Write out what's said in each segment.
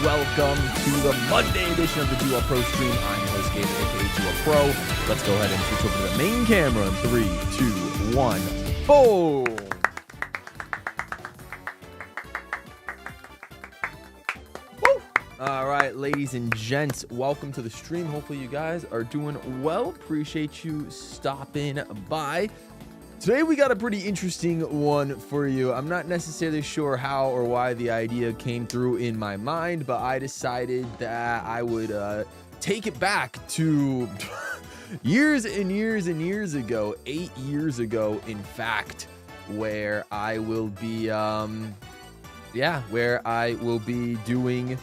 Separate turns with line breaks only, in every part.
welcome to the Monday edition of the GWallPro stream. I'm your host, Gabe, aka GWallPro. Let's go ahead and switch over to the main camera in 3, 2, 1, boom! Woo! All right, ladies and gents, welcome to the stream. Hopefully you guys are doing well. Appreciate you stopping by. Today we got a pretty interesting one for you. I'm not necessarily sure how or why the idea came through in my mind, but I decided that I would take it back to years and years and years ago, 8 years ago, in fact, where I will be, doing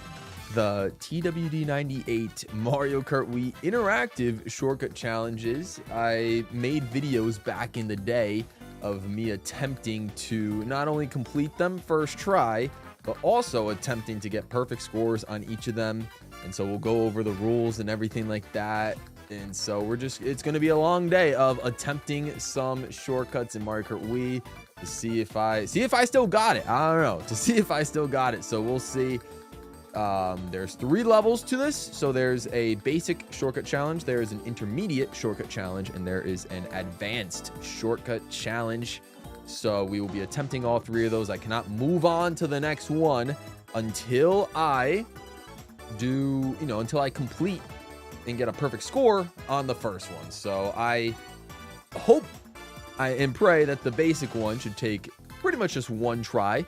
the TWD98 Mario Kart Wii Interactive Shortcut Challenges. I made videos back in the day of me attempting to not only complete them first try, but also attempting to get perfect scores on each of them. And so we'll go over the rules and everything like that. And so it's going to be a long day of attempting some shortcuts in Mario Kart Wii to see if I still got it. I don't know, to see if I still got it. So we'll see. There's 3 levels to this. So there's a basic shortcut challenge, there is an intermediate shortcut challenge, and there is an advanced shortcut challenge. So we will be attempting all 3 of those. I cannot move on to the next one until I until I complete and get a perfect score on the first one. So I hope and pray that the basic one should take pretty much just one try.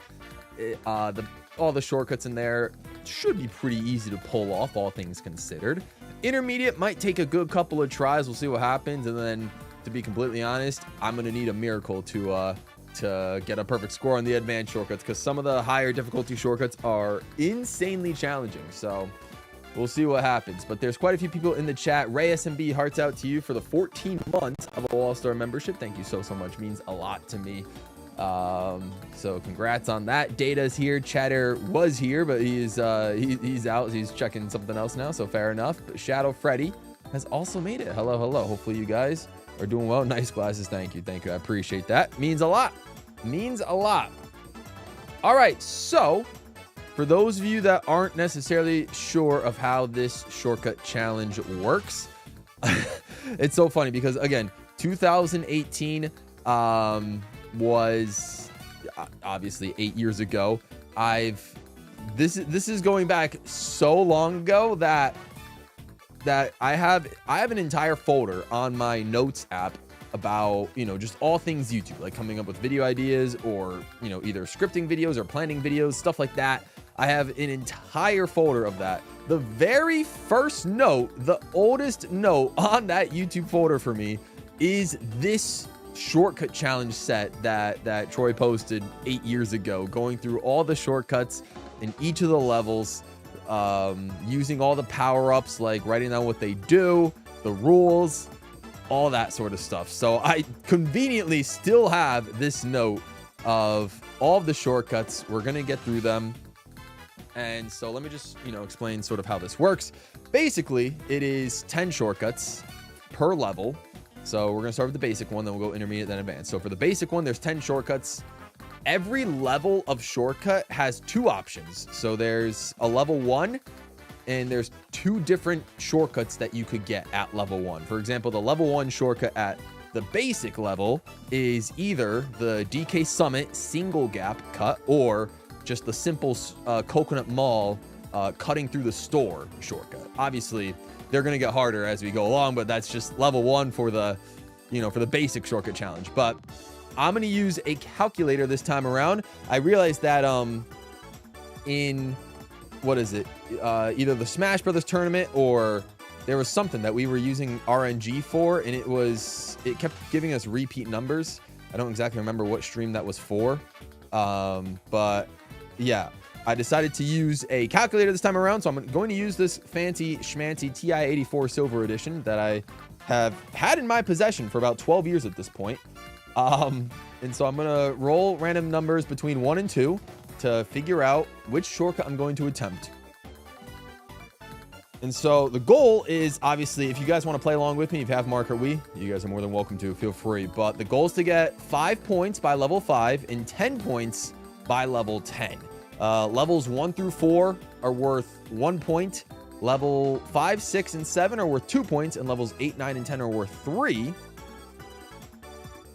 All the shortcuts in there should be pretty easy to pull off, all things considered. Intermediate might take a good couple of tries. We'll see what happens. And then, to be completely honest, I'm going to need a miracle to get a perfect score on the advanced shortcuts, because some of the higher difficulty shortcuts are insanely challenging. So we'll see what happens. But there's quite a few people in the chat. Ray SMB, hearts out to you for the 14 months of a All-Star membership. Thank you so much. Means a lot to me. So congrats on that. Data's here. Chatter was here, but he's out. He's checking something else now, so fair enough. But Shadow Freddy has also made it. Hello. Hopefully you guys are doing well. Nice glasses. Thank you. I appreciate that. Means a lot. All right, so for those of you that aren't necessarily sure of how this shortcut challenge works, it's so funny because, again, 2018 was obviously 8 years ago. This is going back so long ago that I have an entire folder on my notes app about, just all things YouTube, like coming up with video ideas, or either scripting videos or planning videos, stuff like that. I have an entire folder of that. The very first note, the oldest note on that YouTube folder for me, is this shortcut challenge set that Troy posted 8 years ago, going through all the shortcuts in each of the levels, using all the power-ups, like writing down what they do, the rules, all that sort of stuff. So I conveniently still have this note of all of the shortcuts. We're gonna get through them. And so let me just explain sort of how this works. Basically, it is 10 shortcuts per level. So we're going to start with the basic one, then we'll go intermediate, then advanced. So for the basic one, there's 10 shortcuts. Every level of shortcut has 2 options. So there's a level 1, and there's 2 different shortcuts that you could get at level 1. For example, the level 1 shortcut at the basic level is either the DK Summit single gap cut, or just the simple Coconut Mall cutting through the store shortcut. Obviously, they're going to get harder as we go along, but that's just level 1 for the, for the basic shortcut challenge. But I'm going to use a calculator this time around. I realized that in, either the Smash Brothers tournament, or there was something that we were using RNG for, and it kept giving us repeat numbers. I don't exactly remember what stream that was for. But yeah, I decided to use a calculator this time around, so I'm going to use this fancy schmancy TI-84 Silver Edition that I have had in my possession for about 12 years at this point. And so I'm going to roll random numbers between 1 and 2 to figure out which shortcut I'm going to attempt. And so the goal is, obviously, if you guys want to play along with me, if you have Mario Kart Wii, you guys are more than welcome to. Feel free. But the goal is to get 5 points by level 5 and 10 points by level 10. Levels 1 through 4 are worth 1 point. Level 5, 6, and 7 are worth 2 points, and levels 8, 9, and 10 are worth 3.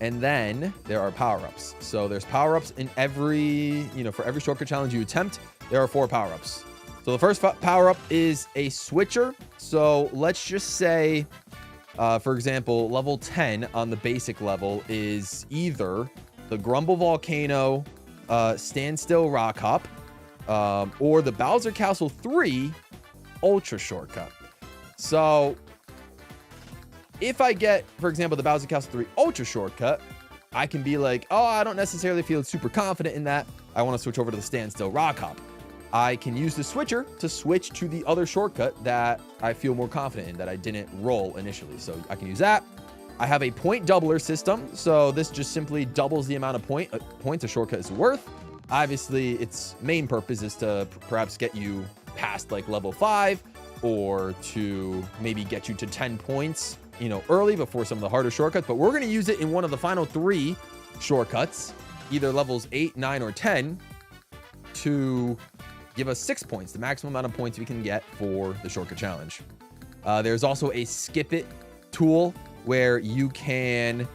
And then there are power-ups. So there's power-ups in every, for every shortcut challenge you attempt, there are 4 power-ups. So the first power-up is a switcher. So let's just say, for example, level 10 on the basic level is either the Grumble Volcano Standstill Rock Hop, or the Bowser Castle 3 Ultra Shortcut. So if I get, for example, the Bowser Castle 3 Ultra Shortcut, I can be like, oh, I don't necessarily feel super confident in that. I want to switch over to the Standstill Rock Hop. I can use the switcher to switch to the other shortcut that I feel more confident in, that I didn't roll initially. So I can use that. I have a point doubler system. So this just simply doubles the amount of points a shortcut is worth. Obviously, its main purpose is to perhaps get you past like level 5, or to maybe get you to 10 points, early before some of the harder shortcuts. But we're going to use it in one of the final 3 shortcuts, either levels 8, 9, or 10, to give us 6 points, the maximum amount of points we can get for the shortcut challenge. There's also a skip it tool where you can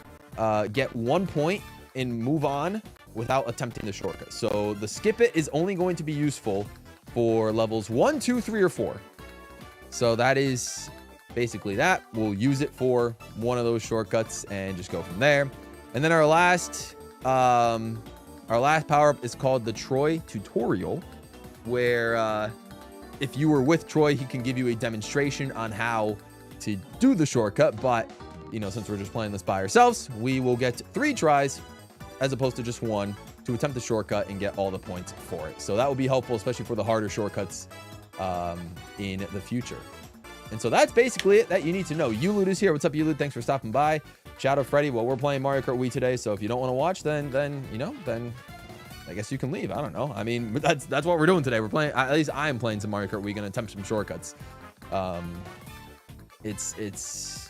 get 1 point and move on without attempting the shortcut. So the skip it is only going to be useful for levels 1, 2, 3, or 4. So that is basically that. We'll use it for one of those shortcuts and just go from there. And then our last power-up is called the Troy Tutorial, where if you were with Troy, he can give you a demonstration on how to do the shortcut. But, since we're just playing this by ourselves, we will get 3 tries as opposed to just 1 to attempt the shortcut and get all the points for it. So that will be helpful, especially for the harder shortcuts in the future. And so that's basically it that you need to know. Ulud is here. What's up, Ulud? Thanks for stopping by. Shadow Freddy. Well, we're playing Mario Kart Wii today, so if you don't want to watch, then I guess you can leave. I don't know. I mean, that's what we're doing today. We're playing. At least I am playing some Mario Kart Wii. Gonna attempt some shortcuts. It's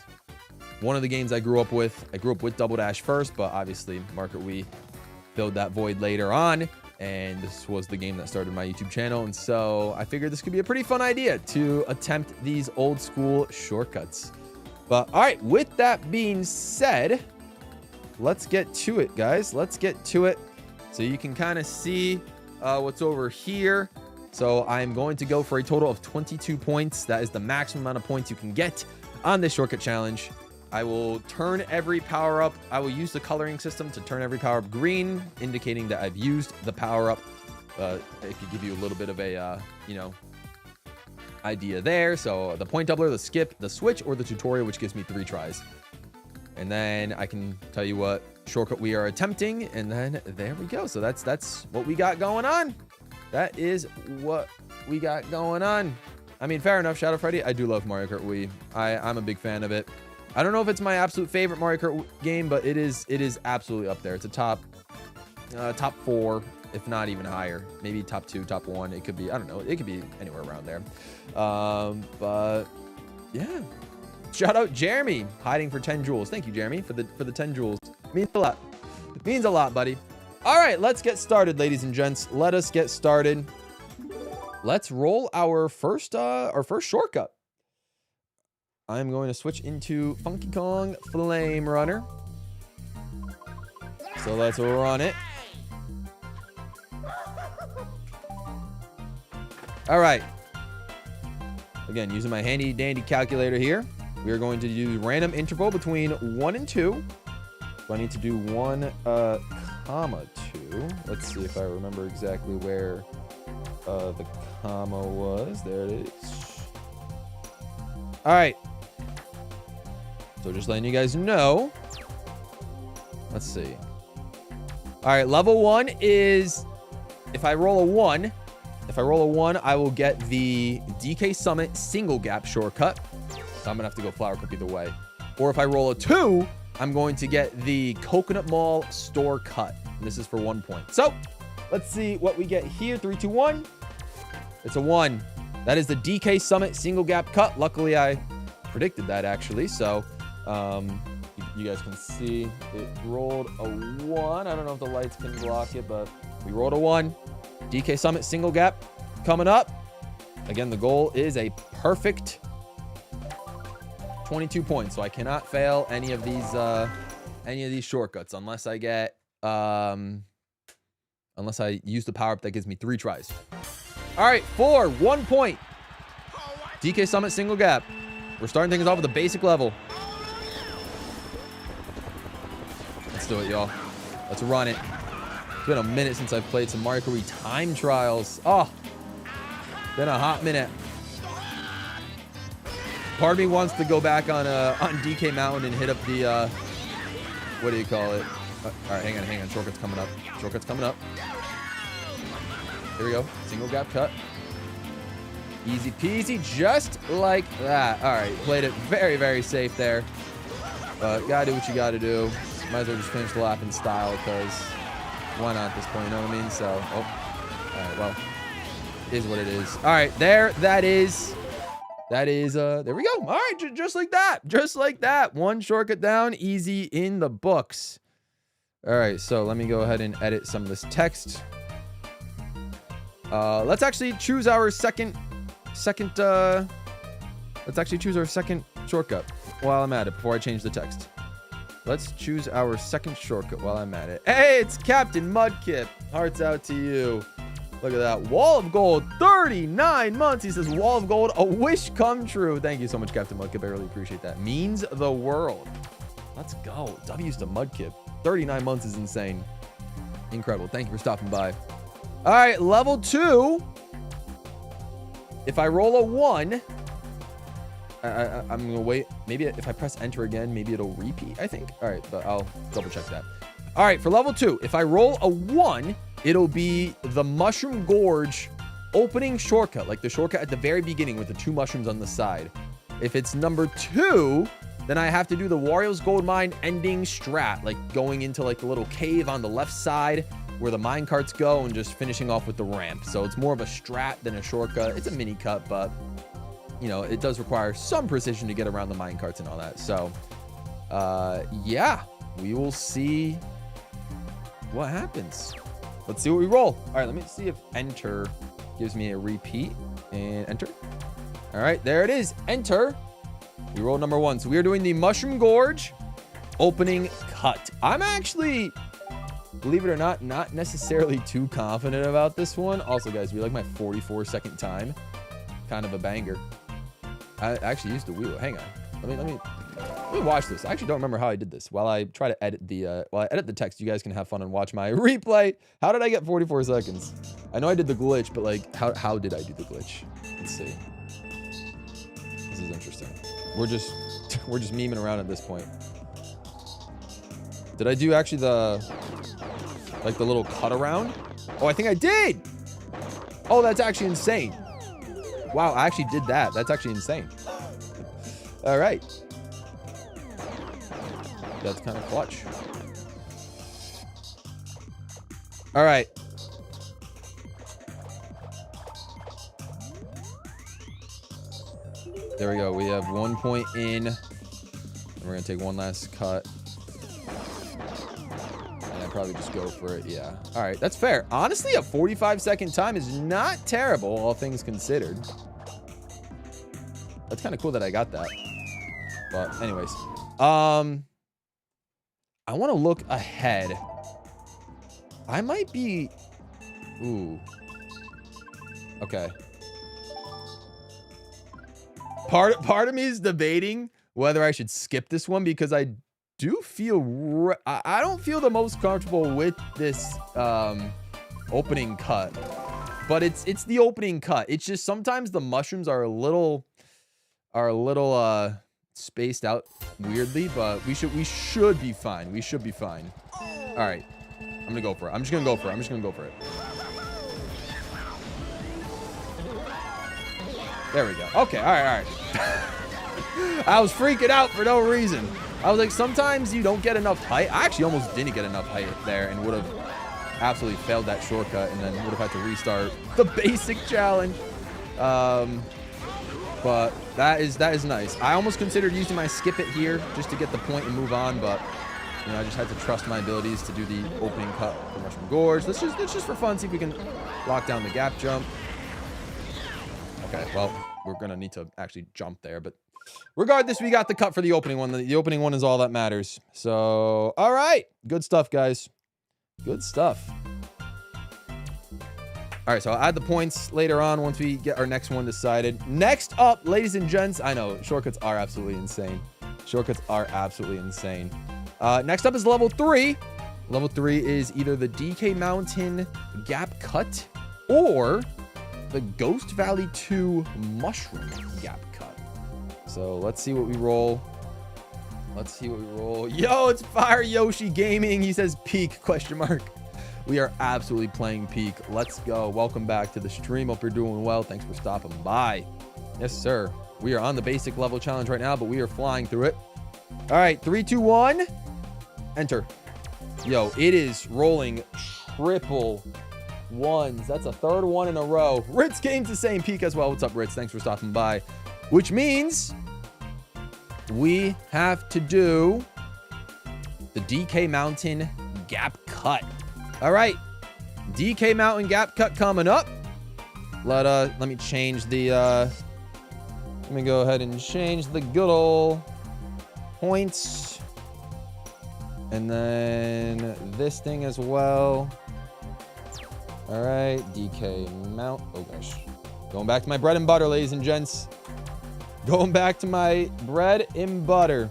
one of the games I grew up with. I grew up with Double Dash first, but obviously Mario Kart Wii filled that void later on, and this was the game that started my YouTube channel. And so I figured this could be a pretty fun idea to attempt these old school shortcuts. But all right, with that being said, let's get to it, guys. Let's get to it. So you can kind of see what's over here. So I'm going to go for a total of 22 points. That is the maximum amount of points you can get on this shortcut challenge. I will turn every power up. I will use the coloring system to turn every power up green, indicating that I've used the power up. It could give you a little bit of a, idea there. So the point doubler, the skip, the switch, or the tutorial, which gives me 3 tries. And then I can tell you what shortcut we are attempting, and then there we go. So that's what we got going on. That is what we got going on. I mean, fair enough, Shadow Freddy. I do love Mario Kart Wii. I'm a big fan of it. I don't know if it's my absolute favorite Mario Kart game, but it is absolutely up there. It's a top 4, if not even higher. Maybe top 2, top 1. It could be, I don't know. It could be anywhere around there. But yeah. Shout out Jeremy, hiding for 10 jewels. Thank you, Jeremy, for the 10 jewels. It means a lot. It means a lot, buddy. All right, let's get started, ladies and gents. Let us get started. Let's roll our first shortcut. I'm going to switch into Funky Kong Flame Runner. So let's run it. All right. Again, using my handy dandy calculator here, we are going to do random interval between 1 and 2. So I need to do 1, comma 2. Let's see if I remember exactly where the comma was. There it is. All right. So just letting you guys know. Let's see. All right, level 1 is if I roll a 1, I will get the DK Summit single gap shortcut. So I'm gonna have to go flower cup either way. Or if I roll a 2, I'm going to get the Coconut Mall store cut. And this is for 1 point. So let's see what we get here. 3, 2, 1. It's a 1. That is the DK Summit single gap cut. Luckily, I predicted that actually. So you guys can see it rolled a 1. I don't know if the lights can block it, but we rolled a 1. DK Summit single gap coming up. Again, the goal is a perfect 22 points, so I cannot fail any of these shortcuts unless I get unless I use the power up that gives me 3 tries. All right, 4, 1 point. DK Summit single gap. We're starting things off with a basic level. Let's do it, y'all. Let's run it. It's been a minute since I've played some Mario Kart Wii time trials. Oh, been a hot minute. Part of me wants to go back on DK Mountain and hit up the what do you call it? All right, hang on. Shortcut's coming up. Shortcut's coming up. Here we go. Single gap cut. Easy peasy, just like that. All right, played it very, very safe there. Gotta do what you gotta do. Might as well just finish the lap in style, because why not at this point, you know what I mean? So, all right, well, it is what it is. All right, there is, there we go. All right, just like that. Just like that. 1 shortcut down, easy in the books. All right, so let me go ahead and edit some of this text. Let's actually choose our second shortcut while I'm at it before I change the text. Let's choose our second shortcut while I'm at it. Hey, it's Captain Mudkip. Hearts out to you. Look at that. Wall of Gold, 39 months. He says, Wall of Gold, a wish come true. Thank you so much, Captain Mudkip. I really appreciate that. Means the world. Let's go. W's to Mudkip. 39 months is insane. Incredible. Thank you for stopping by. All right, level 2. If I roll a 1, I'm going to wait. Maybe if I press enter again, maybe it'll repeat, I think. All right, but I'll double check that. All right, for level 2, if I roll a 1, it'll be the Mushroom Gorge opening shortcut, like the shortcut at the very beginning with the 2 mushrooms on the side. If it's number 2, then I have to do the Wario's Gold Mine ending strat, like going into like the little cave on the left side where the mine carts go and just finishing off with the ramp. So it's more of a strat than a shortcut. It's a mini cut, but you know, it does require some precision to get around the mine carts and all that. So, yeah, we will see what happens. Let's see what we roll. All right, let me see if enter gives me a repeat and enter. All right, there it is. Enter. We roll number 1. So we are doing the Mushroom Gorge opening cut. I'm actually, believe it or not necessarily too confident about this one. Also, guys, we like my 44-second time. Kind of a banger. I actually used the wheel. Hang on. Let me watch this. I actually don't remember how I did this. While I try to edit the text, you guys can have fun and watch my replay. How did I get 44 seconds? I know I did the glitch, but like, how did I do the glitch? Let's see. This is interesting. We're just memeing around at this point. Did I do actually the little cut around? Oh, I think I did. Oh, that's actually insane. Wow, I actually did that. That's actually insane. All right. That's kind of clutch. All right. There we go. We have 1 point in. And we're going to take one last cut. And I'd probably just go for it. Yeah. All right. That's fair. Honestly, a 45-second time is not terrible, all things considered. That's kind of cool that I got that. But anyways. I want to look ahead. I might be... Ooh. Okay. Part of me is debating whether I should skip this one because I do feel... I don't feel the most comfortable with this opening cut. But it's the opening cut. It's just sometimes the mushrooms are a little spaced out weirdly, but we should be fine. We should be fine. All right. I'm gonna go for it. I'm just gonna go for it. There we go. Okay. All right. I was freaking out for no reason. I was like, sometimes you don't get enough height. I actually almost didn't get enough height there and would have absolutely failed that shortcut and then would have had to restart the basic challenge. But that is nice. I almost considered using my skip it here just to get the point and move on, but You know, I just had to trust my abilities to do the opening cut from Mushroom Gorge. Let's just for fun see if we can lock down the gap jump. Okay, well, we're gonna need to actually jump there, but regardless, we got the cut for the opening one. The opening one is all that matters. So, all right, good stuff, guys. Good stuff. All right, so I'll add the points later on once we get our next one decided. Next up, ladies and gents, I know shortcuts are absolutely insane. Shortcuts are absolutely insane. Next up is level 3. Level 3 is either the DK Mountain Gap Cut or the Ghost Valley 2 Mushroom Gap Cut. So let's see what we roll. Let's see what we roll. Yo, it's Fire Yoshi Gaming. He says peak, question mark. We are absolutely playing peak. Let's go. Welcome back to the stream. Hope you're doing well. Thanks for stopping by. Yes, sir. We are on the basic level challenge right now, but we are flying through it. All right, 3, 2, 1. Enter. Yo, it is rolling triple ones. That's a third one in a row. Ritz came to same peak as well. What's up, Ritz? Thanks for stopping by. Which means we have to do the DK Mountain Gap Cut. All right, DK Mountain Gap Cut coming up. Let me change the let me go ahead and change the good old points, and then this thing as well. All right, DK Mount. Oh gosh, going back to my bread and butter, ladies and gents. Going back to my bread and butter.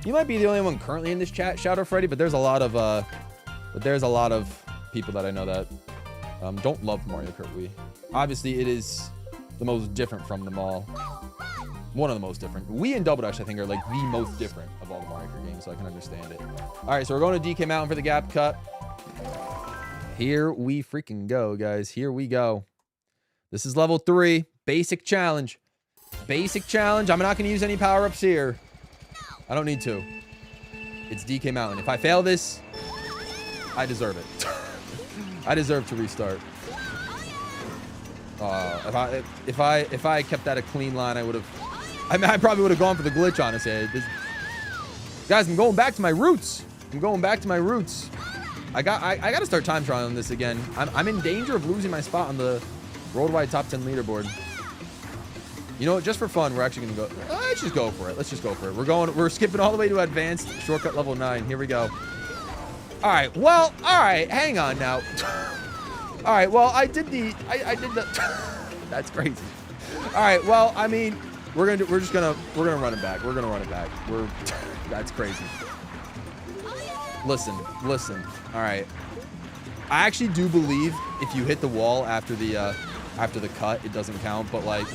You might be the only one currently in this chat, Shadow Freddy, but there's a lot of people that I know that don't love Mario Kart Wii. Obviously, it is the most different from them all. One of the most different. Wii and Double Dash, I think, are like the most different of all the Mario Kart games, so I can understand it. All right, so we're going to DK Mountain for the gap cut. Here we freaking go, guys. Here we go. This is level 3, basic challenge. Basic challenge. I'm not going to use any power-ups here. I don't need to. It's DK Mountain. If I fail this, I deserve it. I deserve to restart. If I kept that a clean line, I would have. I mean, I probably would have gone for the glitch, honestly. Guys, I'm going back to my roots. I'm going back to my roots. I got to start time trialing on this again. I'm in danger of losing my spot on the worldwide top 10 leaderboard. You know what? Just for fun, we're actually gonna go. Let's just go for it. Let's just go for it. We're skipping all the way to advanced shortcut level 9. Here we go. All right. Well, all right. Hang on now. All right. Well, I did the. That's crazy. All right. Well, I mean, we're gonna run it back. We're gonna run it back. That's crazy. Listen. All right. I actually do believe if you hit the wall after the cut, it doesn't count. But like.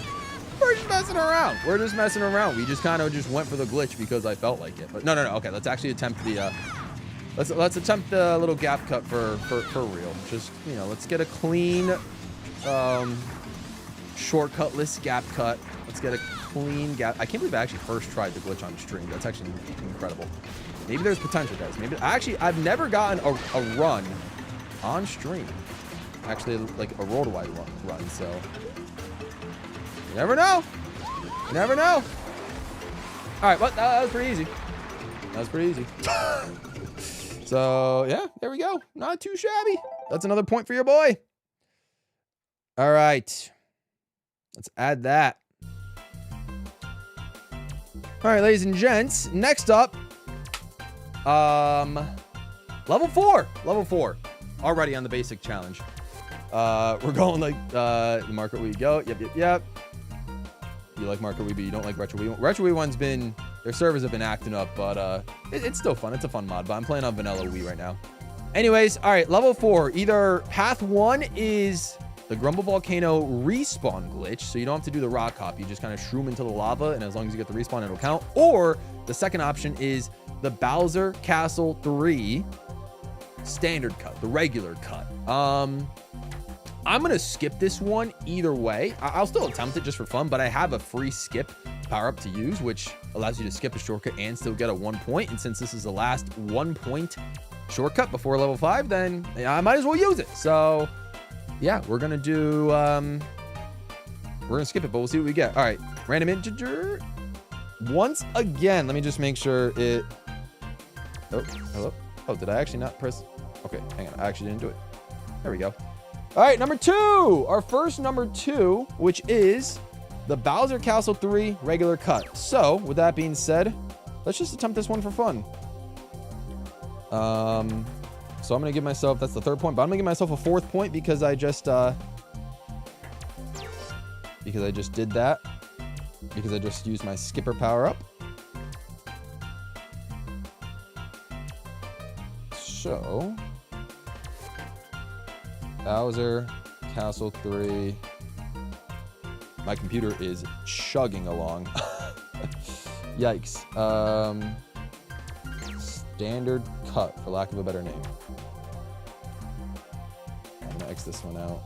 We're just messing around. We're just messing around. We just kind of just went for the glitch because I felt like it. But no. Okay, let's actually attempt the let's attempt the little gap cut for real. Just, you know, let's get a clean shortcutless gap cut. Let's get a clean gap. I can't believe I actually first tried the glitch on stream. That's actually incredible. Maybe there's potential, guys. Maybe I've never gotten a run on stream. Actually, like a worldwide run. So. You never know. You never know. All right, well, that was pretty easy. That was pretty easy. So, yeah, there we go. Not too shabby. That's another point for your boy. All right. Let's add that. All right, ladies and gents. Next up, level 4. Level 4. Already on the basic challenge. We're going like Mario Kart Wii. Go. Yep. You like Mario Kart Wii, but you don't like Retro Wii. Retro Wii one's been, their servers have been acting up, but it's still fun. It's a fun mod, but I'm playing on vanilla Wii right now. Anyways, all right, level 4. Either path 1 is the Grumble Volcano respawn glitch, so you don't have to do the rock hop. You just kind of shroom into the lava, and as long as you get the respawn, it'll count. Or the second option is the Bowser Castle 3 standard cut, the regular cut. I'm going to skip this one either way. I'll still attempt it just for fun, but I have a free skip power-up to use, which allows you to skip a shortcut and still get a 1 point. And since this is the last 1 point shortcut before level 5, then I might as well use it. So yeah, we're gonna do we're gonna skip it, but we'll see what we get. All right, random integer. Once again, let me just make sure it. Oh, hello. Oh, did I actually not press? Okay, hang on. I actually didn't do it. There we go. All right, number 2. Our first number 2, which is the Bowser Castle 3 regular cut. So, with that being said, let's just attempt this one for fun. So I'm gonna give myself, that's the 3rd point, but I'm gonna give myself a 4th point because I just did that. Because I just used my skipper power up. So, Bowser Castle 3. My computer is chugging along. Yikes. Standard cut, for lack of a better name. I'm gonna X this one out.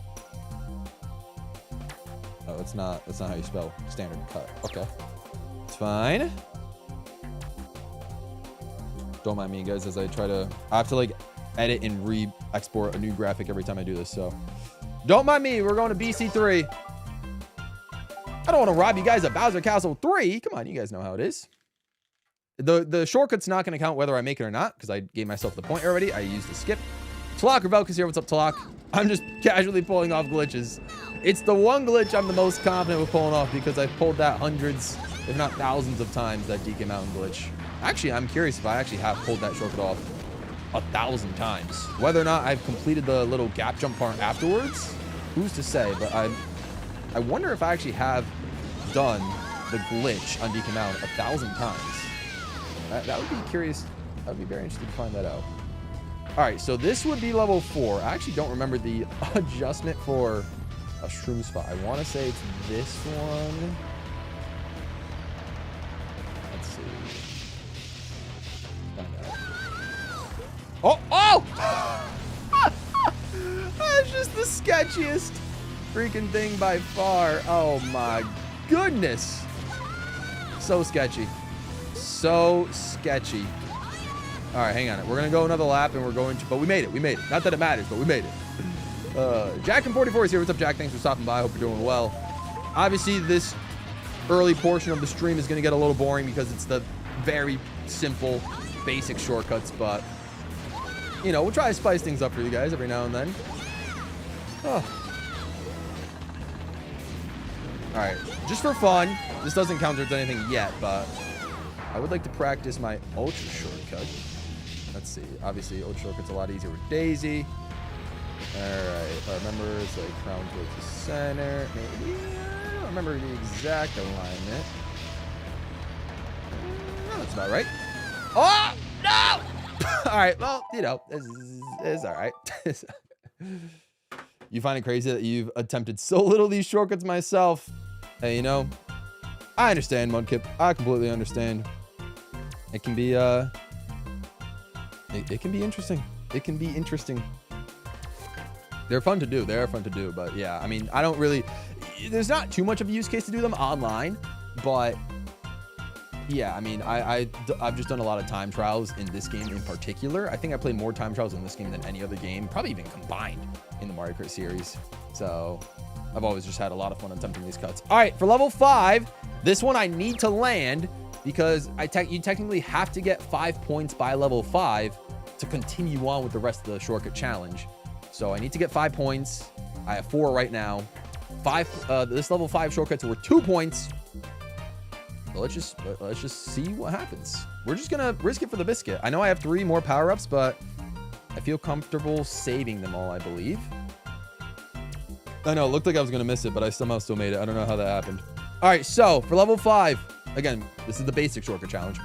Oh, that's not how you spell standard cut. Okay. It's fine. Don't mind me, guys, as I have to like edit and re-export a new graphic every time I do this, so don't mind me. We're going to BC3. I don't want to rob you guys of Bowser Castle 3. Come on, you guys know how it is. The shortcut's not going to count whether I make it or not, because I gave myself the point already. I used the skip. Tlok Revelka's here. What's up, Tlok? I'm just casually pulling off glitches. It's the one glitch I'm the most confident with pulling off because I've pulled that hundreds, if not thousands of times, that DK Mountain glitch. Actually, I'm curious if I actually have pulled that shortcut off 1,000 times. Whether or not I've completed the little gap jump part afterwards, who's to say? But I wonder if I actually have done the glitch on DK Mountain 1,000 times. That would be curious. I would be very interested to find that out. All right, so this would be level 4. I actually don't remember the adjustment for a shroom spot. I want to say it's this one. Let's see. Oh! That's just the sketchiest freaking thing by far. Oh my goodness. So sketchy. So sketchy. All right, hang on. We're going to go another lap, and we're going to... But we made it. We made it. Not that it matters, but we made it. Jack44 is here. What's up, Jack? Thanks for stopping by. I hope you're doing well. Obviously, this early portion of the stream is going to get a little boring because it's the very simple, basic shortcuts. But, you know, we'll try to spice things up for you guys every now and then. Oh. All right. Just for fun. This doesn't count towards anything yet, but I would like to practice my ultra shortcut. Let's see. Obviously, ultra shortcut's a lot easier with Daisy. All right. If I remember, it's like crown towards the center. Maybe. I don't remember the exact alignment. No, that's about right. Oh, no! All right. Well, you know, it's all right. You find it crazy that you've attempted so little of these shortcuts myself. Hey, you know, I understand, Mudkip. I completely understand. It can be, it can be interesting. It can be interesting. They're fun to do. They're fun to do. But yeah, I mean, I don't really, there's not too much of a use case to do them online. But yeah, I mean, I've just done a lot of time trials in this game in particular. I think I play more time trials in this game than any other game, probably even combined in the Mario Kart series. So I've always just had a lot of fun attempting these cuts. All right, for level 5, this one I need to land because you technically have to get 5 points by level 5 to continue on with the rest of the shortcut challenge. So I need to get 5 points. I have 4 right now. This level 5 shortcuts were 2 points. So let's just see what happens. We're just gonna risk it for the biscuit. I know I have 3 more power-ups, but I feel comfortable saving them all, I believe. I know, it looked like I was gonna miss it, but I somehow still made it. I don't know how that happened. All right, so for level 5, again, this is the basic shortcut challenge.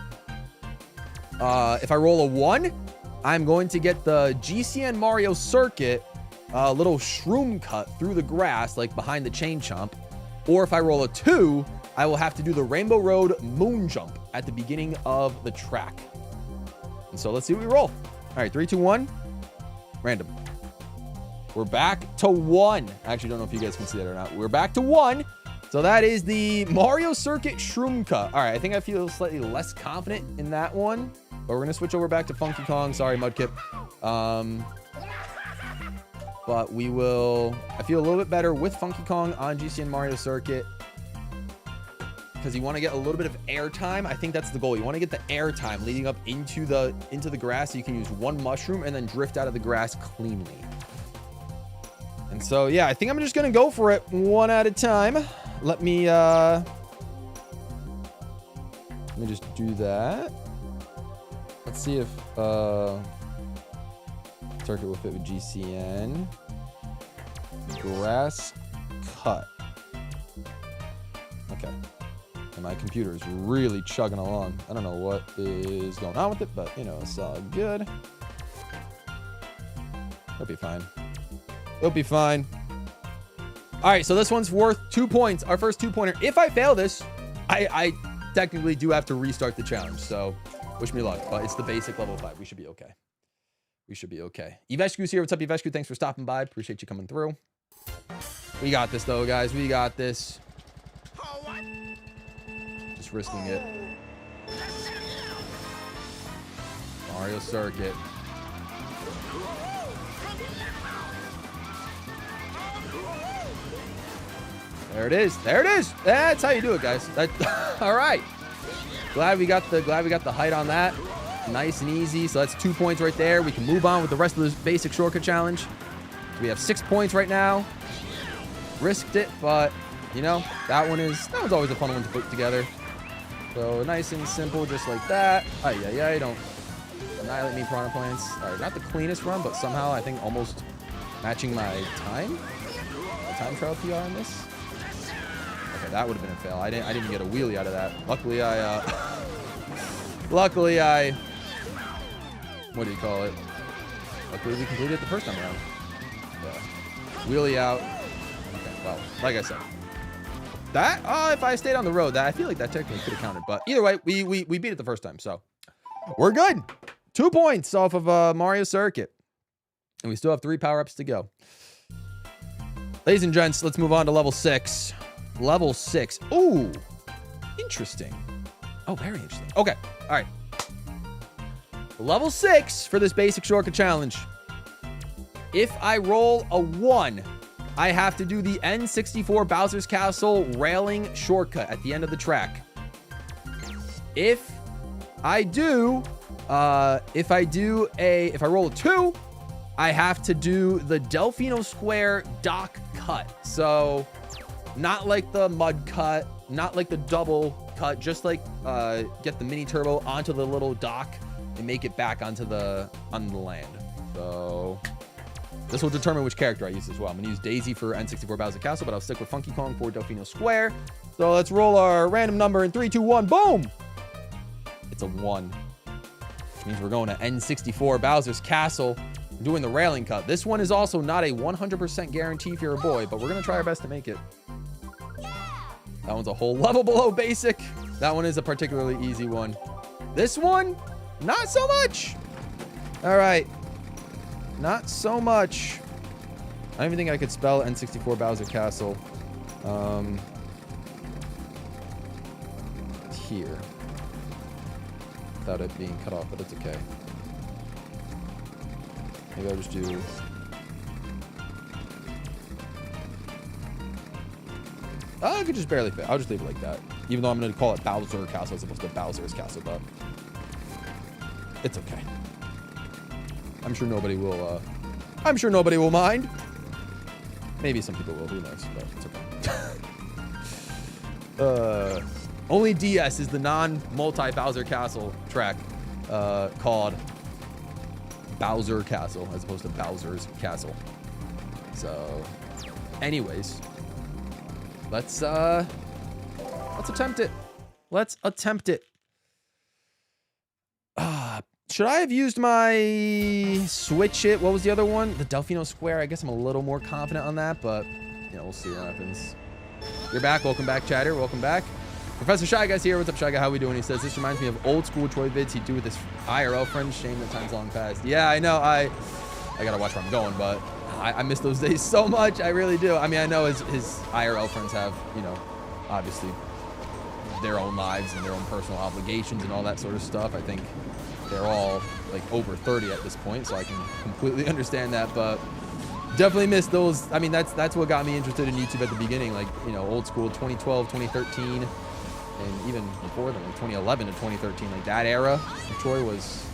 If I roll a 1, I'm going to get the GCN Mario Circuit little shroom cut through the grass, like behind the chain chomp. Or if I roll a 2, I will have to do the Rainbow Road moon jump at the beginning of the track. And so let's see what we roll. All right, 3, 2, 1. Random. We're back to 1. I actually don't know if you guys can see that or not. We're back to 1. So that is the Mario Circuit shroom cut. All right, I think I feel slightly less confident in that one. But we're going to switch over back to Funky Kong. Sorry, Mudkip. but we will. I feel a little bit better with Funky Kong on GCN Mario Circuit because you want to get a little bit of air time. I think that's the goal. You want to get the air time leading up into the grass so you can use one mushroom and then drift out of the grass cleanly. And so, yeah, I think I'm just going to go for it one at a time. Let me just do that. Let's see if circuit will fit with GCN. Grass cut. Okay. And my computer is really chugging along. I don't know what is going on with it, but, you know, it's all good. It'll be fine. It'll be fine. All right, so this one's worth 2 points. Our first 2-pointer. If I fail this, I technically do have to restart the challenge. So wish me luck, but it's the basic level 5. We should be okay. We should be okay. Yveshku's here. What's up, Yveshku? Thanks for stopping by. Appreciate you coming through. We got this, though, guys. We got this. Just risking it. Mario Circuit. There it is. There it is. That's how you do it, guys. All right. Glad we got the height on that. Nice and easy. So that's 2 points right there. We can move on with the rest of this basic shortcut challenge. We have 6 points right now. Risked it, but you know, that one's always a fun one to put together. So nice and simple, just like that. Yeah, don't annihilate me, piranha plants. All right, not the cleanest run, but somehow I think almost matching my time trial PR on this. Okay, that would have been a fail. I didn't even get a wheelie out of that. Luckily, what do you call it? Luckily, we completed it the first time around. Yeah. Wheelie out. Okay, well, like I said, that if I stayed on the road, that I feel like that technically could have counted. But either way, we beat it the first time, so we're good. 2 points off of Mario Circuit, and we still have 3 power-ups to go. Ladies and gents, let's move on to level 6. Level 6. Ooh, interesting. Oh, very interesting. Okay, all right. Level 6 for this basic shortcut challenge. If I roll a 1, I have to do the N64 Bowser's Castle railing shortcut at the end of the track. If I roll a 2, I have to do the Delfino Square dock cut. So not like the mud cut, not like the double cut, just like get the mini turbo onto the little dock and make it back onto the land. So this will determine which character I use as well. I'm gonna use Daisy for N64 Bowser Castle, but I'll stick with Funky Kong for Delfino Square. So let's roll our random number in 3, 2, 1, boom! It's a 1, which means we're going to N64 Bowser's Castle, doing the railing cut. This one is also not a 100% guarantee if you're a boy, but we're gonna try our best to make it. That one's a whole level below basic. That one is a particularly easy one. This one, not so much. All right. Not so much. I don't even think I could spell N64 Bowser Castle. Here. Without it being cut off, but it's okay. Maybe I'll just do... I could just barely fit. I'll just leave it like that. Even though I'm going to call it Bowser Castle as opposed to Bowser's Castle, but it's okay. I'm sure nobody will mind. Maybe some people will, who knows, but it's okay. Only DS is the non-multi Bowser Castle track called Bowser Castle as opposed to Bowser's Castle. So anyways, let's attempt it. Let's attempt it. Should I have used my switch it? What was the other one? The Delfino Square. I guess I'm a little more confident on that, but you know, we'll see what happens. You're back. Welcome back, chatter. Welcome back. Professor Shy Guy's here. What's up, Shy Guy? How we doing? He says, this reminds me of old school Troy vids he'd do with his IRL friends. Shame that time's long past. Yeah, I know. I gotta watch where I'm going, but I miss those days so much. I really do. I mean, I know his IRL friends have, you know, obviously their own lives and their own personal obligations and all that sort of stuff. I think they're all like over 30 at this point, so I can completely understand that. But Definitely missed those. I mean, that's what got me interested in YouTube at the beginning, like, you know, old school 2012, 2013, and even before then, like 2011 to 2013, like that era. Troy was,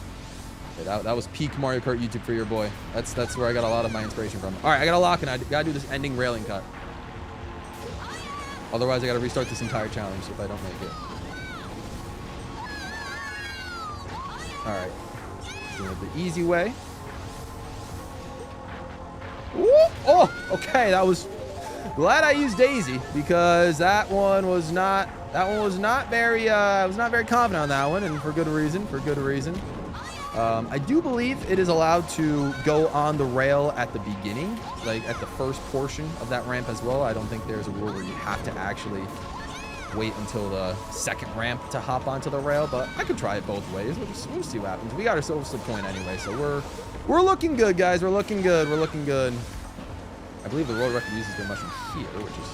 that was peak Mario Kart YouTube for your boy. That's where I got a lot of my inspiration from. All right, I got to lock and I got to do this ending railing cut. Otherwise, I got to restart this entire challenge if I don't make it. All right, doing it the easy way. Ooh, oh, okay, that was, glad I used Daisy because that one was not very, I was not very confident on that one, and for good reason, I do believe it is allowed to go on the rail at the beginning, like at the first portion of that ramp as well. I don't think there's a rule where you have to actually wait until the second ramp to hop onto the rail, but I could try it both ways. We'll just see what happens. We got ourselves a point anyway, so we're looking good, guys. We're looking good. I believe the world record uses the mushroom here, which is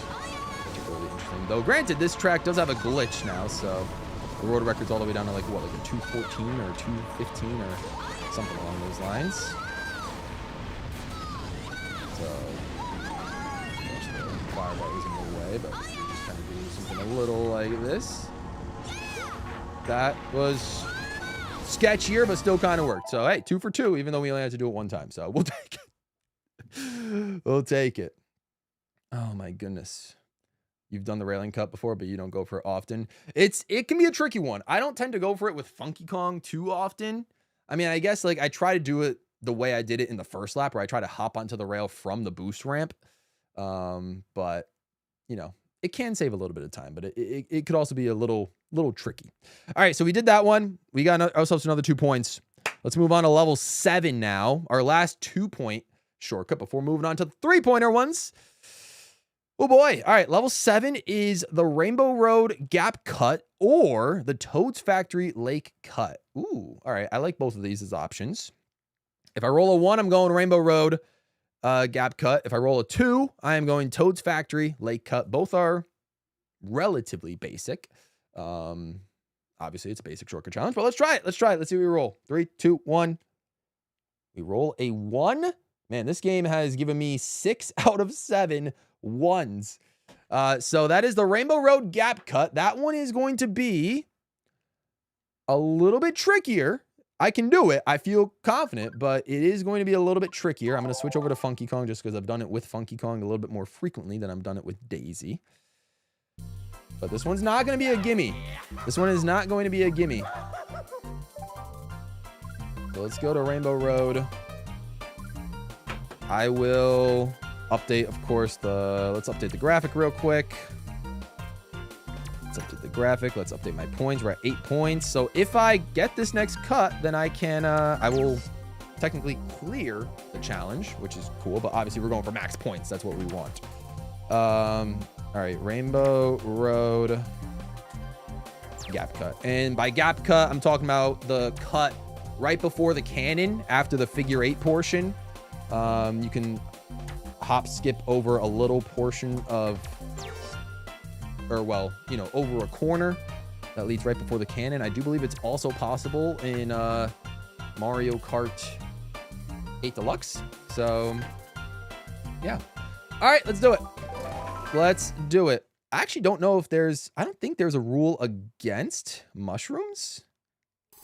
particularly interesting. Though, granted, this track does have a glitch now, so the world record's all the way down to like what, like a 214 or 215 or something along those lines. So, of course, the fireball is in the way, but just kind of doing something a little like this. That was sketchier, but still kind of worked. So, hey, 2 for 2, even though we only had to do it one time. So, we'll take it. We'll take it. Oh, my goodness. You've done the railing cut before, but you don't go for it often. It can be a tricky one. I don't tend to go for it with Funky Kong too often. I mean, I guess, like, I try to do it the way I did it in the first lap, where I try to hop onto the rail from the boost ramp. But, you know, it can save a little bit of time, but it could also be a little tricky. All right, so we did that one. We got ourselves another 2 points. Let's move on to level 7 now. Our last 2-point shortcut before moving on to the 3-pointer ones. Oh boy. All right, level 7 is the Rainbow Road Gap Cut or the Toad's Factory Lake Cut. Ooh, all right. I like both of these as options. If I roll a 1, I'm going Rainbow Road Gap Cut. If I roll a 2, I am going Toad's Factory Lake Cut. Both are relatively basic. Obviously, it's a basic shortcut challenge, but let's try it. Let's see what we roll. 3, 2, 1. We roll a 1. Man, this game has given me 6 out of 7 ones. So that is the Rainbow Road Gap Cut. That one is going to be a little bit trickier. I can do it. I feel confident, but it is going to be a little bit trickier. I'm going to switch over to Funky Kong just because I've done it with Funky Kong a little bit more frequently than I've done it with Daisy. But this one's not going to be a gimme. This one is not going to be a gimme. So let's go to Rainbow Road. I will update, of course, let's update the graphic real quick. Let's update the graphic. Let's update my points. We're at 8 points. So if I get this next cut, then I can, I will technically clear the challenge, which is cool. But obviously we're going for max points. That's what we want. All right, Rainbow Road Gap Cut. And by gap cut, I'm talking about the cut right before the cannon after the figure 8 portion. You can hop skip over a little portion of, or well, you know, over a corner that leads right before the cannon. I do believe it's also possible in Mario Kart 8 Deluxe. So yeah. All right, let's do it. Let's do it. I actually don't know if I don't think there's a rule against mushrooms.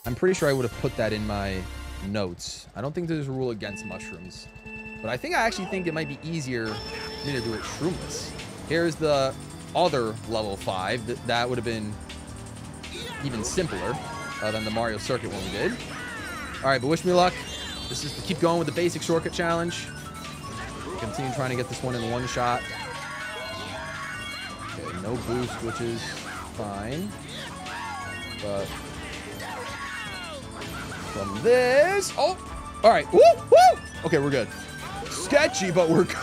I'm pretty sure I would have put that in my notes. I don't think there's a rule against mushrooms, but I actually think it might be easier for me to do it shroomless. Here's the other level 5. That would have been even simpler than the Mario Circuit one we did. All right, but wish me luck. This is to keep going with the basic shortcut challenge. Continue trying to get this one in one shot. Okay, no boost, which is fine. But from this, oh, all right, woo, woo. Okay, we're good. Sketchy, but we're good.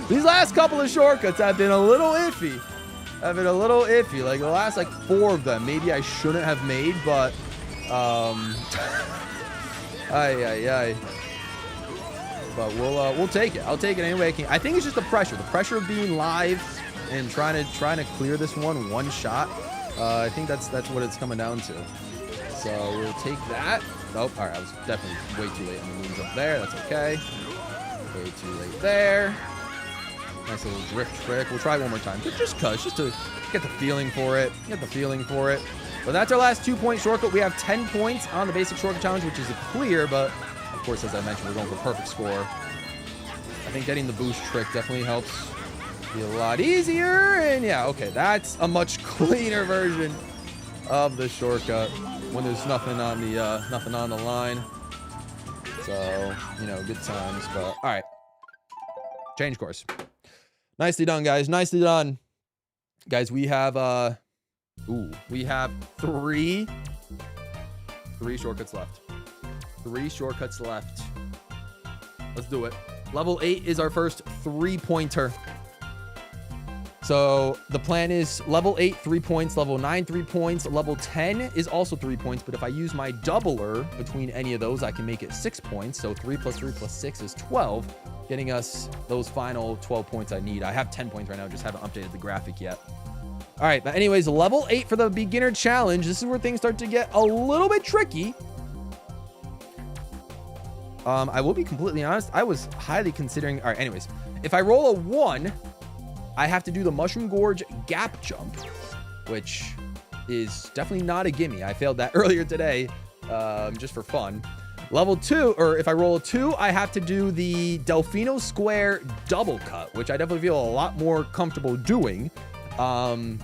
These last couple of shortcuts have been a little iffy. Like the last like 4 of them, maybe I shouldn't have made, but but we'll take it. I'll take it any way I can. I think it's just the pressure of being live and trying to clear this one shot. I think that's what it's coming down to. So we'll take that. Oh, all right. I was definitely way too late on the moves up there. That's okay. way too late there. Nice little drift trick. We'll try one more time. Just to get the feeling for it. But that's our last 2-point shortcut. We have 10 points on the basic shortcut challenge, which is a clear, but of course, as I mentioned, we're going for perfect score. I think getting the boost trick definitely helps be a lot easier. And yeah, okay, that's a much cleaner version of the shortcut when there's nothing on the line. So, you know, good times. But all right, change course. Nicely done, guys. Nicely done, guys. We have we have three shortcuts left. 3 shortcuts left. Let's do it. Level 8 is our first 3-pointer. So the plan is level 8, 3 points, level 9, 3 points, level 10 is also 3 points. But if I use my doubler between any of those, I can make it 6 points. So 3 plus 3 plus 6 is 12, getting us those final 12 points I need. I have 10 points right now, just haven't updated the graphic yet. All right, but anyways, level 8 for the beginner challenge. This is where things start to get a little bit tricky. I will be completely honest. I was highly considering. All right, anyways, if I roll a 1, I have to do the Mushroom Gorge gap jump, which is definitely not a gimme. I failed that earlier today, just for fun. Level 2, or if I roll a 2, I have to do the Delfino Square double cut, which I definitely feel a lot more comfortable doing. But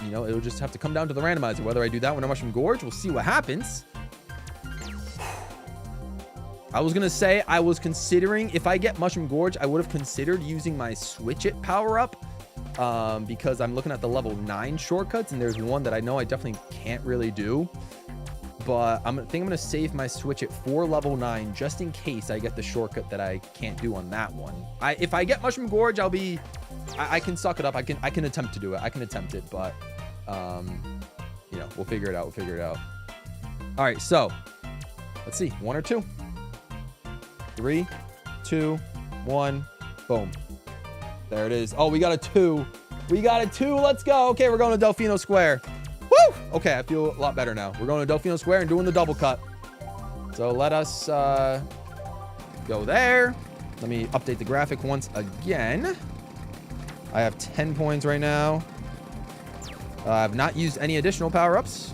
you know, it'll just have to come down to the randomizer. Whether I do that one or Mushroom Gorge, we'll see what happens. I was gonna say, I was considering, if I get Mushroom Gorge, I would have considered using my Switch It power-up, because I'm looking at the level 9 shortcuts, and there's one that I know I definitely can't really do. But I think I'm gonna save my Switch It for level 9, just in case I get the shortcut that I can't do on that one. If I get Mushroom Gorge, I can suck it up. I can attempt to do it. I can attempt it, but you know, we'll figure it out. All right, so let's see, 1 or 2. 3, 2, 1, boom. There it is. Oh, we got a 2. Let's go. Okay, we're going to Delfino Square. Woo! Okay, I feel a lot better now. We're going to Delfino Square and doing the double cut. So let us go there. Let me update the graphic once again. I have 10 points right now. I've not used any additional power-ups.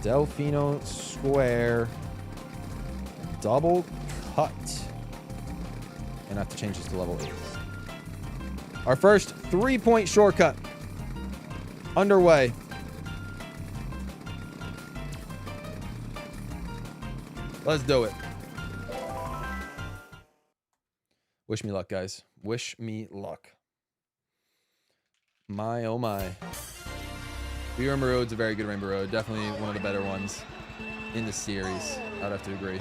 Delfino Square double cut. And I have to change this to level 8. Our first 3-point shortcut underway. Let's do it. Wish me luck, guys. Wish me luck. My, oh my. The Rainbow Road's a very good Rainbow Road. Definitely one of the better ones in the series. I'd have to agree.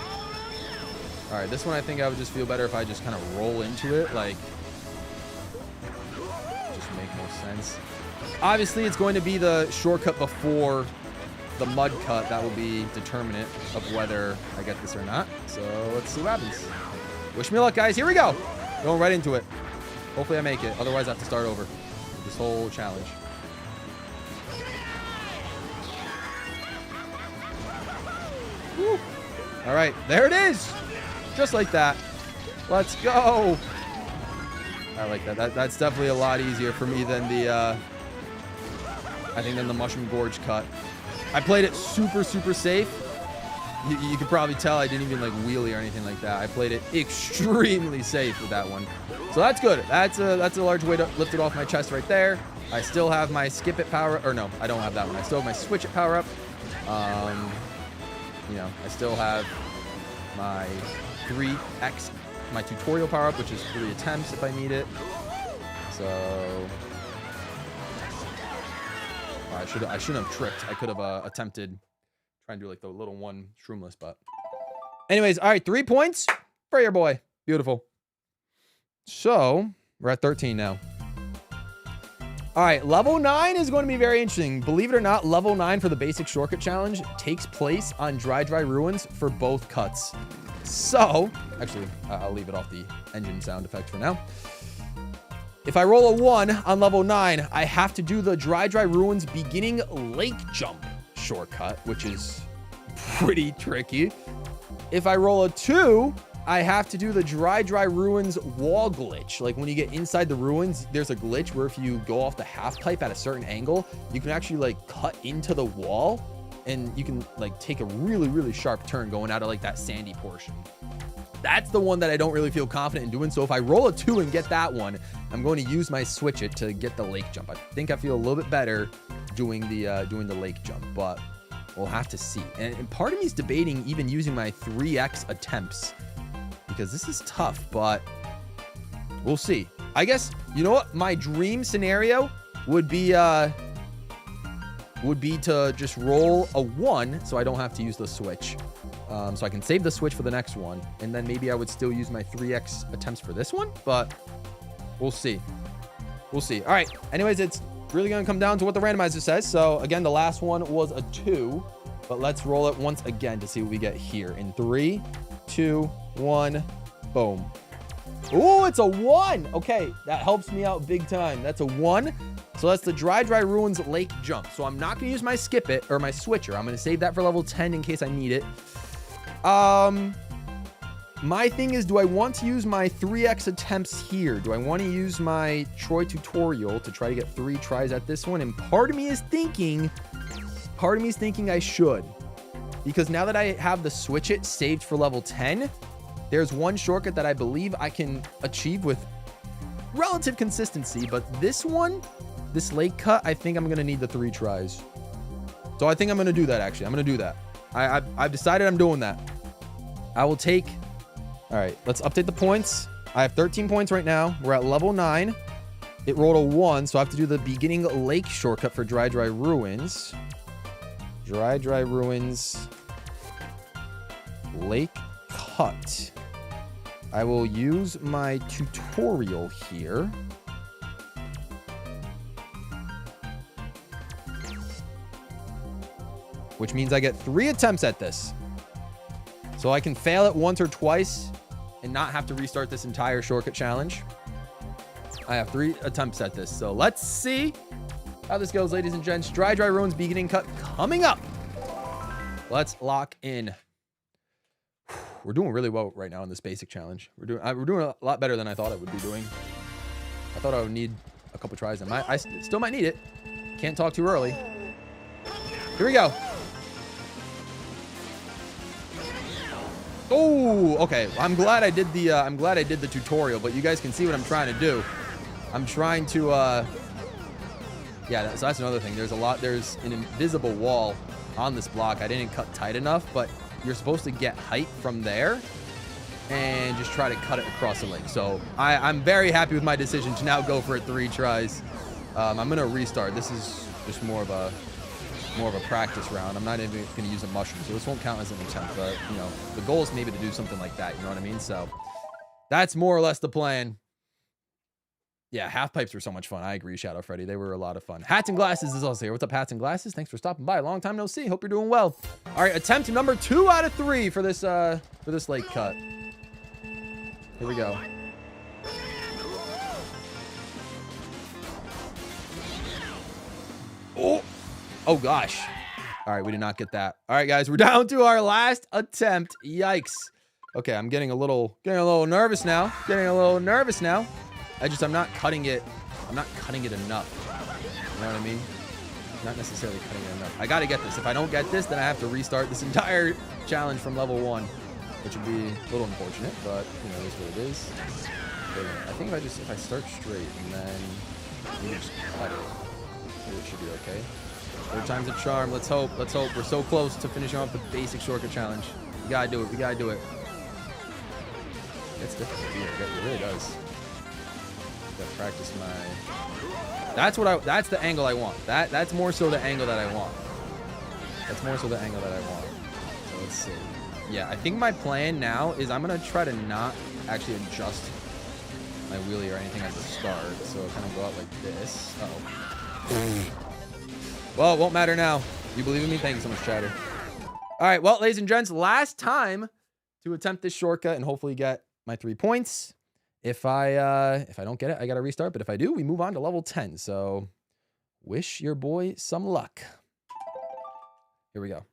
All right, this one I think I would just feel better if I just kind of roll into it, like, just make more sense. Obviously, it's going to be the shortcut before the mud cut that will be determinant of whether I get this or not. So let's see what happens. Wish me luck, guys. Here we go. Going right into it. Hopefully I make it. Otherwise, I have to start over this whole challenge. Woo. All right, there it is. Just like that. Let's go. I like that. That's definitely a lot easier for me than the, I think, than the Mushroom Gorge cut. I played it super, super safe. You could probably tell I didn't even like wheelie or anything like that. I played it extremely safe with that one. So that's good. That's a large way to lift it off my chest right there. I still have my skip it power, or no, I don't have that one. I still have my switch it power up. You know, I still have my 3x, my tutorial power up, which is 3 attempts if I need it. So I shouldn't have tripped. I could have attempted trying to do like the little one shroomless, but anyways, all right, 3 points for your boy. Beautiful. So we're at 13 now. All right, level 9 is going to be very interesting. Believe it or not, level 9 for the basic shortcut challenge takes place on dry ruins for both cuts. So actually, I'll leave it off the engine sound effect for now. If I roll a 1 on level 9, I have to do the dry ruins beginning lake jump shortcut, which is pretty tricky. If I roll a 2, I have to do the dry ruins wall glitch. Like when you get inside the ruins, there's a glitch where if you go off the half pipe at a certain angle, you can actually like cut into the wall and you can like take a really sharp turn going out of like that sandy portion. That's the one that I don't really feel confident in doing. So if I roll a 2 and get that one, I'm going to use my switch it to get the lake jump. I think I feel a little bit better doing the lake jump, but we'll have to see. And part of me is debating even using my 3x attempts because this is tough, but we'll see. I guess, you know what? My dream scenario would be to just roll a 1 so I don't have to use the switch. So I can save the switch for the next one. And then maybe I would still use my 3x attempts for this one, but we'll see. We'll see. All right. Anyways, it's really going to come down to what the randomizer says. So again, the last one was a 2, but let's roll it once again to see what we get here. In 3, 2, 1, boom. Oh, it's a 1. Okay, that helps me out big time. That's a 1. So that's the dry ruins lake jump. So I'm not going to use my skip it or my switcher. I'm going to save that for level 10 in case I need it. My thing is, do I want to use my 3x attempts here? Do I want to use my Troy tutorial to try to get 3 tries at this one? And part of me is thinking I should. Because now that I have the switch it saved for level 10, there's one shortcut that I believe I can achieve with relative consistency. But this one, this lake cut, I think I'm going to need the 3 tries. So I think I'm going to do that, actually. I'm going to do that. I've decided I'm doing that. I will take... All right, let's update the points. I have 13 points right now. We're at level 9. It rolled a 1, so I have to do the beginning lake shortcut for dry ruins. Dry ruins lake cut. I will use my tutorial here. Which means I get 3 attempts at this. So I can fail it once or twice and not have to restart this entire shortcut challenge. I have 3 attempts at this. So let's see how this goes, ladies and gents. Dry ruins beginning cut coming up. Let's lock in. We're doing really well right now in this basic challenge. We're doing a lot better than I thought I would be doing. I thought I would need a couple tries. I still might need it. Can't talk too early. Here we go. Oh, okay. I'm glad I did the tutorial, but you guys can see what I'm trying to do. I'm trying to yeah, so that's another thing. There's an invisible wall on this block. I didn't cut tight enough, but you're supposed to get height from there and just try to cut it across the lake. So I'm very happy with my decision to now go for 3 tries. I'm gonna restart. This is just more of a practice round. I'm not even going to use a mushroom, so this won't count as an attempt, but you know, the goal is maybe to do something like that, you know what I mean? So that's more or less the plan. Yeah, half pipes were so much fun. I agree, Shadow Freddy. They were a lot of fun. Hats and Glasses is also here. What's up, Hats and Glasses? Thanks for stopping by. Long time no see. Hope you're doing well. All right, attempt number 2 out of 3 for this lake cut. Here we go. Oh gosh. All right, we did not get that. All right, guys, we're down to our last attempt. Yikes. Okay, I'm getting a little nervous now. I'm not cutting it enough. You know what I mean? Not necessarily cutting it enough. I got to get this. If I don't get this, then I have to restart this entire challenge from level 1, which would be a little unfortunate, but you know, it is what it is. I think if I start straight and then maybe just cut it, it should be okay. 3rd time's a charm. Let's hope. We're so close to finishing off the basic shortcut challenge. We gotta do it. It's difficult. It really does. Gotta practice my... That's the angle I want. That's more so the angle that I want. So let's see. Yeah, I think my plan now is I'm gonna try to not actually adjust my wheelie or anything at the start. So I'll kind of go out like this. Uh-oh. Well, it won't matter now. You believe in me? Thank you so much, Chatter. All right, well, ladies and gents, last time to attempt this shortcut and hopefully get my 3 points. If I don't get it, I got to restart. But if I do, we move on to level 10. So wish your boy some luck. Here we go.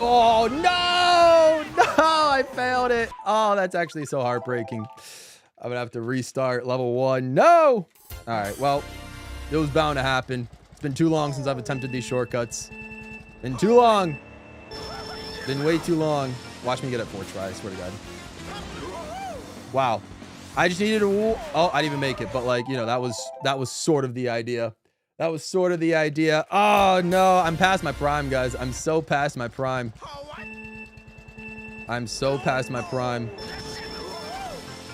Oh, no! No, I failed it. Oh, that's actually so heartbreaking. I'm gonna have to restart level 1. No! All right, well, it was bound to happen. It's been too long since I've attempted these shortcuts. Been too long. Been way too long. Watch me get it 4 tries, I swear to God. Wow. I just needed a wall. Oh, I didn't even make it, but like, you know, that was sort of the idea. That was sort of the idea. Oh, no, I'm past my prime, guys. I'm so past my prime. I'm so past my prime.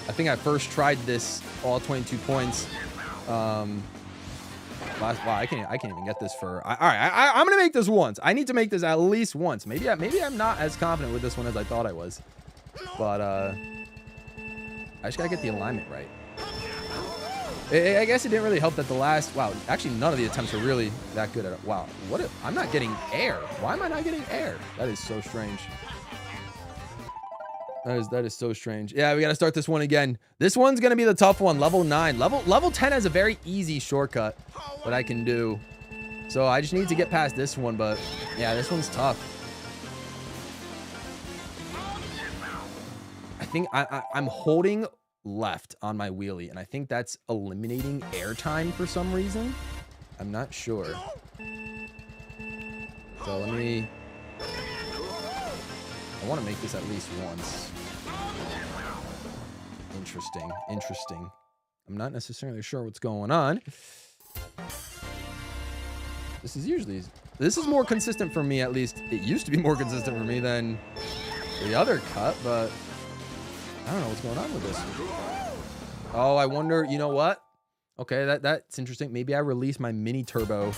I think I first tried this all 22 points. Wow, I can't even get this for. All right, I'm gonna make this once. I need to make this at least once. Maybe I'm not as confident with this one as I thought I was, but I just gotta get the alignment right. I guess it didn't really help that the last. Wow, actually none of the attempts are really that good at it. Wow, what if I'm not getting air? Why am I not getting air? That is so strange. That is so strange. Yeah, we got to start this one again. This one's going to be the tough one. Level 9. Level 10 has a very easy shortcut that I can do. So I just need to get past this one, but yeah, this one's tough. I think I'm holding left on my wheelie, and I think that's eliminating air time for some reason. I'm not sure. So let me... I want to make this at least once. Interesting. Interesting. I'm not necessarily sure what's going on. This is more consistent for me, at least. It used to be more consistent for me than the other cut, but I don't know what's going on with this. Oh, I wonder, you know what? Okay, that's interesting. Maybe I release my mini turbo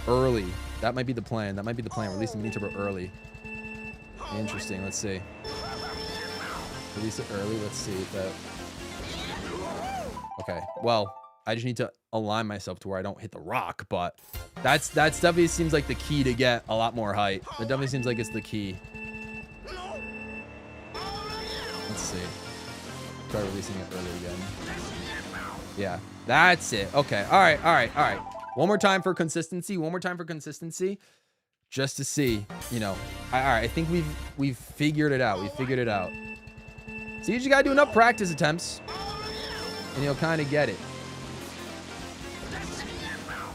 early. That might be the plan. That might be the plan. Release the mini turbo early. Interesting. Let's see. Release it early. Let's see if that... Okay. Well, I just need to align myself to where I don't hit the rock, but that's definitely seems like the key to get a lot more height. That definitely seems like it's the key. Let's see. Try releasing it early again. Yeah, that's it. Okay. All right. All right. All right. One more time for consistency. One more time for consistency. Just to see, you know. All right. I think we've figured it out. We figured it out. So you just gotta do enough practice attempts, and you'll kind of get it.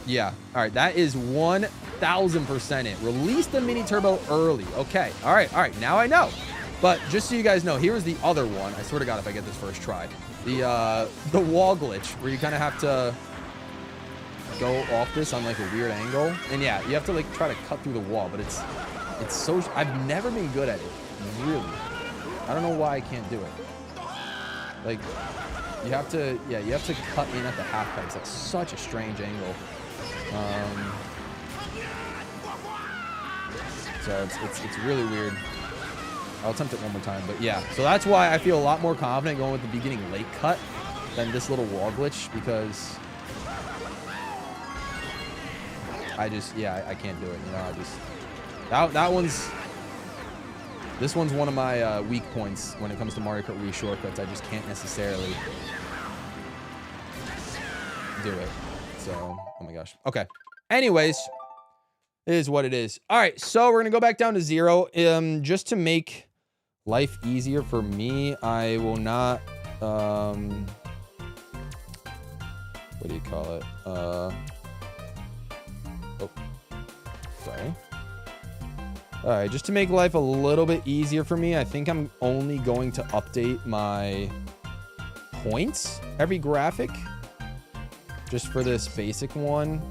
Yeah. All right. That is 1000% it. Release the mini turbo early. Okay. All right. All right. Now I know. But just so you guys know, here's the other one. I swear to God, if I get this first try, the wall glitch where you kind of have to go off this on like a weird angle, and yeah, you have to like try to cut through the wall. But it's so I've never been good at it. Really, I don't know why I can't do it. Like you have to, yeah, you have to cut in at the half pipe. It's like such a strange angle. So it's really weird. I'll attempt it one more time, but yeah. So that's why I feel a lot more confident going with the beginning late cut than this little wall glitch, because I just, yeah, I can't do it. You know, I just, this one's one of my weak points when it comes to Mario Kart Wii shortcuts. I just can't necessarily do it. So, oh my gosh. Okay. Anyways, it is what it is. All right, so we're gonna go back down to 0. Just to make life easier for me, I will not, what do you call it? Oh, sorry. All right, just to make life a little bit easier for me, I think I'm only going to update my points every graphic, just for this basic one.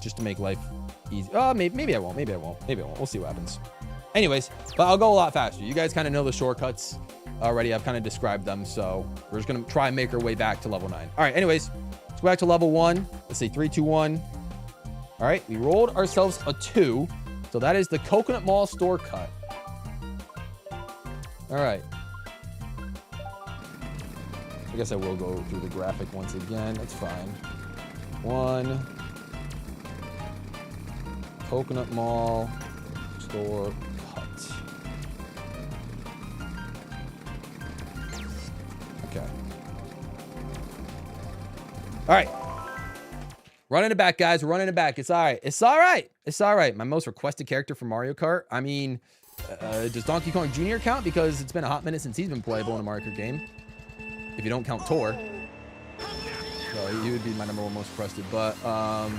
Just to make life easy. Oh, maybe I won't. Maybe I won't. Maybe I won't. We'll see what happens. Anyways, but I'll go a lot faster. You guys kind of know the shortcuts already. I've kind of described them, so we're just gonna try and make our way back to level 9. All right. Anyways, let's go back to level 1. Let's say 3, 2, 1. All right. We rolled ourselves a 2, so that is the Coconut Mall store cut. All right. I guess I will go through the graphic once again. That's fine. 1. Coconut Mall store cut. Okay. All right. Running it back, guys. We're running it back. It's all right. It's all right. It's all right. My most requested character for Mario Kart. I mean, does Donkey Kong Jr. count? Because it's been a hot minute since he's been playable in a Mario Kart game. If you don't count Tor. So he would be my #1 most requested. But I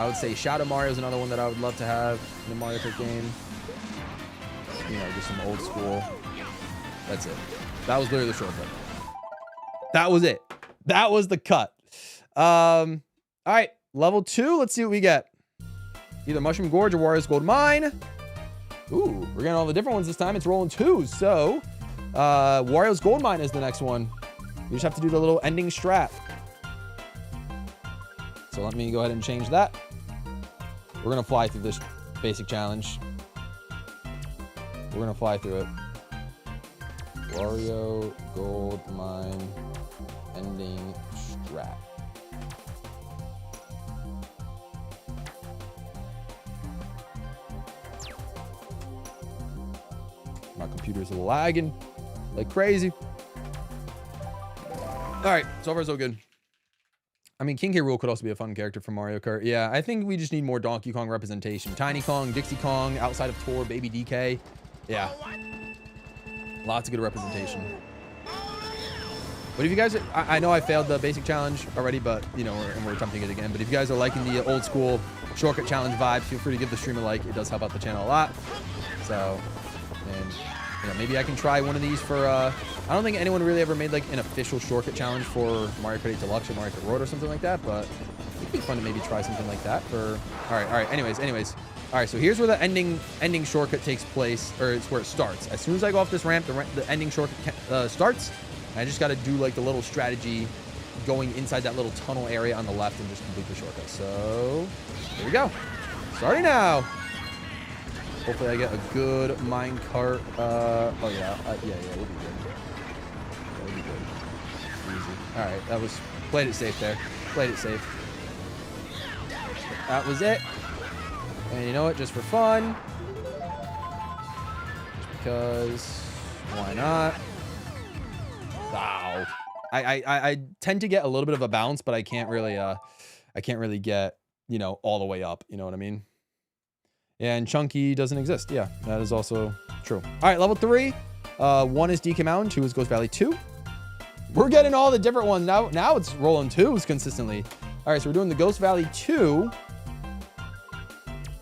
would say Shadow Mario is another one that I would love to have in the Mario Kart game. You know, just some old school. That's it. That was literally the shortcut. That was it. That was the cut. All right, level 2. Let's see what we get. Either Mushroom Gorge or Wario's Gold Mine. Ooh, we're getting all the different ones this time. It's rolling 2s. So, Wario's Gold Mine is the next one. You just have to do the little ending strat. So let me go ahead and change that. We're gonna fly through this basic challenge. We're gonna fly through it. Wario Gold Mine ending strat. My computer's lagging like crazy. All right, so far so good. I mean, King K. Rool could also be a fun character for Mario Kart. Yeah, I think we just need more Donkey Kong representation. Tiny Kong, Dixie Kong, outside of Tor, Baby DK. Yeah. Lots of good representation. But if you guys, I know I failed the basic challenge already, but, you know, we're attempting it again. But if you guys are liking the old school shortcut challenge vibe, feel free to give the stream a like. It does help out the channel a lot. So, and, you know, maybe I can try one of these for, I don't think anyone really ever made like an official shortcut challenge for Mario Kart 8 Deluxe or Mario Kart Road or something like that, but it'd be fun to maybe try something like that for, all right. Anyways. All right, so here's where the ending shortcut takes place, or it's where it starts. As soon as I go off this ramp, the ending shortcut starts. I just got to do like the little strategy going inside that little tunnel area on the left and just complete the shortcut. So here we go. Starting now. Hopefully I get a good minecart. Oh yeah, we'll be good. We'll be good. Easy. All right, that was, played it safe there. Played it safe. That was it. And you know what? Just for fun. Just because. Why not? Wow. I tend to get a little bit of a bounce, but I can't really get, you know, all the way up. You know what I mean? And Chunky doesn't exist. Yeah, that is also true. All right, level 3. 1 is DK Mountain. 2 is Ghost Valley 2. We're getting all the different ones now. Now it's rolling 2s consistently. All right, so we're doing the Ghost Valley 2.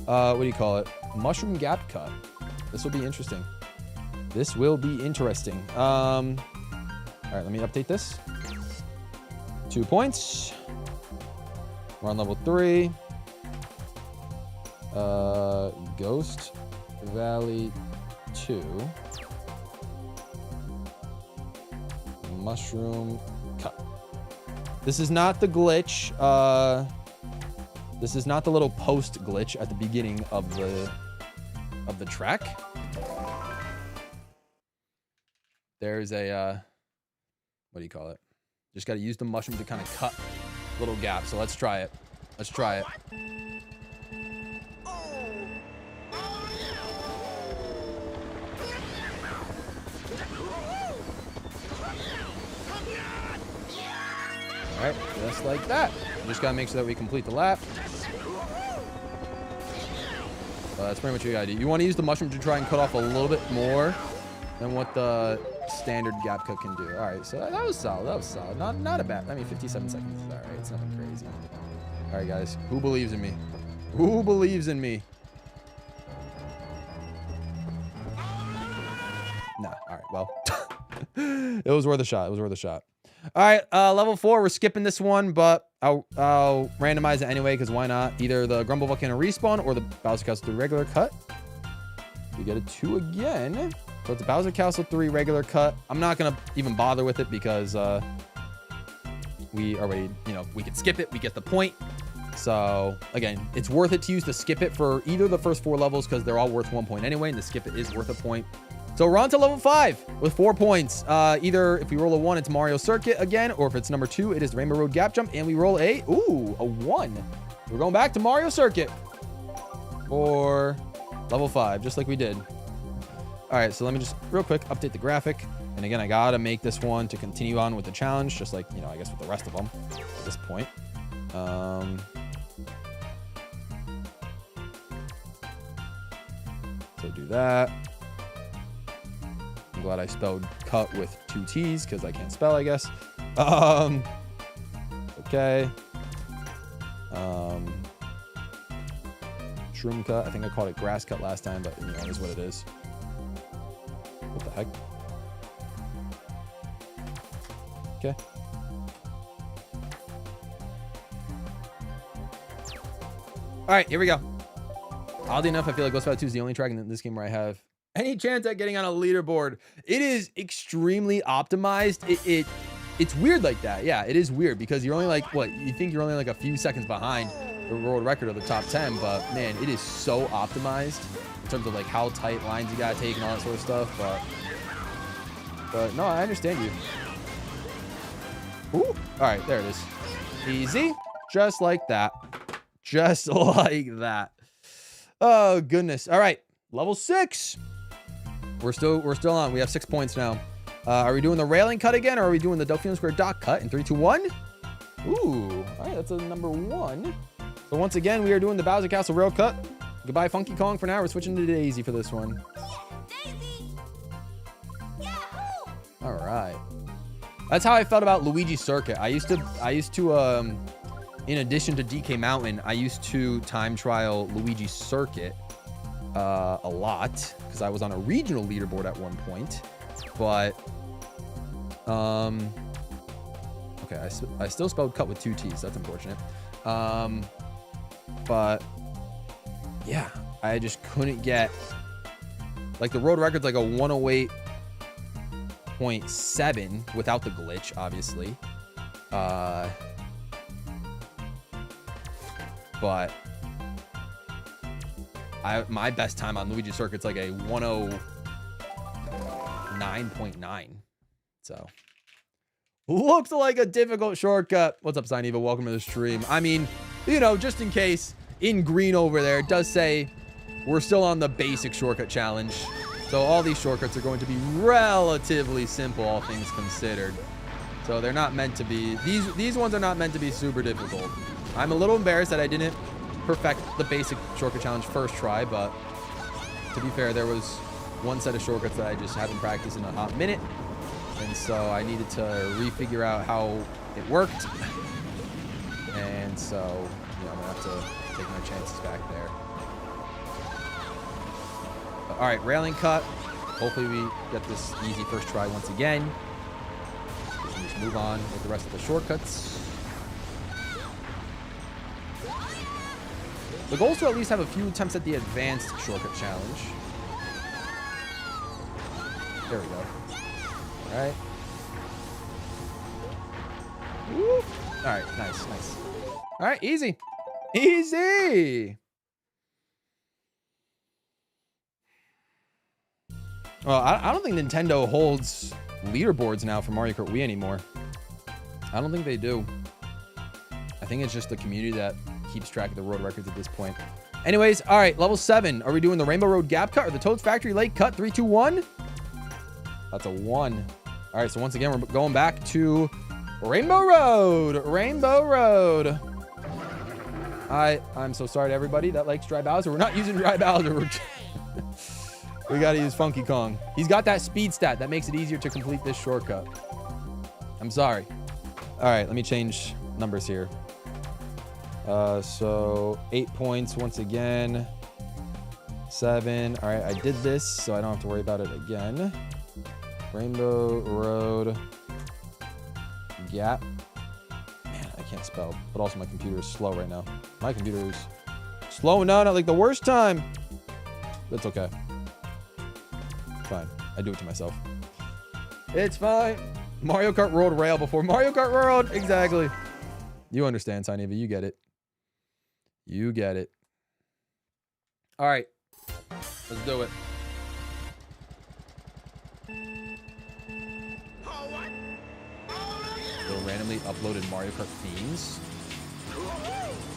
What do you call it? Mushroom Gap Cut. This will be interesting. This will be interesting. All right, let me update this. 2 points. We're on level 3. Ghost Valley 2. Mushroom Cut. This is not the glitch. This is not the little post glitch at the beginning of the track. There's a what do you call it? Just got to use the mushroom to kind of cut little gaps. So let's try it. Let's try it. All right, just like that. Just gotta make sure that we complete the lap. That's pretty much what you gotta do. You want to use the mushroom to try and cut off a little bit more than what the standard gap cut can do. All right, so that was solid. That was solid. Not a bad. I mean, 57 seconds is all right. It's nothing crazy. All right, guys. Who believes in me? Who believes in me? Nah. All right. Well, it was worth a shot. It was worth a shot. All right, level 4. We're skipping this one, but I'll randomize it anyway, because why not? Either the Grumble Volcano Respawn or the Bowser Castle 3 regular cut. We get a 2 again. So it's a Bowser Castle 3 regular cut. I'm not going to even bother with it because we already, you know, we can skip it. We get the point. So, again, it's worth it to use the skip it for either the first 4 levels because they're all worth 1 point anyway, and the skip it is worth a point. So we're on to level 5 with 4 points. Either if we roll a 1, it's Mario Circuit again, or if it's number 2, it is Rainbow Road Gap Jump, and we roll a 1. We're going back to Mario Circuit for level 5, just like we did. All right, so let me just real quick update the graphic. And again, I gotta make this one to continue on with the challenge, just like, you know, I guess with the rest of them at this point. So do that. I'm glad I spelled cut with 2 T's because I can't spell, I guess. Okay. Shroom cut. I think I called it grass cut last time, but you know, it is what it is. What the heck? Okay. All right, here we go. Oddly enough, I feel like Ghost Fighter 2 is the only track in this game where I have any chance at getting on a leaderboard. It is extremely optimized. It's weird like that. Yeah, it is weird because you're only like, what, you think you're only like a few seconds behind the world record of the top 10, but man, it is so optimized in terms of like how tight lines you gotta take and all that sort of stuff. But no, I understand you. Ooh, all right, there it is. Easy, just like that. Just like that. Oh goodness. All right, level 6. We're still on. We have 6 points now. Are we doing the railing cut again, or are we doing the Delphinium Square dot cut in 3, 2, 1? Ooh, all right, that's a number 1. So once again, we are doing the Bowser Castle rail cut. Goodbye, Funky Kong. For now, we're switching to Daisy for this one. Daisy. All right. That's how I felt about Luigi Circuit. I used to, in addition to DK Mountain, I used to time trial Luigi Circuit a lot because I was on a regional leaderboard at one point. But, okay, I still spelled cut with 2 T's. That's unfortunate. But yeah, I just couldn't get, like, the road record's like a 108.7 without the glitch, obviously. But my best time on Luigi Circuit's like a 109.9. So looks like a difficult shortcut. What's up, Signiva? Welcome to the stream. I mean, you know, just in case, in green over there, it does say we're still on the basic shortcut challenge. So all these shortcuts are going to be relatively simple, all things considered. So they're not meant to be, these ones are not meant to be super difficult. I'm a little embarrassed that I didn't perfect the basic shortcut challenge first try, but to be fair, there was one set of shortcuts that I just haven't practiced in a hot minute. And so I needed to refigure out how it worked. And so, you know, I'm gonna have to take my chances back there. But, all right, railing cut. Hopefully we get this easy first try once again. We can just move on with the rest of the shortcuts. The goal is to at least have a few attempts at the advanced shortcut challenge. There we go. All right. Woo. All right, nice, nice. All right, easy. Easy. Well, I don't think Nintendo holds leaderboards now for Mario Kart Wii anymore. I don't think they do. I think it's just the community that keeps track of the road records at this point. Anyways, all right, level 7. Are we doing the Rainbow Road Gap Cut or the Toad's Factory Lake Cut? 3, 2, 1. That's a 1. All right, so once again, we're going back to Rainbow Road. Rainbow Road. I'm so sorry to everybody that likes Dry Bowser. We're not using Dry Bowser. We got to use Funky Kong. He's got that speed stat that makes it easier to complete this shortcut. I'm sorry. All right, let me change numbers here. So 8 points once again. 7. All right, I did this, so I don't have to worry about it again. Rainbow Road Gap. Man, I can't spell, but also my computer is slow right now. My computer is slowing down at like the worst time. That's okay. Fine. I do it to myself. It's fine. Mario Kart World Rail before Mario Kart World. Exactly. You understand, Signiva. You get it. You get it. All right. Let's do it. Little randomly uploaded Mario Kart themes. I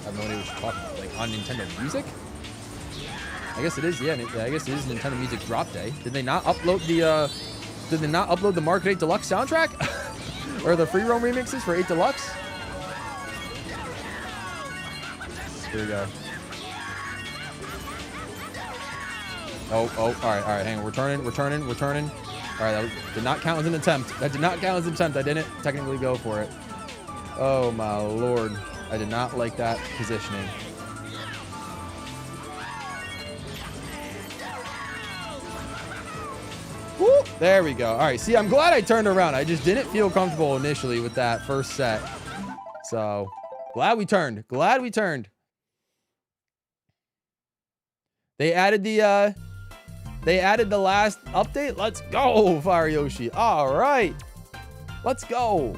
have no idea what you're talking about. Like on Nintendo Music? I guess it is, yeah. I guess it is Nintendo Music Drop Day. Did they not upload the Mario Kart 8 Deluxe soundtrack? Or the free roam remixes for 8 Deluxe? Here we go. All right. Hang on. We're turning. All right, that did not count as an attempt. That did not count as an attempt. I didn't technically go for it. Oh, my Lord. I did not like that positioning. Woo! There we go. All right, see, I'm glad I turned around. I just didn't feel comfortable initially with that first set. So, glad we turned. Glad we turned. They added the last update. Let's go, Fire Yoshi. All right. Let's go.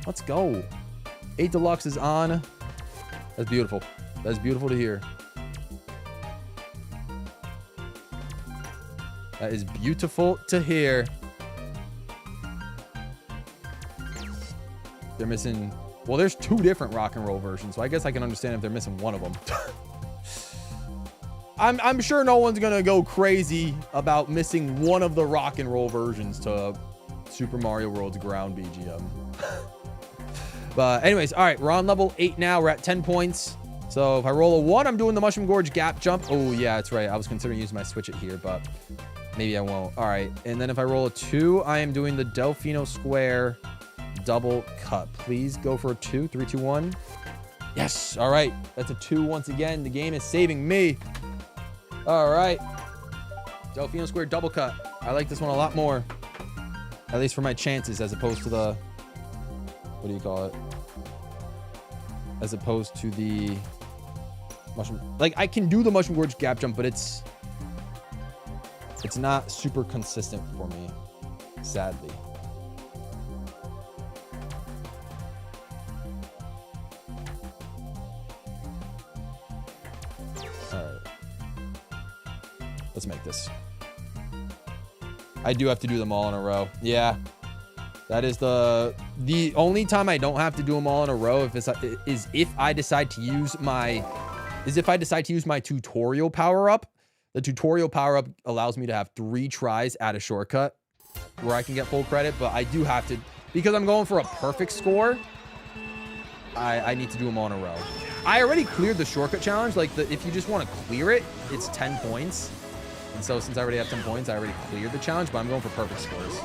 Let's go. 8 Deluxe is on. That's beautiful. That's beautiful to hear. That is beautiful to hear. They're missing... Well, there's 2 different rock and roll versions, so I guess I can understand if they're missing one of them. I'm sure no one's going to go crazy about missing one of the rock and roll versions to Super Mario World's ground BGM. But anyways, all right, we're on level 8 now. We're at 10 points. So if I roll a 1, I'm doing the Mushroom Gorge gap jump. Oh, yeah, that's right. I was considering using my switch it here, but maybe I won't. All right. And then if I roll a 2, I am doing the Delfino Square double cut. Please go for a 2. 3, 2, 1. Yes. All right. That's a 2 once again. The game is saving me. All right. Delfino Square double cut. I like this one a lot more. At least for my chances, as opposed to the... What do you call it? As opposed to the mushroom. Like, I can do the Mushroom Gorge gap jump, but it's not super consistent for me, sadly. All right. Let's make this. I do have to do them all in a row. Yeah. That is the only time I don't have to do them all in a row is if I decide to use my tutorial power up. The tutorial power up allows me to have 3 tries at a shortcut where I can get full credit, but I do have to, because I'm going for a perfect score. I need to do them all in a row. I already cleared the shortcut challenge. Like, if you just want to clear it, it's 10 points. And so since I already have 10 points, I already cleared the challenge, but I'm going for perfect scores.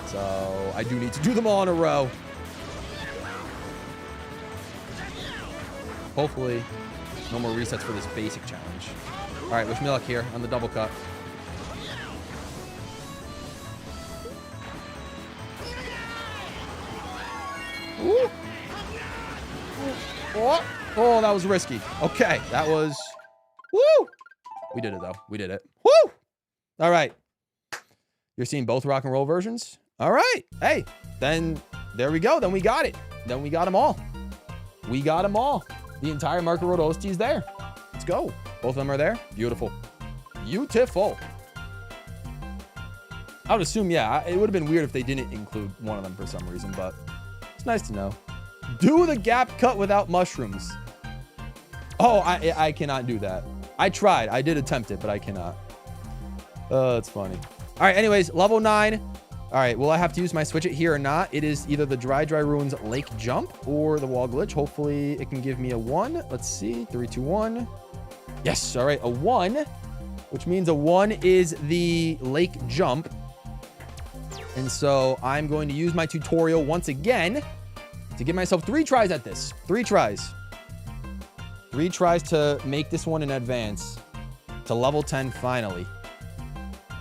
So I do need to do them all in a row. Hopefully, no more resets for this basic challenge. All right, wish me luck here on the double cut. Ooh. Oh, that was risky. Okay, that was... Woo! We did it, though. We did it. Woo! All right. You're seeing both rock and roll versions? All right. Hey, then there we go. Then we got it. Then we got them all. We got them all. The entire Mario Kart Road OST is there. Let's go. Both of them are there. Beautiful. Beautiful. I would assume, yeah, it would have been weird if they didn't include one of them for some reason, but it's nice to know. Do the gap cut without mushrooms. Oh, I cannot do that. I tried. I did attempt it, but I cannot. Oh, that's funny. All right, anyways, level 9. All right, will I have to use my switch it here or not? It is either the Dry Ruins Lake Jump or the wall glitch. Hopefully, it can give me a 1. Let's see. 3, 2, 1. Yes. All right, a 1, which means a 1 is the lake jump. And so I'm going to use my tutorial once again to give myself 3 tries at this. 3 tries. 3 tries to make this one in advance to level 10 finally.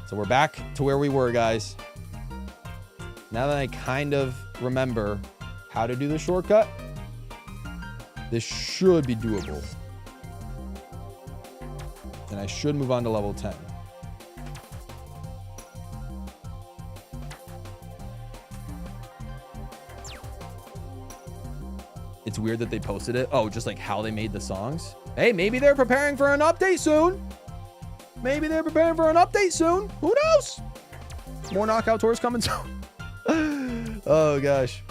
So we're back to where we were, guys. Now that I kind of remember how to do the shortcut, this should be doable. And I should move on to level 10. It's weird that they posted it. Oh, just like how they made the songs. Hey, maybe they're preparing for an update soon. Maybe they're preparing for an update soon. Who knows? More knockout tours coming soon. Oh, gosh.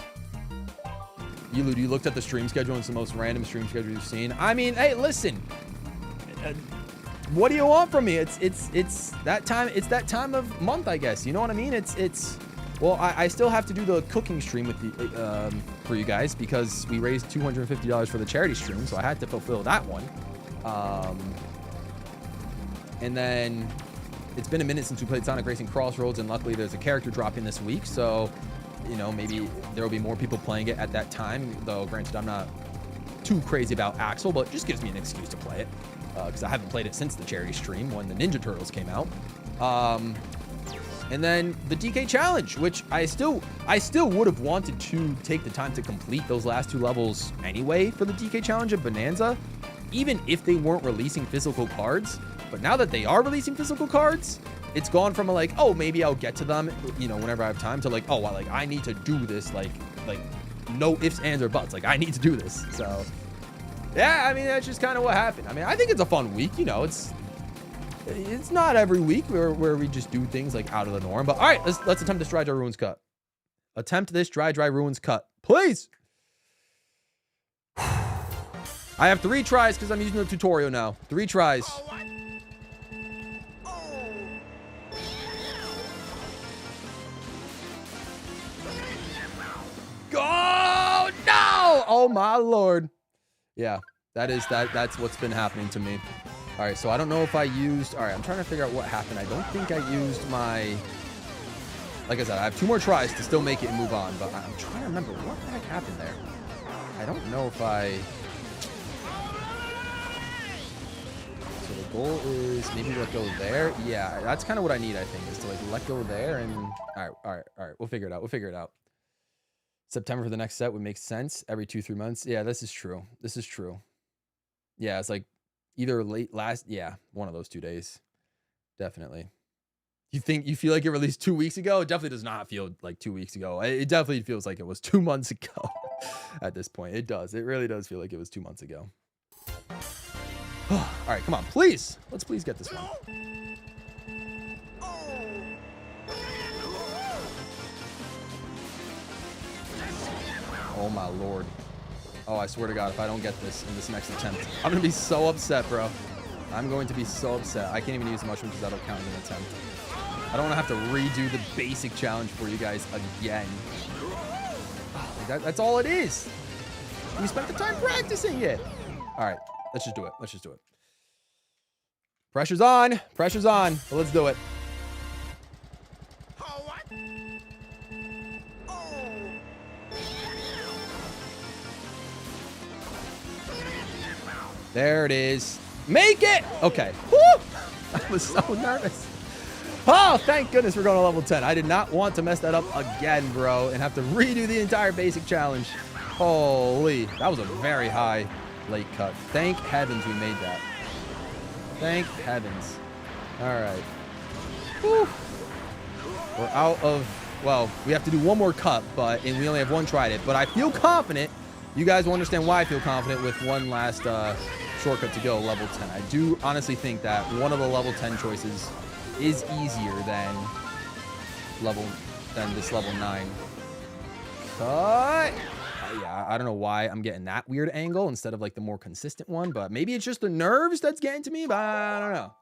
You looked at the stream schedule, and it's the most random stream schedule you've seen. I mean, hey, listen. What do you want from me? It's that time. It's that time of month, I guess. You know what I mean? Well, I still have to do the cooking stream with the for you guys because we raised $250 for the charity stream, so I had to fulfill that one. And then it's been a minute since we played Sonic Racing Crossroads, and luckily there's a character dropping this week, so, you know, maybe there will be more people playing it at that time, though granted I'm not too crazy about Axel, but it just gives me an excuse to play it, because I haven't played it since the charity stream when the Ninja Turtles came out. And then the DK challenge, which I still would have wanted to take the time to complete those last 2 levels anyway for the DK challenge of Bonanza, even if they weren't releasing physical cards. But now that they are releasing physical cards, it's gone from a like, oh, maybe I'll get to them, you know, whenever I have time, to like, oh, well, like I need to do this, like no ifs, ands, or buts. Like I need to do this. So yeah, I mean, that's just kind of what happened. I mean, I think it's a fun week, you know, it's not every week where we just do things like out of the norm. But all right, let's attempt this dry ruins cut. Attempt this dry ruins cut, please. I have 3 tries because I'm using the tutorial now. 3 tries. Oh no! Oh my lord. Yeah, that's what's been happening to me. All right, so I don't know if I used... All right, I'm trying to figure out what happened. I don't think I used my... Like I said, I have 2 more tries to still make it and move on, but I'm trying to remember what the heck happened there. I don't know if I... So the goal is maybe let go there. Yeah, that's kind of what I need, I think, is to like let go there and... All right. We'll figure it out. September for the next set would make sense. Every 2-3 months. Yeah, this is true. Yeah, it's like either one of those 2 days. Definitely. You feel like it released 2 weeks ago? It definitely does not feel like 2 weeks ago. It definitely feels like it was 2 months ago at this point. It does. It really does feel like it was 2 months ago. All right, come on, please. Let's please get this one. Oh my lord. Oh, I swear to God, if I don't get this in this next attempt, I'm gonna be so upset, bro. I'm going to be so upset. I can't even use the mushroom because that'll count as an attempt. I don't want to have to redo the basic challenge for you guys again. That's all it is. We spent the time practicing it. All right, let's just do it. Pressure's on. But let's do it. There it is. Make it! Okay. Woo! I was so nervous. Oh, thank goodness we're going to level 10. I did not want to mess that up again, bro, and have to redo the entire basic challenge. Holy. That was a very high late cut. Thank heavens we made that. Thank heavens. All right. Woo. We're out of... Well, we have to do one more cut, and we only have 1 try at it. But I feel confident. You guys will understand why I feel confident with one last shortcut to go, level 10. I do honestly think that one of the level 10 choices is easier than this level 9. Cut! Yeah, I don't know why I'm getting that weird angle instead of like the more consistent one, but maybe it's just the nerves that's getting to me, but I don't know.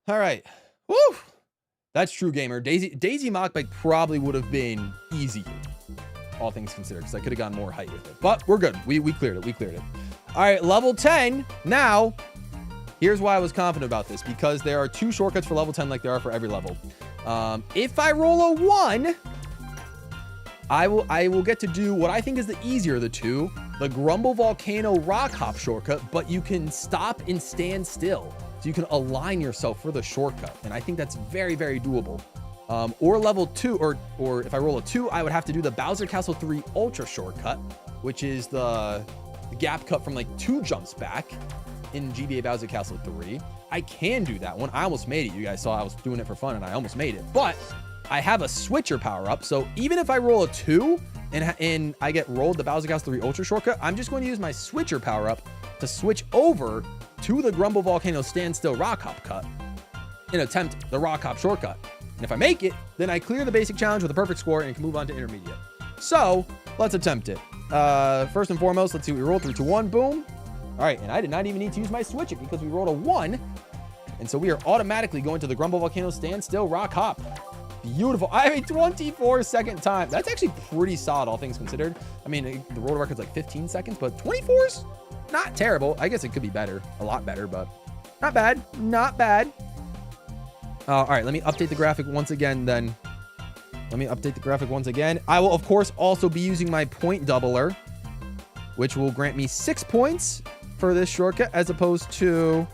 All right. Woo! That's true, gamer. Daisy Mockbike probably would have been easy, all things considered, because I could have gone more height with it. But we're good. We cleared it. All right, level 10. Now, here's why I was confident about this, because there are 2 shortcuts for level 10 like there are for every level. If I roll a 1, I will get to do what I think is the easier of the 2, the Grumble Volcano Rock Hop shortcut, but you can stop and stand still. So you can align yourself for the shortcut. And I think that's very, very doable. Or level 2, or if I roll a 2, I would have to do the Bowser Castle 3 Ultra shortcut, which is the gap cut from like 2 jumps back in GBA Bowser Castle 3. I can do that one. I almost made it. You guys saw I was doing it for fun and I almost made it. But I have a switcher power up. So even if I roll a 2 and I get rolled the Bowser Castle 3 Ultra shortcut, I'm just going to use my switcher power up to switch over to the Grumble Volcano Standstill Rock Hop cut and attempt the Rock Hop shortcut. And if I make it, then I clear the basic challenge with a perfect score and can move on to intermediate. So let's attempt it. First and foremost, let's see what we rolled. 3, 2, 1, boom. All right, and I did not even need to use my switch it because we rolled a 1. And so we are automatically going to the Grumble Volcano Standstill Rock Hop. Beautiful. I have a 24-second time. That's actually pretty solid, all things considered. I mean, the world record's like 15 seconds, but 24's not terrible. I guess it could be better, a lot better, but not bad. All right, let me update the graphic once again then. Let me update the graphic once again. I will, of course, also be using my point doubler, which will grant me 6 points for this shortcut as opposed to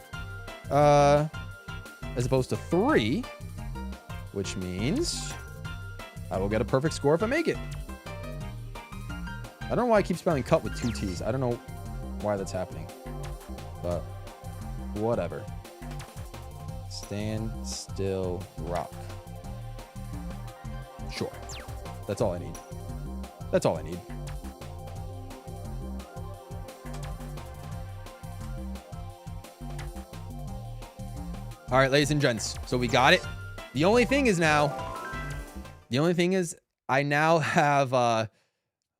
3, which means I will get a perfect score if I make it. I don't know why I keep spelling cut with 2 T's. I don't know why that's happening, but whatever. Stand still, rock. Sure. That's all I need. That's all I need. All right, ladies and gents. So we got it. The only thing is I now have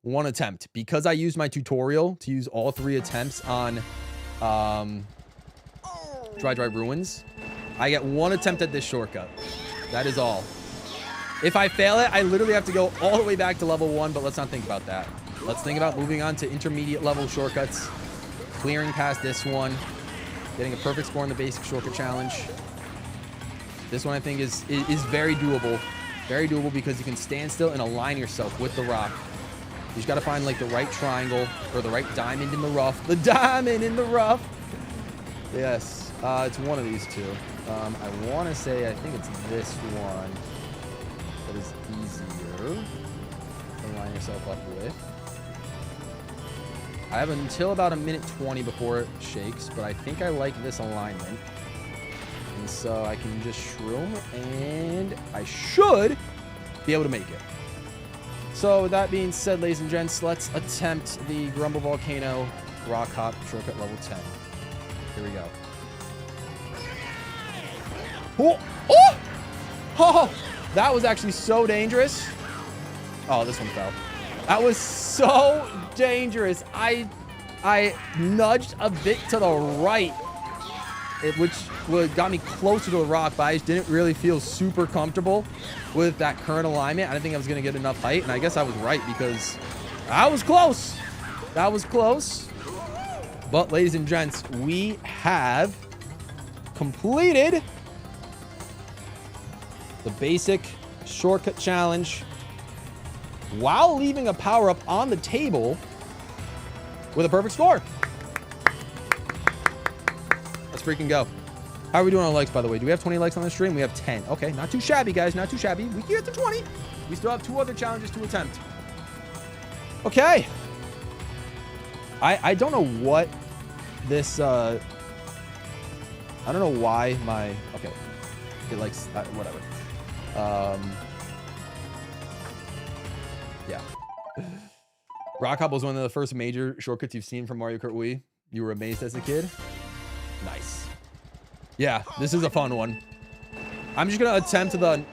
1 attempt because I used my tutorial to use all 3 attempts on Dry Ruins. I get 1 attempt at this shortcut. That is all. If I fail it, I literally have to go all the way back to level 1, but let's not think about that. Let's think about moving on to intermediate level shortcuts, clearing past this one, getting a perfect score in the basic shortcut challenge. This one I think is very doable. Very doable because you can stand still and align yourself with the rock. You just got to find like the right triangle or the right diamond in the rough. The diamond in the rough. Yes, it's one of these 2. I want to say, I think it's this one that is easier to line yourself up with. I have until about 1:20 before it shakes, but I think I like this alignment. And so I can just shroom, and I should be able to make it. So with that being said, ladies and gents, let's attempt the Grumble Volcano Rock Hop Shortcut level 10. Here we go. Oh! Oh! Oh! That was actually so dangerous. Oh, this one fell. That was so dangerous. I nudged a bit to the right, which got me closer to the rock, but I just didn't really feel super comfortable with that current alignment. I didn't think I was going to get enough height, and I guess I was right because I was close. That was close. But, ladies and gents, we have completed the basic shortcut challenge while leaving a power-up on the table with a perfect score. Let's freaking go. How are we doing on likes, by the way? Do we have 20 likes on the stream? We have 10. Okay, not too shabby, guys. Not too shabby. We can get to 20. We still have 2 other challenges to attempt. Okay. I don't know what this... I don't know why my... Okay. It likes... whatever. Yeah. Rock Hop was one of the first major shortcuts you've seen from Mario Kart Wii. You were amazed as a kid. Nice. Yeah, this is a fun one. I'm just gonna attempt the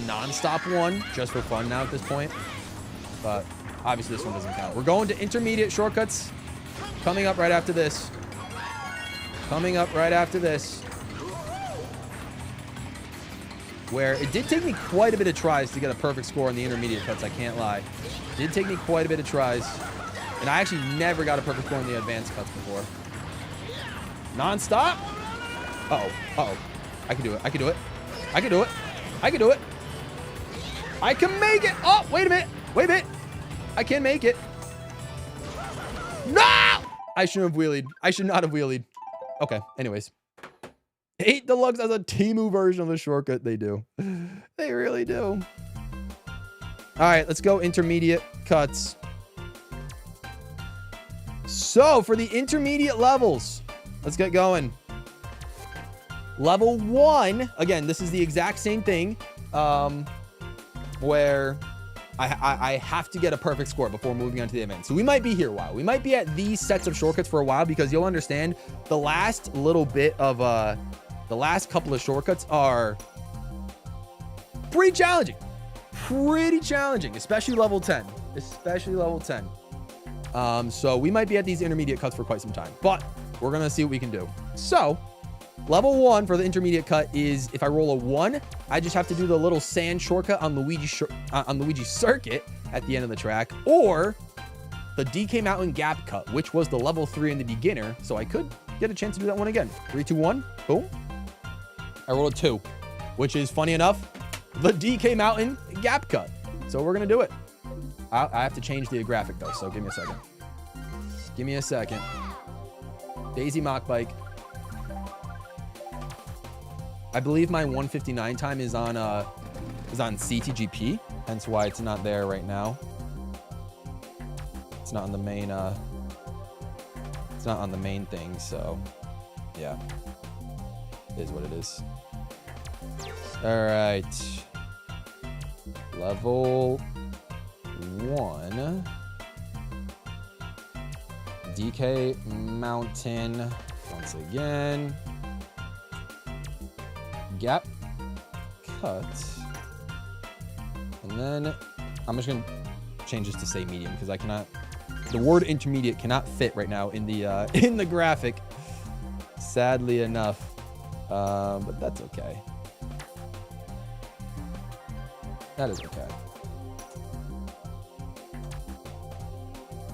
non-stop one just for fun now at this point. But obviously this one doesn't count. We're going to intermediate shortcuts. Coming up right after this. Coming up right after this. Where it did take me quite a bit of tries to get a perfect score in the intermediate cuts, I can't lie. It did take me quite a bit of tries. And I actually never got a perfect score in the advanced cuts before. Non-stop? Uh-oh. Uh-oh. I can do it. I can do it. I can do it. I can do it. I can make it. Oh, wait a minute. Wait a minute. I can make it. No! I shouldn't have wheelied. I should not have wheelied. Okay. Anyways. 8 Deluxe has a Temu version of the shortcut. They do. They really do. All right. Let's go intermediate cuts. So for the intermediate levels, let's get going. Level 1. Again, this is the exact same thing where I have to get a perfect score before moving on to the event. So we might be here a while. We might be at these sets of shortcuts for a while because you'll understand the last little bit of the last couple of shortcuts are pretty challenging. Pretty challenging, especially level 10. Especially level 10. So we might be at these intermediate cuts for quite some time, but we're going to see what we can do. So level 1 for the intermediate cut is if I roll a 1, I just have to do the little sand shortcut on Luigi's circuit at the end of the track, or the DK Mountain gap cut, which was the level 3 in the beginner. So I could get a chance to do that one again. 3, 2, 1. Boom. I rolled a 2, which is funny enough, the DK Mountain gap cut. So we're going to do it. I have to change the graphic though, so give me a second. Give me a second. Daisy Mock Bike. I believe my 159 time is on CTGP, hence why it's not there right now. It's not on the main it's not on the main thing, so yeah. It is what it is. All right. Level 1. DK Mountain once again. Gap cut. And then I'm just gonna change this to say medium because I cannot, the word intermediate cannot fit right now in the graphic, sadly enough. But that's okay. That is okay.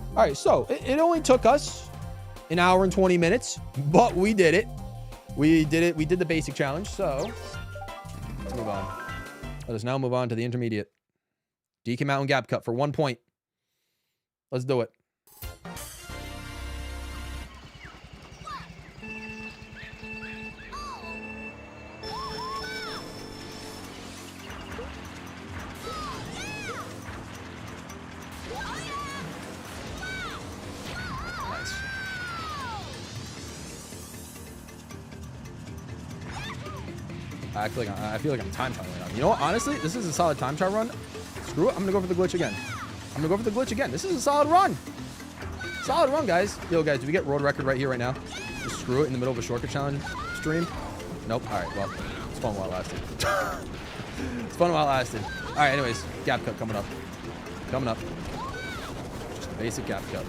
All right, so it only took us an hour and 20 minutes, but we did it. We did it. We did the basic challenge. So let's move on. Let us now move on to the intermediate. DK Mountain gap cut for 1 point. Let's do it. I feel like I'm time traveling right now. You know what? Honestly, this is a solid time trial run. Screw it. I'm going to go for the glitch again. This is a solid run. Solid run, guys. Yo, guys, do we get world record right here, right now? Just screw it in the middle of a shortcut challenge stream? Nope. All right. Well, it's fun while it lasted. It's fun while it lasted. All right. Anyways, gap cut coming up. Just a basic gap cut.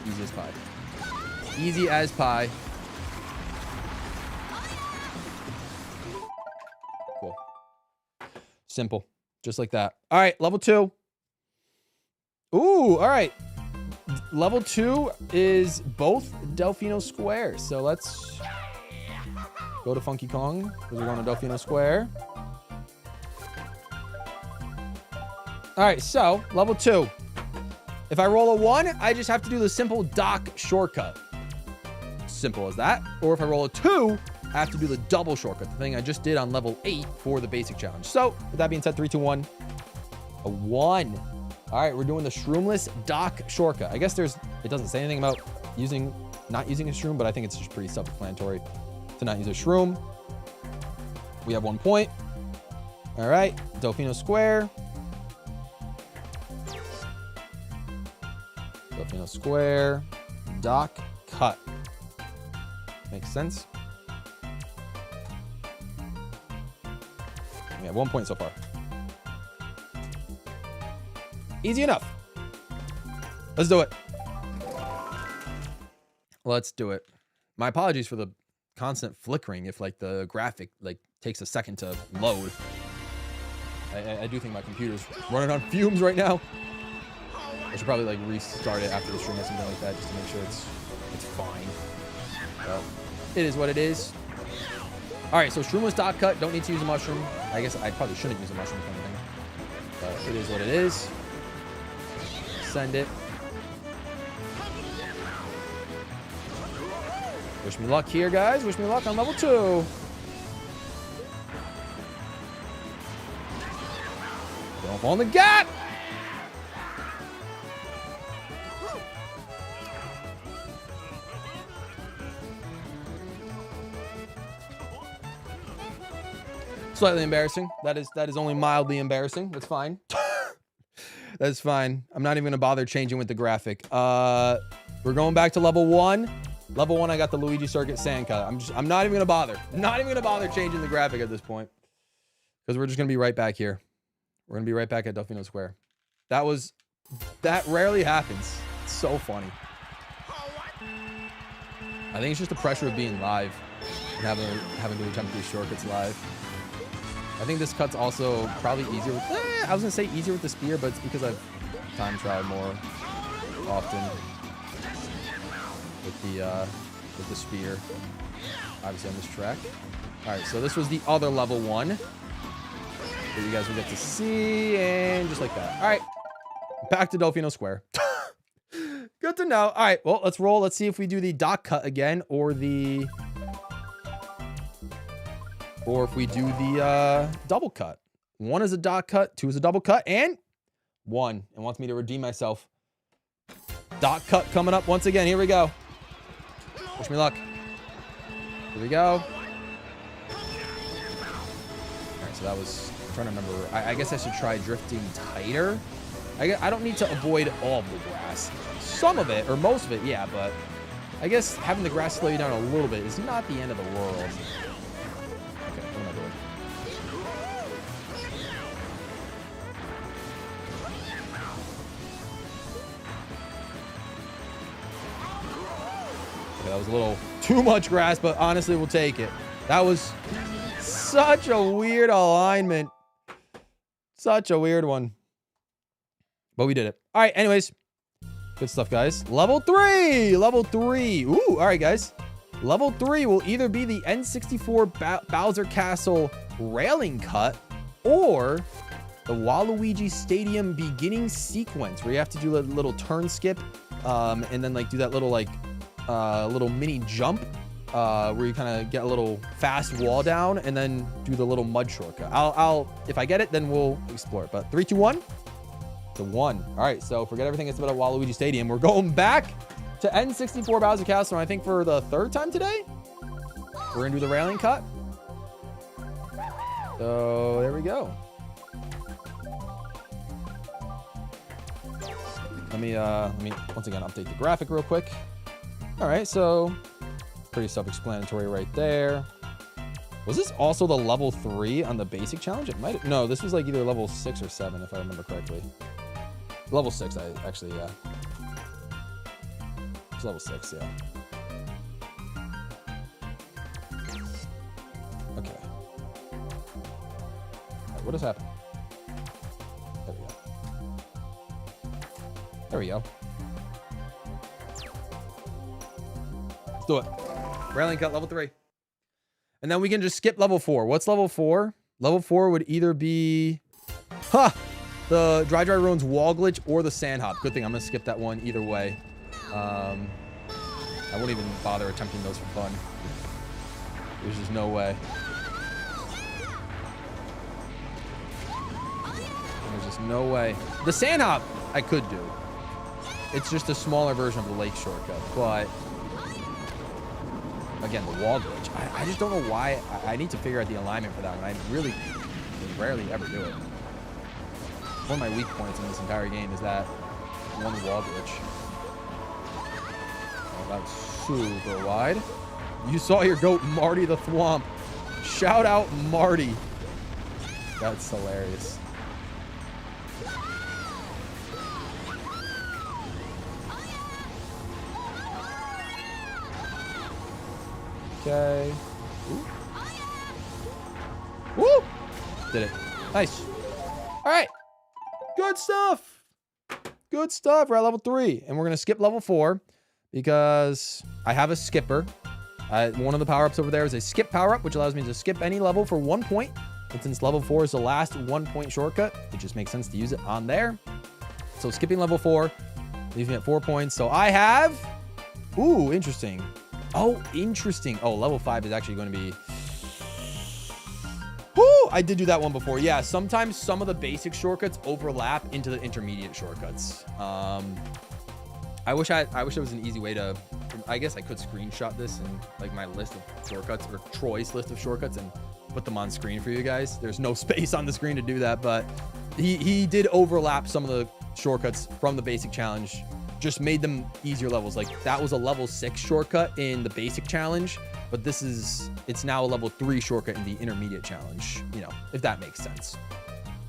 Easy as pie. Easy as pie. Cool. Simple. Just like that. All right, level 2. Ooh, all right. Level 2 is both Delfino Squares. So let's go to Funky Kong because we're going to Delfino Square. All right, so level 2. If I roll a 1, I just have to do the simple dock shortcut. Simple as that. Or if I roll a 2, I have to do the double shortcut, the thing I just did on level 8 for the basic challenge. So with that being said, 3, 2, 1. A 1. All right, we're doing the shroomless dock shortcut. I guess it doesn't say anything about not using a shroom, but I think it's just pretty self-explanatory to not use a shroom. We have 1 point. All right, Delfino Square. Delfino Square, dock cut. Makes sense. We have 1 point so far. Easy enough. Let's do it. Let's do it. My apologies for the constant flickering if like the graphic like takes a second to load. I do think my computer's running on fumes right now. I should probably like restart it after the stream or something like that just to make sure it's fine. Well, it is what it is. All right, so shroomless dot cut. Don't need to use a mushroom. I guess I probably shouldn't use a mushroom for anything. But it is what it is. Send it. Wish me luck here, guys. Wish me luck on level 2. Go on the gap. Slightly embarrassing. That is only mildly embarrassing. That's fine. That's fine. I'm not even gonna bother changing with the graphic. We're going back to level 1. Level 1, I got the Luigi Circuit sand cut. I'm not even gonna bother. Not even gonna bother changing the graphic at this point. Because we're just gonna be right back here. We're gonna be right back at Delfino Square. That rarely happens. It's so funny. I think it's just the pressure of being live and having to attempt these shortcuts live. I think this cut's also probably easier with, I was gonna say easier with the spear, but it's because I've time tried more often. with the spear. Obviously on this track. All right, so this was the other level 1 that you guys will get to see, and just like that. All right, back to Delfino Square. Good to know. All right, well, let's roll. Let's see if we do the dock cut again, or if we do the double cut. 1 is a dock cut, 2 is a double cut, and 1. It wants me to redeem myself. Dock cut coming up once again. Here we go. Wish me luck. Here we go. All right, so that was, I'm trying to remember. I guess I should try drifting tighter. I don't need to avoid all of the grass. Some of it, or most of it, yeah, but I guess having the grass slow you down a little bit is not the end of the world. Okay, what am I doing? Okay, that was a little too much grass, but honestly, we'll take it. That was such a weird alignment. Such a weird one. But we did it. All right, anyways. Good stuff, guys. Level 3! Level 3. Ooh, all right, guys. Level 3 will either be the N64 Bowser Castle railing cut or the Waluigi Stadium beginning sequence where you have to do a little turn skip and then like do that little like little mini jump where you kind of get a little fast wall down and then do the little mud shortcut. I'll if I get it, then we'll explore it. But 3, 2, 1. The 1. All right, so forget everything that's about Waluigi Stadium. We're going back to N64 Bowser Castle, and I think for the 3rd time today, we're gonna do the railing cut. So there we go. Let me once again update the graphic real quick. All right, so pretty self-explanatory right there. Was this also the level 3 on the basic challenge? It might. No, this was like either level 6 or 7 if I remember correctly. Level 6, I actually, yeah. It's level 6, yeah. Okay. All right, what has happened? There we go. There we go. Let's do it. Railing cut, level 3. And then we can just skip level 4. What's level 4? Level 4 would either be... the Dry Ruins wall glitch or the sand hop. Good thing I'm gonna skip that one either way. I won't even bother attempting those for fun. There's just no way. There's just no way. The sand hop I could do. It's just a smaller version of the lake shortcut. But again, the wall glitch. I just don't know why. I need to figure out the alignment for that one. I really rarely ever do it. One of my weak points in this entire game is that one wall glitch. Oh, that's super wide. You saw your goat, Marty the Thwomp. Shout out, Marty. That's hilarious. Okay. Ooh. Woo! Did it. Nice. All right. Good stuff. Good stuff. We're at level 3. And we're going to skip level 4 because I have a skipper. One of the power-ups over there is a skip power-up, which allows me to skip any level for 1 point. And since level 4 is the last 1-point shortcut, it just makes sense to use it on there. So skipping level 4 leaves me at 4 points. So I have... Ooh, interesting. Oh, interesting. Oh, level 5 is actually going to be... Woo! I did do that one before. Yeah, sometimes some of the basic shortcuts overlap into the intermediate shortcuts. I wish there was an easy way to... I guess I could screenshot this in like my list of shortcuts, or Troy's list of shortcuts, and put them on screen for you guys. There's no space on the screen to do that, but he did overlap some of the shortcuts from the basic challenge. Just made them easier levels. Like that was a level 6 shortcut in the basic challenge, but it's now a level 3 shortcut in the intermediate challenge, you know, if that makes sense.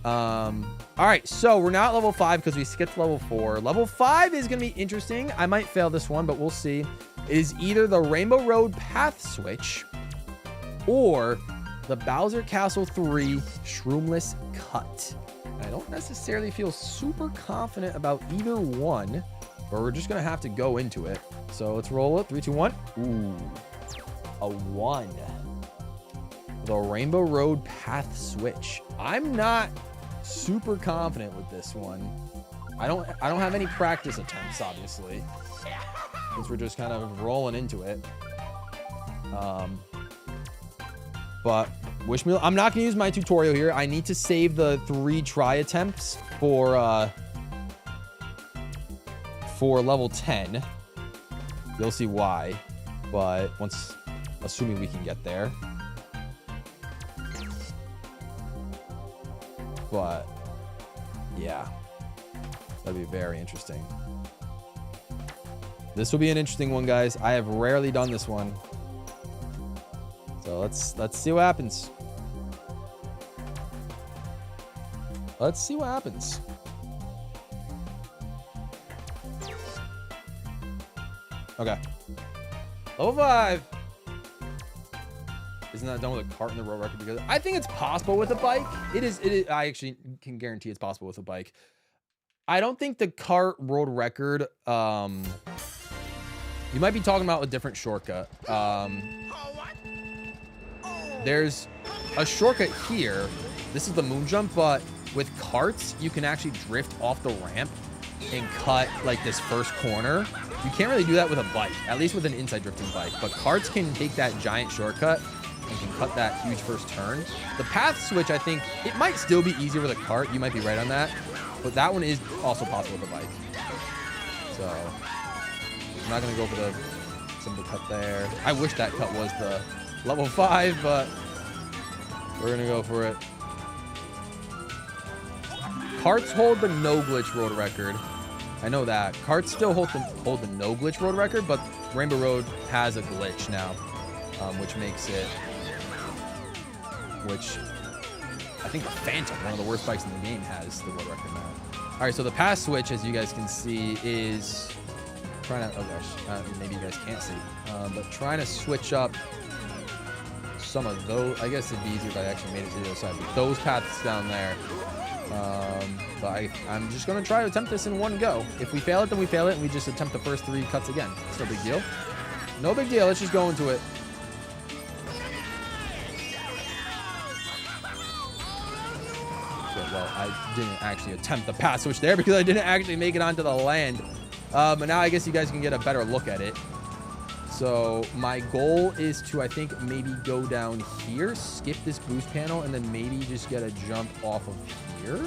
All right, so we're now at level 5 because we skipped level 4. Level 5 is gonna be interesting. I might fail this one, but we'll see. It is either the Rainbow Road path switch or the Bowser Castle 3 Shroomless cut. I don't necessarily feel super confident about either one. Or we're just gonna have to go into it. So let's roll it. 3, 2, 1. Ooh, a 1. The Rainbow Road path switch. I'm not super confident with this one. I don't have any practice attempts, obviously, since we're just kind of rolling into it. But wish me. I'm not gonna use my tutorial here. I need to save the 3 try attempts for level 10. You'll see why. But assuming we can get there. But yeah, that'd be very interesting. This will be an interesting one, guys. I have rarely done this one. So let's see what happens. Let's see what happens. Okay. Level 5. Isn't that done with a cart in the road record? Because I think it's possible with a bike. It is. I actually can guarantee it's possible with a bike. I don't think the cart road record. You might be talking about a different shortcut. There's a shortcut here. This is the moon jump, but with carts, you can actually drift off the ramp and cut like this first corner. You can't really do that with a bike, at least with an inside drifting bike. But carts can take that giant shortcut and can cut that huge first turn. The path switch, I think, it might still be easier with a cart. You might be right on that. But that one is also possible with a bike. So I'm not going to go for the simple cut there. I wish that cut was the level 5, but we're going to go for it. Carts hold the no glitch road record. I know that. Carts still hold the no glitch road record, but Rainbow Road has a glitch now, which makes it... Which I think the Phantom, one of the worst bikes in the game, has the road record now. All right, so the path switch, as you guys can see, is trying to... Oh gosh, maybe you guys can't see, but trying to switch up some of those. I guess it'd be easier if I actually made it to the other side. But those paths down there. But I'm just going to try to attempt this in one go. If we fail it, then we fail it, and we just attempt the first 3 cuts again. It's no big deal. No big deal. Let's just go into it. Okay, well, I didn't actually attempt the path switch there because I didn't actually make it onto the land. But now I guess you guys can get a better look at it. So my goal is to, I think, maybe go down here, skip this boost panel, and then maybe just get a jump off of here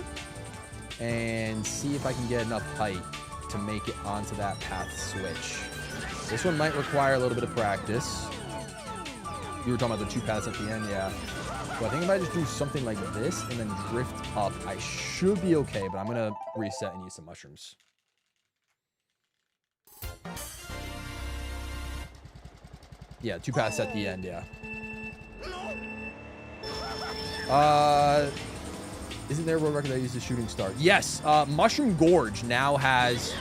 and see if I can get enough height to make it onto that path switch. This one might require a little bit of practice. You were talking about the 2 paths at the end, yeah. So I think if I just do something like this and then drift up, I should be okay, but I'm going to reset and use some mushrooms. Yeah, 2 paths at the end, yeah. Isn't there a road record that uses shooting star? Yes, Mushroom Gorge now has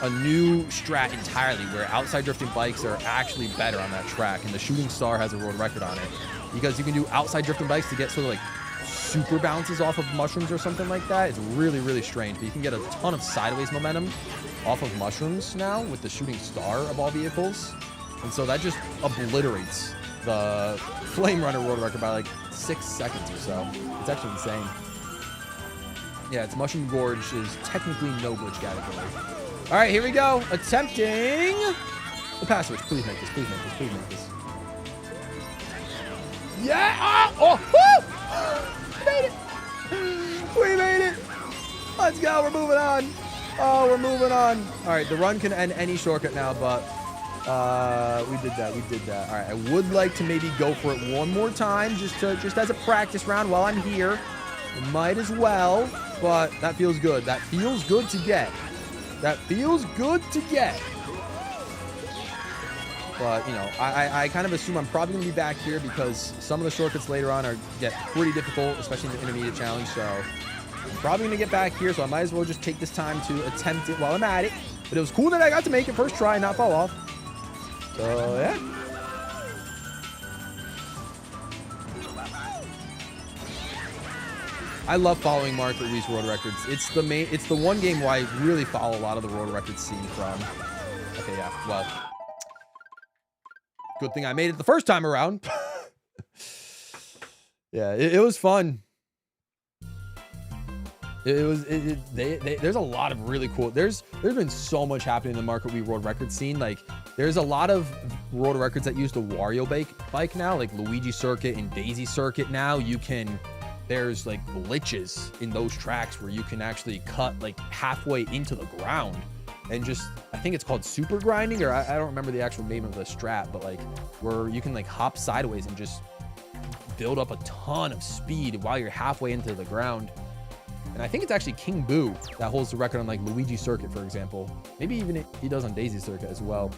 a new strat entirely where outside drifting bikes are actually better on that track, and the shooting star has a road record on it. Because you can do outside drifting bikes to get sort of like super bounces off of mushrooms or something like that. It's really, really strange, but you can get a ton of sideways momentum off of mushrooms now with the shooting star of all vehicles. And so that just obliterates the Flame Runner world record by like 6 seconds or so. It's actually insane. Yeah, it's Mushroom Gorge is technically no glitch category. All right, here we go. Attempting the pass switch. Please make this. Please make this. Please make this. Yeah! Oh! Woo! Made it! We made it! Let's go. We're moving on. Oh, we're moving on. All right, the run can end any shortcut now, but we did that. We did that. All right, I would like to maybe go for it one more time, just as a practice round while I'm here. Might as well, but that feels good. That feels good to get. That feels good to get. But, you know, I kind of assume I'm probably going to be back here because some of the shortcuts later on get pretty difficult, especially in the intermediate challenge. So I'm probably going to get back here, so I might as well just take this time to attempt it while I'm at it. But it was cool that I got to make it first try and not fall off. So, yeah. I love following Mario Kart Wii's world records. It's the one game where I really follow a lot of the world records scene from. Okay, yeah. Well, good thing I made it the first time around. Yeah, it was fun. There's a lot of really cool. There's been so much happening in the Mario Kart Wii world record scene. Like, there's a lot of world records that use the Wario bike now, like Luigi Circuit and Daisy Circuit. Now there's like glitches in those tracks where you can actually cut like halfway into the ground and just, I think it's called super grinding, or I don't remember the actual name of the strat, but like where you can like hop sideways and just build up a ton of speed while you're halfway into the ground. And I think it's actually King Boo that holds the record on like Luigi Circuit, for example. Maybe even he does on Daisy Circuit as well.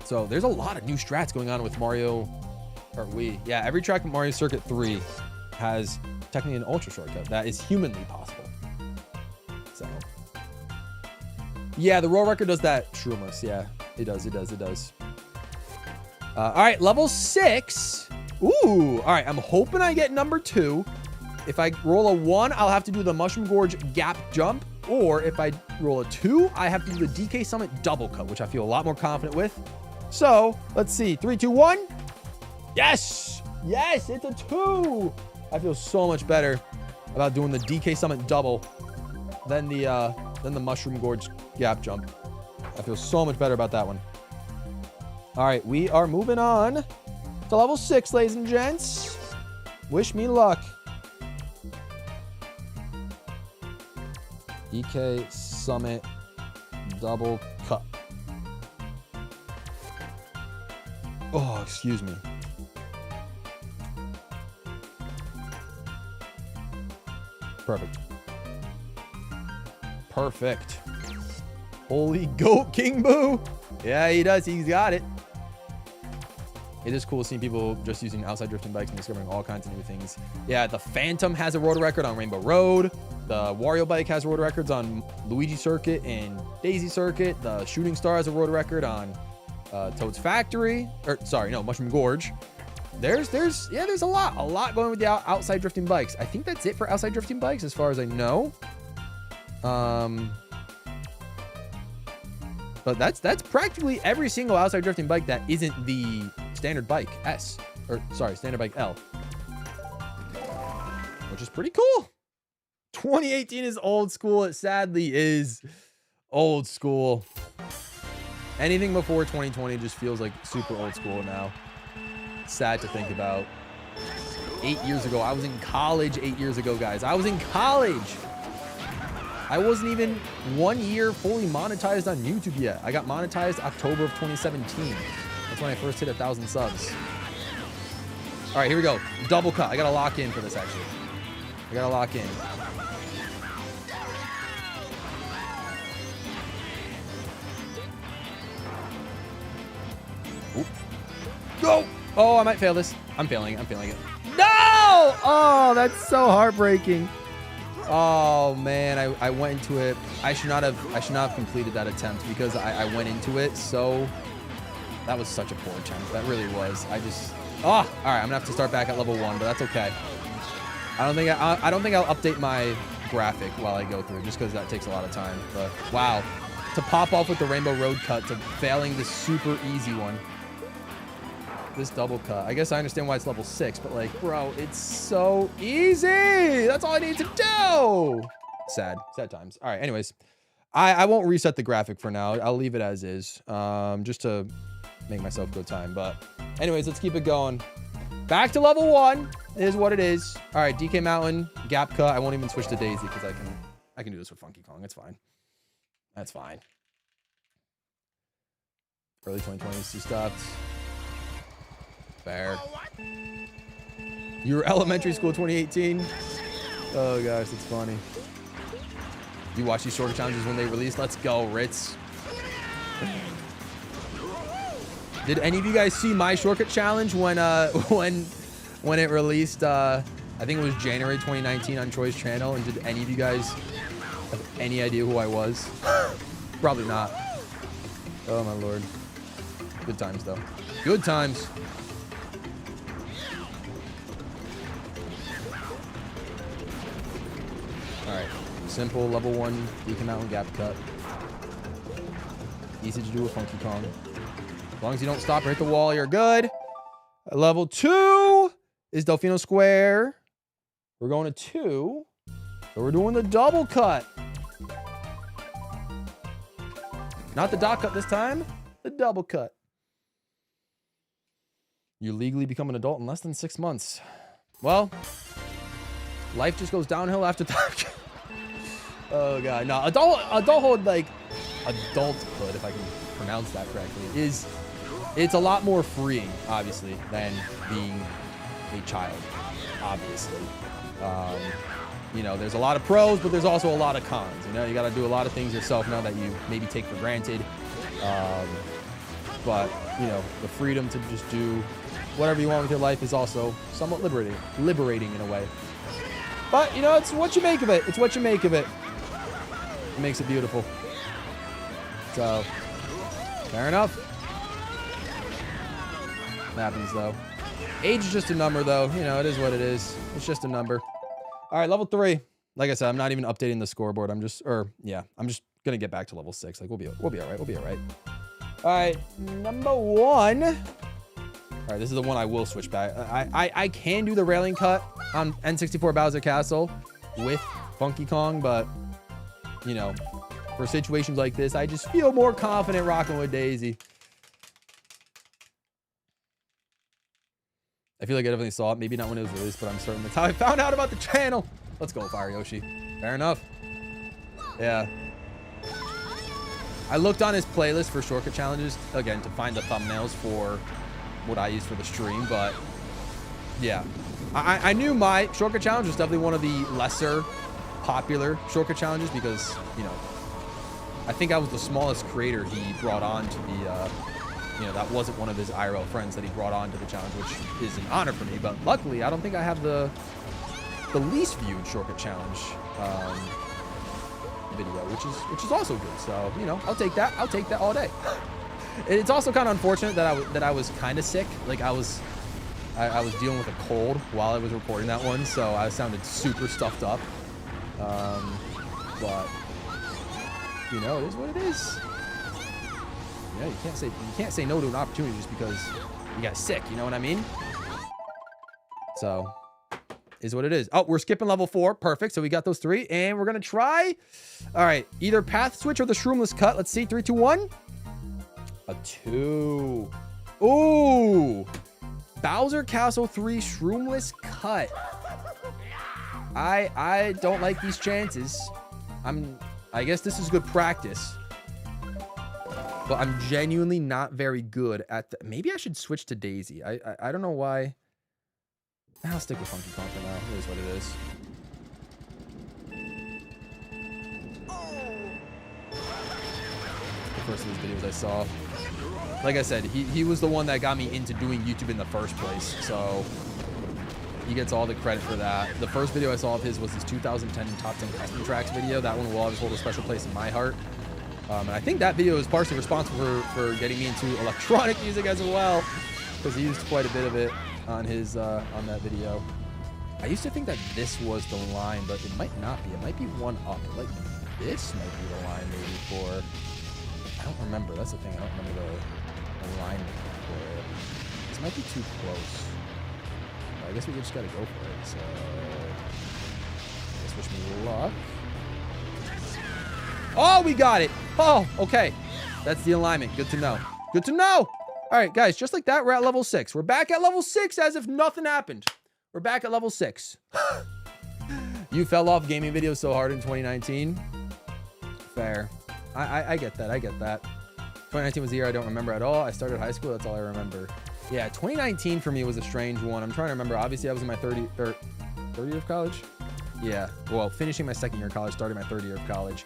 So there's a lot of new strats going on with Mario Kart Wii. Yeah, every track in Mario Circuit 3 has technically an ultra shortcut that is humanly possible. So yeah, the world record does that. Shroomus, yeah, it does. All right, level 6. Ooh, all right, I'm hoping I get number 2. If I roll a 1, I'll have to do the Mushroom Gorge gap jump. Or if I roll a 2, I have to do the DK Summit double cut, which I feel a lot more confident with. So let's see. 3, 2, 1. Yes. Yes, it's a 2. I feel so much better about doing the DK Summit double than the Mushroom Gorge gap jump. I feel so much better about that one. All right, we are moving on to level 6, ladies and gents. Wish me luck. DK Summit double cut. Oh, excuse me. Perfect. Perfect. Holy goat, King Boo. Yeah, he does. He's got it. It is cool seeing people just using outside drifting bikes and discovering all kinds of new things. Yeah, the Phantom has a world record on Rainbow Road. The Wario bike has world records on Luigi Circuit and Daisy Circuit. The Shooting Star has a world record on Toad's Factory. Or sorry, no, Mushroom Gorge. There's a lot going with the outside drifting bikes. I think that's it for outside drifting bikes as far as I know. But that's practically every single outside drifting bike that isn't the standard bike S, or sorry, standard bike L, which is pretty cool. 2018 is old school. It sadly is old school. Anything before 2020 just feels like super old school now. Sad to think about. 8 years ago, I was in college 8 years ago, guys. I was in college. I wasn't even 1 year fully monetized on YouTube yet. I got monetized October of 2017. That's when I first hit 1,000 subs. All right, here we go. Double cut. I got to lock in for this, actually. I got to lock in. Oop. Go! Oh, I might fail this. I'm failing it. No! Oh, that's so heartbreaking. Oh man, I went into it. I should not have completed that attempt because I went into it so. That was such a poor attempt. That really was. All right, I'm gonna have to start back at level 1, but that's okay. I don't think I'll update my graphic while I go through, just because that takes a lot of time. But wow, to pop off with the Rainbow Road cut to failing this super easy one. This double cut. I guess I understand why it's level 6, but like, bro, it's so easy. That's all I need to do. Sad times. All right, anyways, I won't reset the graphic for now. I'll leave it as is, just to make myself good time. But anyways, let's keep it going. Back to level 1 is what it is. All right, DK Mountain, gap cut. I won't even switch to Daisy because I can do this with Funky Kong. It's fine. That's fine. Early 2020s, you stopped. Fair. You were elementary school 2018. Oh gosh, that's funny. You watch these shortcut challenges when they release. Let's go, Ritz. Did any of you guys see my shortcut challenge when it released? I think it was January 2019 on Troy's channel. And did any of you guys have any idea who I was? Probably not. Oh my lord. Good times though. Good times. All right, simple level 1 Deacon Mountain gap cut. Easy to do with Funky Kong. As long as you don't stop or hit the wall, you're good. Level 2 is Delfino Square. We're going to 2. So we're doing the double cut. Not the dot cut this time, the double cut. You legally become an adult in less than 6 months. Well, life just goes downhill after that. Oh god, no, adulthood, like adulthood, if I can pronounce that correctly, it's a lot more freeing, obviously, than being a child, obviously. You know, there's a lot of pros, but there's also a lot of cons. You know, you got to do a lot of things yourself now that you maybe take for granted. But, you know, the freedom to just do whatever you want with your life is also somewhat liberating in a way. But, you know, it's what you make of it. It's what you make of it. It makes it beautiful. So, fair enough. It happens, though. Age is just a number, though. You know, it is what it is. It's just a number. All right, level 3. Like I said, I'm not even updating the scoreboard. I'm just going to get back to level 6. Like, we'll be all right. We'll be all right. All right, number 1. All right, this is the one I will switch back. I can do the railing cut on N64 Bowser Castle with Funky Kong, but, you know, for situations like this, I just feel more confident rocking with Daisy. I feel like I definitely saw it. Maybe not when it was released, but I'm certain that's how I found out about the channel. Let's go, Fire Yoshi. Fair enough. Yeah. I looked on his playlist for shortcut challenges, again, to find the thumbnails for what I use for the stream, but yeah. I knew my shortcut challenge was definitely one of the lesser popular shortcut challenges because, you know, I think I was the smallest creator he brought on to the, you know, that wasn't one of his IRL friends that he brought on to the challenge, which is an honor for me. But luckily, I don't think I have the least viewed shortcut challenge video, which is also good. So, you know, I'll take that. I'll take that all day. It's also kind of unfortunate that I was kind of sick. Like I was dealing with a cold while I was recording that one, so I sounded super stuffed up. But you know, it is what it is. Yeah, you can't say no to an opportunity just because you got sick. You know what I mean? So, is what it is. Oh, we're skipping level 4. Perfect. So we got those 3, and we're gonna try. All right, either path switch or the shroomless cut. Let's see. 3, 2, 1. A 2. Ooh, Bowser Castle 3 shroomless cut. I don't like these chances. I guess this is good practice. But I'm genuinely not very good at maybe I should switch to Daisy. I don't know why. I'll stick with Funky Kong for now. It is what it is. The first of these videos I saw. Like I said, he was the one that got me into doing YouTube in the first place. So he gets all the credit for that. The first video I saw of his was his 2010 Top 10 Custom Tracks video. That one will always hold a special place in my heart. And I think that video is partially responsible for getting me into electronic music as well, because he used quite a bit of it on his on that video. I used to think that this was the line, but it might not be. It might be one up. Like this might be the line maybe for. I don't remember. That's the thing. I don't remember the line for it. This might be too close. I guess we just gotta go for it. So let's wish me luck. Oh, we got it. Oh, okay. That's the alignment. Good to know. Good to know. All right, guys, just like that, we're at level 6. We're back at level 6 as if nothing happened. We're back at level 6. You fell off gaming videos so hard in 2019. Fair. I get that. I get that. 2019 was the year I don't remember at all. I started high school. That's all I remember. Yeah, 2019 for me was a strange one. I'm trying to remember. Obviously, I was in my third year of college. Yeah. Well, finishing my second year of college, starting my third year of college.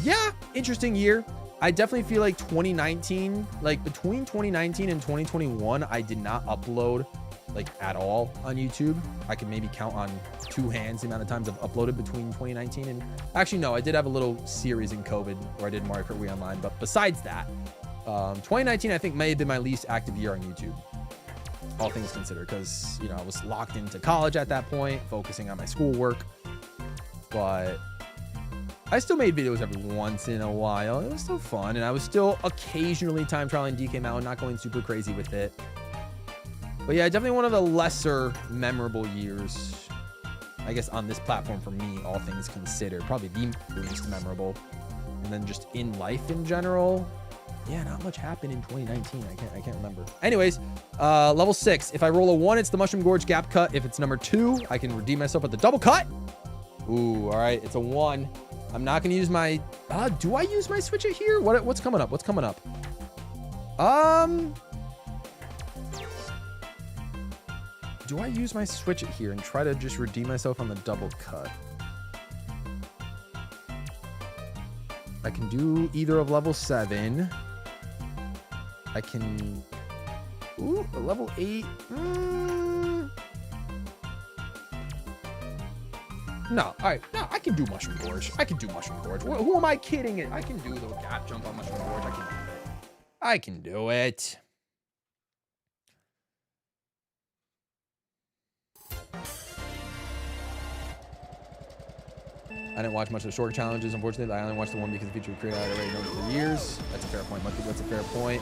Yeah, interesting year. I definitely feel like 2019, like between 2019 and 2021, I did not upload like at all on YouTube. I could maybe count on 2 hands the amount of times I've uploaded between 2019 and actually no, I did have a little series in COVID where I did Mario Kart Wii online. But besides that, 2019 I think may have been my least active year on YouTube. all things considered, because, you know, I was locked into college at that point, focusing on my schoolwork. But I still made videos every once in a while. It was still fun, and I was still occasionally time trialing DK Mountain, not going super crazy with it. But yeah, definitely one of the lesser memorable years, I guess, on this platform for me, all things considered. Probably the least memorable. And then just in life in general, yeah, not much happened in 2019. I can't remember. Anyways, level 6. If I roll a 1, it's the Mushroom Gorge gap cut. If it's number 2, I can redeem myself with the double cut. Ooh, all right, it's a 1. I'm not gonna use my, do I use my switch it here? What's coming up? What's coming up? Do I use my switch it here and try to just redeem myself on the double cut? I can do either of level 7. I can, ooh, a level 8. No, all right, no, I can do Mushroom Gorge. I can do Mushroom Gorge. Who am I kidding it? I can do the gap jump on Mushroom Gorge. I can do it. I can do it. I didn't watch much of the short challenges, unfortunately. I only watched the one because the feature creator I already known for years. That's a fair point, Monkey. That's a fair point.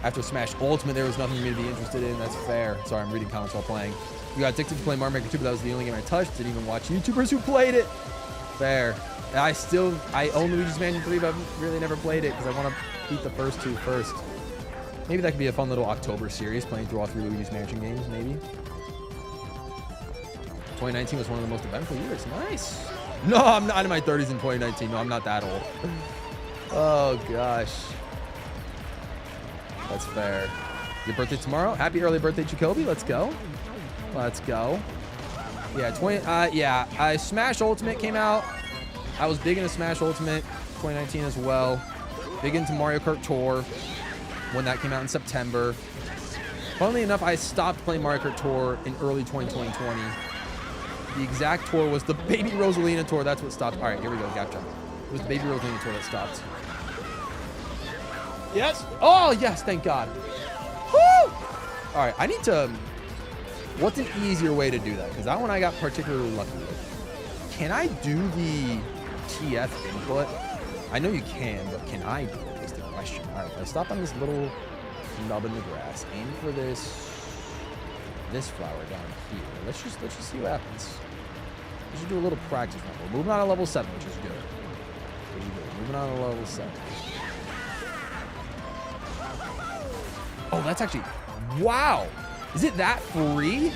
After Smash Ultimate, there was nothing for me to be interested in. That's fair. Sorry, I'm reading comments while playing. You got addicted to playing Mario Maker 2, but that was the only game I touched. Didn't even watch YouTubers who played it. Fair. I own Luigi's Mansion 3, but I've really never played it because I want to beat the first 2 first. Maybe that could be a fun little October series, playing through all 3 Luigi's Mansion games, maybe. 2019 was one of the most eventful years. Nice. No, I'm not in my 30s in 2019. No, I'm not that old. Oh, gosh. That's fair. Your birthday tomorrow? Happy early birthday, Jacoby. Let's go. Let's go. Yeah, Smash Ultimate came out. I was big into Smash Ultimate 2019 as well. Big into Mario Kart Tour when that came out in September. Funnily enough, I stopped playing Mario Kart Tour in early 2020. The exact tour was the Baby Rosalina tour. That's what stopped. All right, here we go. Gap jump. It was the Baby Rosalina tour that stopped. Yes. Oh, yes. Thank God. Woo! All right, I need to... What's an easier way to do that? Because that one I got particularly lucky with. Can I do the TF input? I know you can, but can I do it is the question. All right, if I stop on this little nub in the grass, aim for this flower down here. Let's just see what happens. We should do a little practice run. We're moving on to level 7, which is good. Which is good. Moving on to level 7. Oh, that's actually... Wow! Is it that free?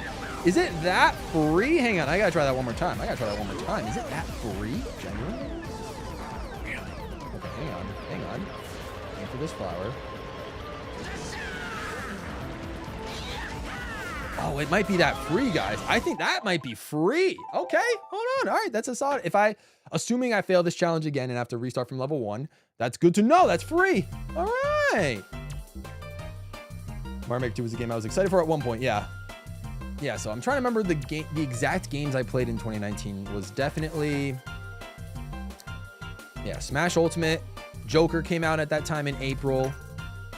Is it that free? Hang on, I gotta try that one more time. Is it that free? Genuinely? Okay, hang on. Aim for this flower. Oh, it might be that free, guys. I think that might be free. Okay, hold on. All right, that's a solid. Assuming I fail this challenge again and have to restart from level 1, that's good to know. That's free. All right. Mario Maker 2 was a game I was excited for at one point. Yeah, so I'm trying to remember the exact games I played in 2019 was definitely, yeah, Smash Ultimate. Joker came out at that time in April.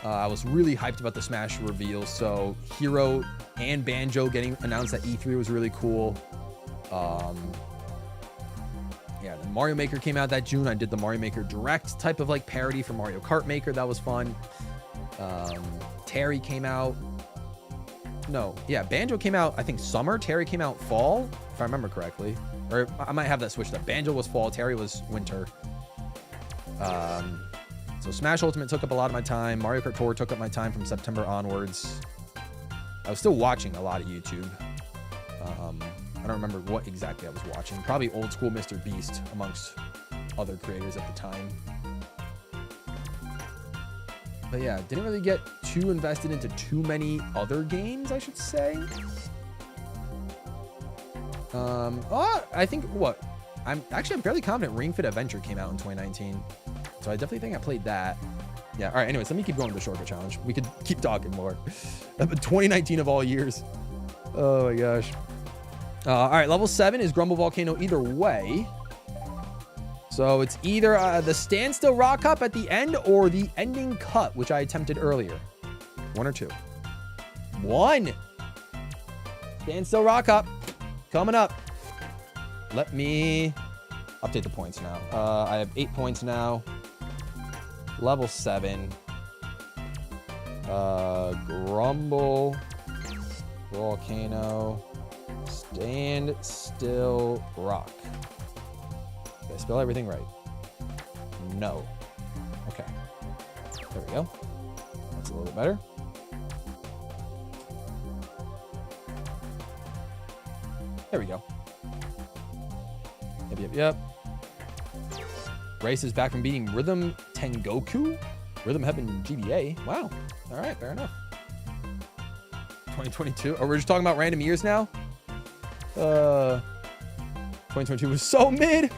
I was really hyped about the Smash reveal, so Hero and Banjo getting announced at E3 was really cool. Yeah, the Mario Maker came out that June. I did the Mario Maker Direct type of like parody for Mario Kart Maker. That was fun. Terry came out. No, yeah, Banjo came out, I think, summer. Terry came out fall, if I remember correctly. Or I might have that switched up. Banjo was fall, Terry was winter. So Smash Ultimate took up a lot of my time. Mario Kart Tour took up my time from September onwards. I was still watching a lot of YouTube. I don't remember what exactly I was watching. Probably old school Mr. Beast amongst other creators at the time. But yeah, didn't really get too invested into too many other games, I should say. I think I'm fairly confident Ring Fit Adventure came out in 2019. So I definitely think I played that. Yeah, all right, anyways, let me keep going with the shortcut challenge. We could keep talking more. 2019 of all years. Oh my gosh. All right, level 7 is Grumble Volcano either way. So it's either the standstill rock hop at the end or the ending cut, which I attempted earlier. One or two. 1. Stand still, rock up. Coming up. Let me update the points now. I have 8 points now. Level 7. Grumble. Volcano. Stand still, rock. Did I spell everything right? No. Okay. There we go. That's a little bit better. There we go. Yep. Race is back from beating Rhythm Tengoku. Rhythm Heaven GBA. Wow. All right, fair enough. 2022. Oh, we're just talking about random years now? 2022 was so mid.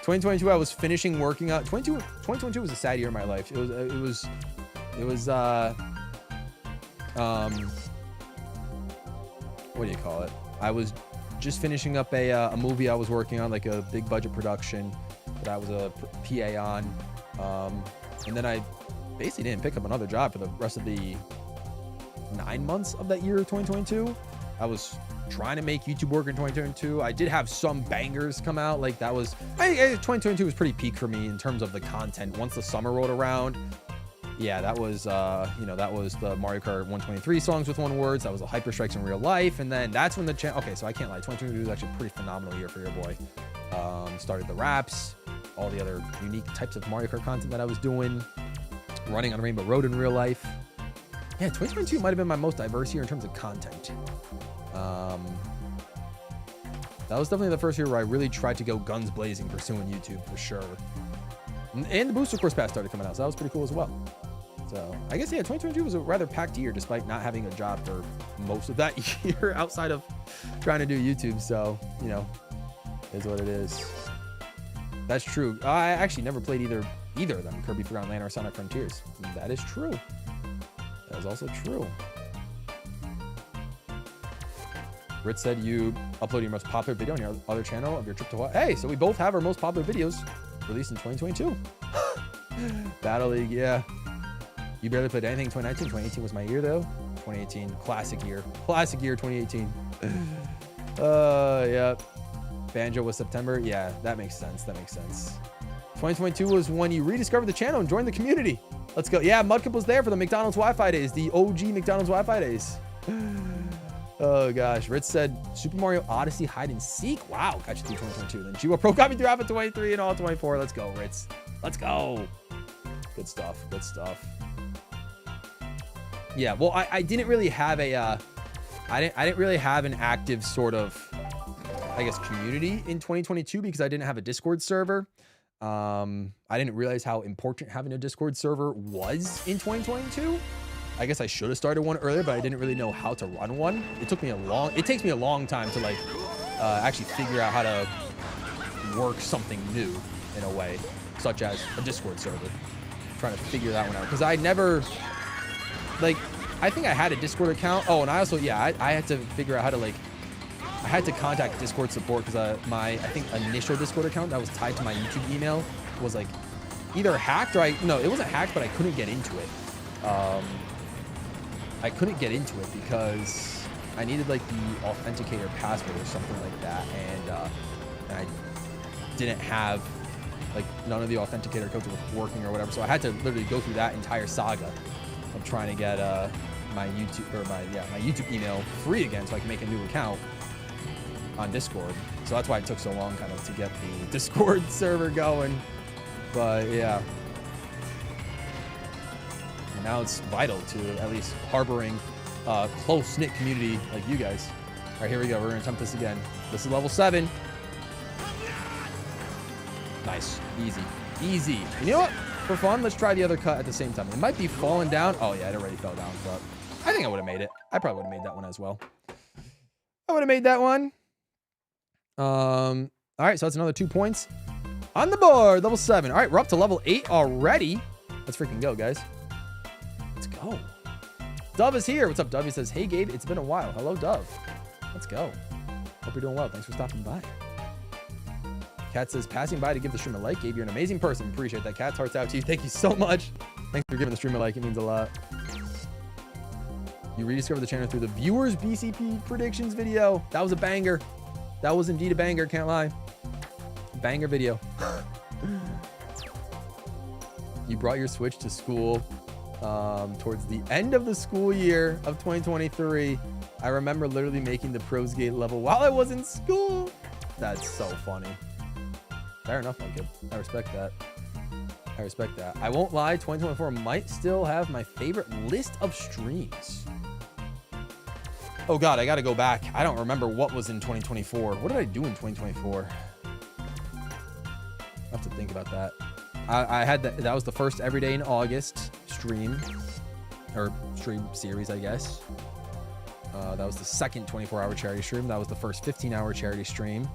2022, I was finishing working out. 2022 was a sad year in my life. It was what do you call it? I was just finishing up a movie I was working on, like a big budget production that I was a PA on. And then I basically didn't pick up another job for the rest of the 9 months of that year, 2022. I was trying to make YouTube work in 2022. I did have some bangers come out. Like that was, 2022 was pretty peak for me in terms of the content. Once the summer rolled around, yeah, that was, that was the Mario Kart 123 songs with 1 words. That was the Hyper Strikes in real life. And then that's when the channel, okay, so I can't lie. 2022 was actually a pretty phenomenal year for your boy. Started the raps, all the other unique types of Mario Kart content that I was doing, running on Rainbow Road in real life. Yeah, 2022 might have been my most diverse year in terms of content. That was definitely the first year where I really tried to go guns blazing pursuing YouTube for sure. And the booster course pass started coming out, so that was pretty cool as well. So I guess, yeah, 2022 was a rather packed year despite not having a job for most of that year outside of trying to do YouTube. So, is what it is. That's true. I actually never played either of them, Kirby Forgotten Land or Sonic Frontiers. That is true. That is also true. Rit said you uploaded your most popular video on your other channel of your trip to Hawaii. Hey, so we both have our most popular videos released in 2022. Battle League, yeah. You barely played anything in 2019. 2018 was my year, though. 2018, classic year. Classic year, 2018. Yeah. Banjo was September. Yeah, that makes sense. 2022 was when you rediscovered the channel and joined the community. Let's go. Yeah, Mudkip was there for the McDonald's Wi-Fi days. The OG McDonald's Wi-Fi days. Oh, gosh. Ritz said Super Mario Odyssey Hide and Seek. Wow. Got you through 2022. Then GWallPro got me through Alpha 23 and all 24. Let's go, Ritz. Let's go. Good stuff. Yeah, well, I didn't really have I didn't really have an active sort of, I guess, community in 2022 because I didn't have a Discord server. I didn't realize how important having a Discord server was in 2022. I guess I should have started one earlier, but I didn't really know how to run one. It takes me a long time to actually figure out how to work something new in a way, such as a Discord server. I'm trying to figure that one out because I never, I think I had a Discord account. Oh, and I also, I had to figure out how to I had to contact Discord support because my, I think, initial Discord account that was tied to my YouTube email was either hacked or no, it wasn't hacked, but I couldn't get into it. I couldn't get into it because I needed the authenticator password or something like that, and I didn't have none of the authenticator codes were working or whatever, so I had to literally go through that entire saga of trying to get my YouTube email free again so I can make a new account on Discord. So that's why it took so long kind of to get the Discord server going. But yeah. And now it's vital to at least harboring a close-knit community like you guys. All right, here we go. We're going to attempt this again. This is level 7. Nice. Easy. And you know what? For fun, let's try the other cut at the same time. It might be falling down. Oh, yeah, it already fell down. But I think I would have made it. I probably would have made that one as well. I would have made that one. All right, so that's another 2 points on the board. Level 7. All right, we're up to level 8 already. Let's freaking go, guys. Let's go. Dove is here. What's up, Dove? He says, hey, Gabe, it's been a while. Hello, Dove. Let's go. Hope you're doing well. Thanks for stopping by. Kat says, passing by to give the stream a like. Gabe, you're an amazing person. Appreciate that. Kat's hearts out to you. Thank you so much. Thanks for giving the stream a like. It means a lot. You rediscovered the channel through the viewers BCP predictions video. That was a banger. That was indeed a banger. Can't lie. Banger video. You brought your Switch to school towards the end of the school year of 2023. I remember literally making the Pros Gate level while I was in school. That's so funny. Fair enough, my kid. I respect that. I respect that. I won't lie, 2024 might still have my favorite list of streams. Oh God, I gotta go back. I don't remember what was in 2024. What did I do in 2024? I have to think about that. I had that was the first Everyday in August stream, or stream series, I guess. That was the second 24-hour charity stream. That was the first 15-hour charity stream.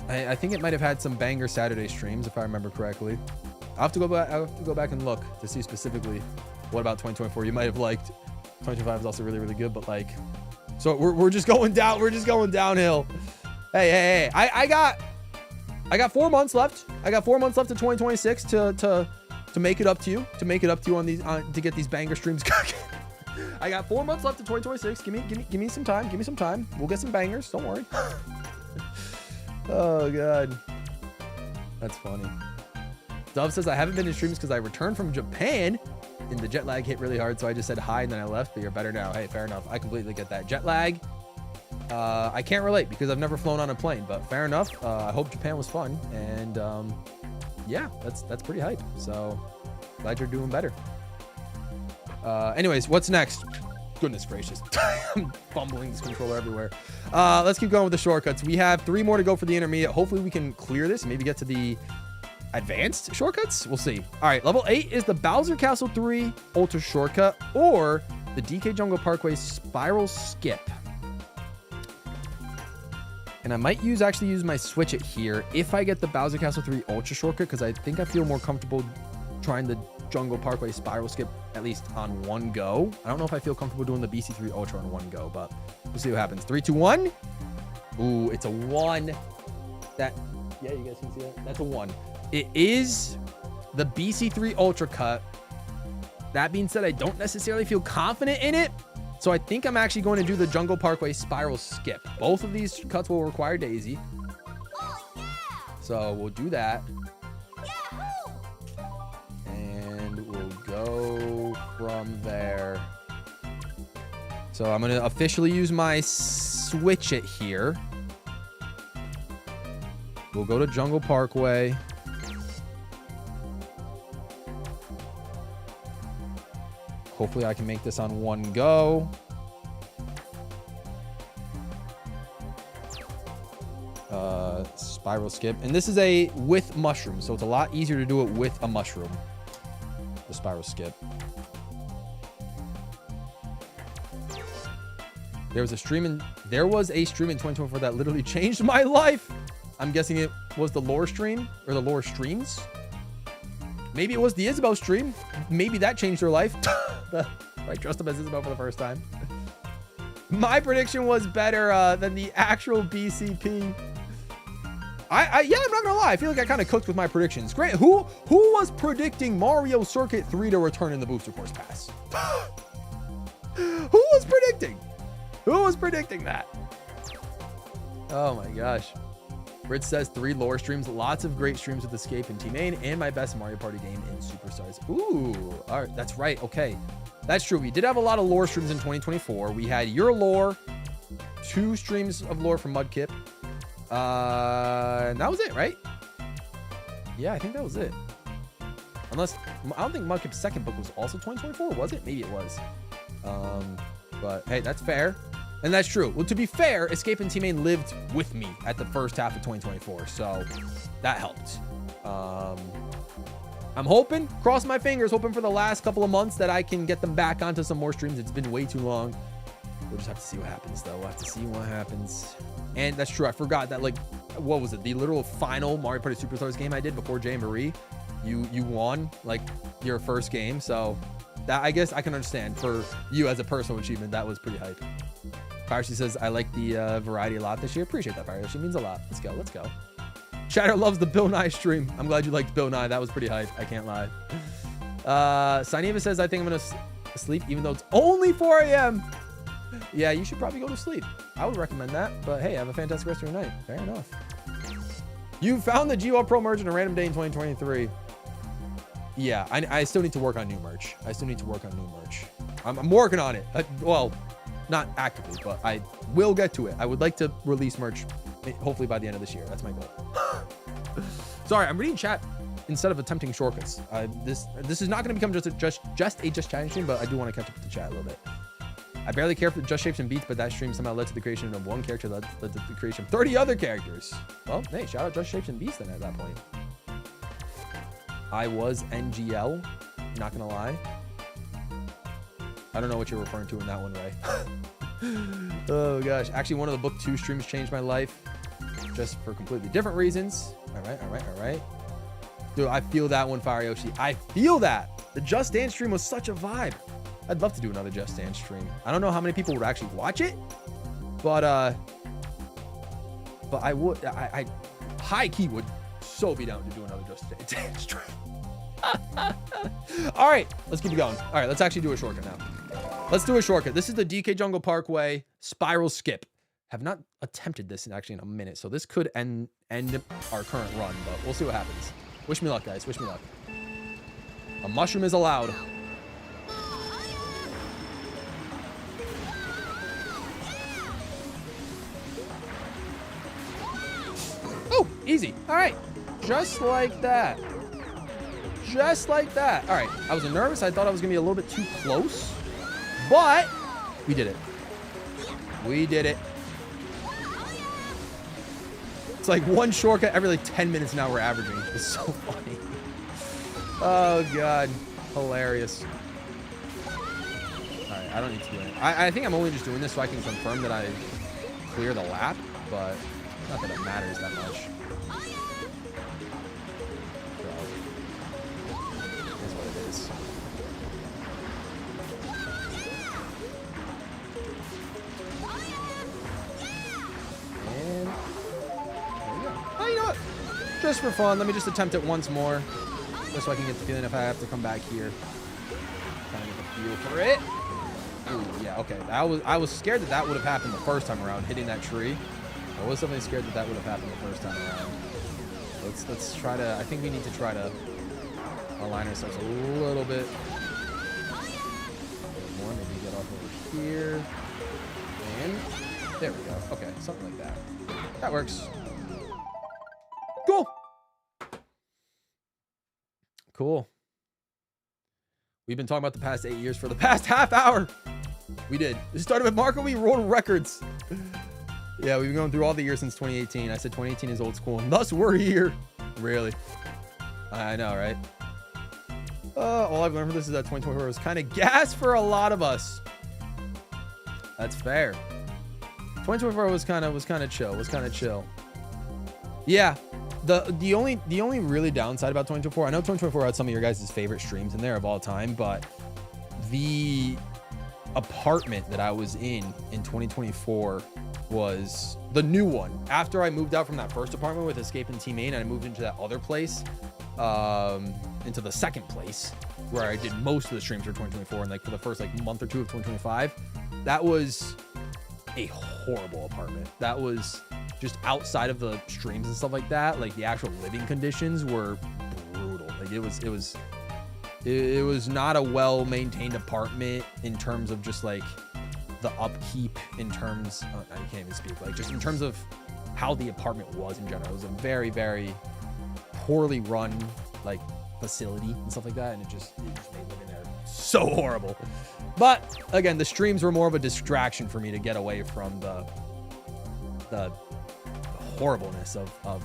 I think it might have had some banger Saturday streams, if I remember correctly. I'll have to go back and look to see specifically what about 2024 you might have liked. 2025 is also really, really good, but like, so we're just going down. We're just going downhill. Hey, I got 4 months left. I got 4 months left to 2026 to make it up to you. To make it up to you on these to get these banger streams cooking. I got 4 months left to 2026. Give me some time. Give me some time. We'll get some bangers. Don't worry. Oh God, that's funny. Dove says I haven't been in streams because I returned from Japan and the jet lag hit really hard, so I just said hi and then I left. But you're better now. Hey, fair enough. I completely get that. Jet lag. I can't relate because I've never flown on a plane, but fair enough. I hope Japan was fun, and yeah, that's pretty hype. So glad you're doing better. Anyways, what's next? Goodness gracious. I'm fumbling this controller everywhere. Let's keep going with the shortcuts. We have 3 more to go for the intermediate. Hopefully we can clear this, maybe get to the advanced shortcuts. We'll see. All right, level 8 is the Bowser Castle 3 Ultra Shortcut or the DK Jungle Parkway Spiral Skip. And I might actually use my Switch it here if I get the Bowser Castle 3 Ultra Shortcut, because I think I feel more comfortable trying the Jungle Parkway Spiral Skip at least on one go. I don't know if I feel comfortable doing the BC3 Ultra on one go, but we'll see what happens. 3, 2, 1. Ooh, it's a 1. Yeah, you guys can see that. That's a 1. It is the BC3 Ultra cut. That being said, I don't necessarily feel confident in it, so I think I'm actually going to do the Jungle Parkway Spiral Skip. Both of these cuts will require Daisy.
Oh, yeah.
So we'll do that. Go from there. So I'm going to officially use my Switch it here. We'll go to Jungle Parkway. Hopefully I can make this on one go. Spiral skip. And this is a with mushroom, so it's a lot easier to do it with a mushroom. The spiral skip. There was a stream in 2024 that literally changed my life. I'm guessing it was the lore stream or the lore streams. Maybe it was the Isabel stream. Maybe that changed her life. I dressed up as Isabel for the first time. My prediction was better than the actual BCP. Yeah, I'm not gonna lie. I feel like I kind of cooked with my predictions. Grant, who was predicting Mario Circuit 3 to return in the Booster Course Pass? Who was predicting? Who was predicting that? Oh my gosh. Rich says 3 lore streams, lots of great streams with Escape and Team Main, and my best Mario Party game in Superstars. Ooh, all right, that's right. Okay, that's true. We did have a lot of lore streams in 2024. We had your lore, 2 streams of lore from Mudkip. And that was it, right? Yeah, I think that was it. Unless, I don't think Mudkip's second book was also 2024, was it? Maybe it was. But hey, that's fair. And that's true. Well, to be fair, Escape and Team Main lived with me at the first half of 2024, so that helped. I'm hoping, cross my fingers, hoping for the last couple of months that I can get them back onto some more streams. It's been way too long. We'll just have to see what happens, though. We'll have to see what happens. And that's true. I forgot that, like, what was it? The literal final Mario Party Superstars game I did before Jay Marie. You won, like, your first game. So that, I guess I can understand for you as a personal achievement. That was pretty hype. Piracy says, I like the variety a lot this year. Appreciate that, Piracy. It means a lot. Let's go. Let's go. Chatter loves the Bill Nye stream. I'm glad you liked Bill Nye. That was pretty hype. I can't lie. Sineva says, I think I'm going to asleep, even though it's only 4 a.m. Yeah, you should probably go to sleep. I would recommend that. But hey, have a fantastic rest of your night. Fair enough. You found the GWallPro merch on a random day in 2023. Yeah, I still need to work on new merch. I'm working on it. Well, not actively, but I will get to it. I would like to release merch hopefully by the end of this year. That's my goal. Sorry, I'm reading chat instead of attempting shortcuts. This is not going to become just a Just Chatting stream, but I do want to catch up with the chat a little bit. I barely care for Just Shapes and Beats, but that stream somehow led to the creation of one character that led to the creation of 30 other characters. Well, hey, shout out Just Shapes and Beats then at that point. I was NGL, not gonna lie. I don't know what you're referring to in that one, Ray. Oh gosh, actually one of the book 2 streams changed my life, just for completely different reasons. All right. Dude, I feel that one, Fire Yoshi. I feel that. The Just Dance stream was such a vibe. I'd love to do another Just Dance stream. I don't know how many people would actually watch it, but I would. I high key would so be down to do another Just Dance stream. All right, let's keep it going. All right, let's actually do a shortcut now. Let's do a shortcut. This is the DK Jungle Parkway spiral skip. Have not attempted this in a minute, so this could end our current run, but we'll see what happens. Wish me luck, guys. Wish me luck. A mushroom is allowed. Oh, easy. All right, just like that. Just like that. All right, I was nervous. I thought I was gonna be a little bit too close, but we did it. We did it. It's like one shortcut every like 10 minutes now we're averaging. It's so funny. Oh God, hilarious. All right, I don't need to do it. I think I'm only just doing this so I can confirm that I clear the lap, but not that it matters that much. Just for fun, let me just attempt it once more, just so I can get the feeling if I have to come back here. Kind of get the feel for it. Ooh, yeah, okay. I was scared that would have happened the first time around, hitting that tree. I was definitely scared that would have happened the first time around. Let's try to. I think we need to try to align ourselves a little bit more. Maybe get off over here, and there we go. Okay, something like that. That works. Cool. Cool. We've been talking about the past 8 years for the past half hour. We did. It started with Mario Kart Wii World Records. Yeah, we've been going through all the years since 2018. I said 2018 is old school, and thus we're here. Really. I know, right? All I've learned from this is that 2024 was kind of gas for a lot of us. That's fair. 2024 was kind of chill. Yeah. The only really downside about 2024, I know 2024 had some of your guys' favorite streams in there of all time, but the apartment that I was in 2024 was the new one. After I moved out from that first apartment with Escape and Team A, and I moved into that other place, into the second place where I did most of the streams for 2024, and like for the first like month or two of 2025, that was a horrible apartment. That was just outside of the streams and stuff like that. Like the actual living conditions were brutal. Like it was not a well-maintained apartment in terms of just like the upkeep, in terms I can't even speak, like just in terms of how the apartment was in general. It was a very, very poorly run like facility and stuff like that, and it just made living there so horrible. But again, the streams were more of a distraction for me to get away from the horribleness of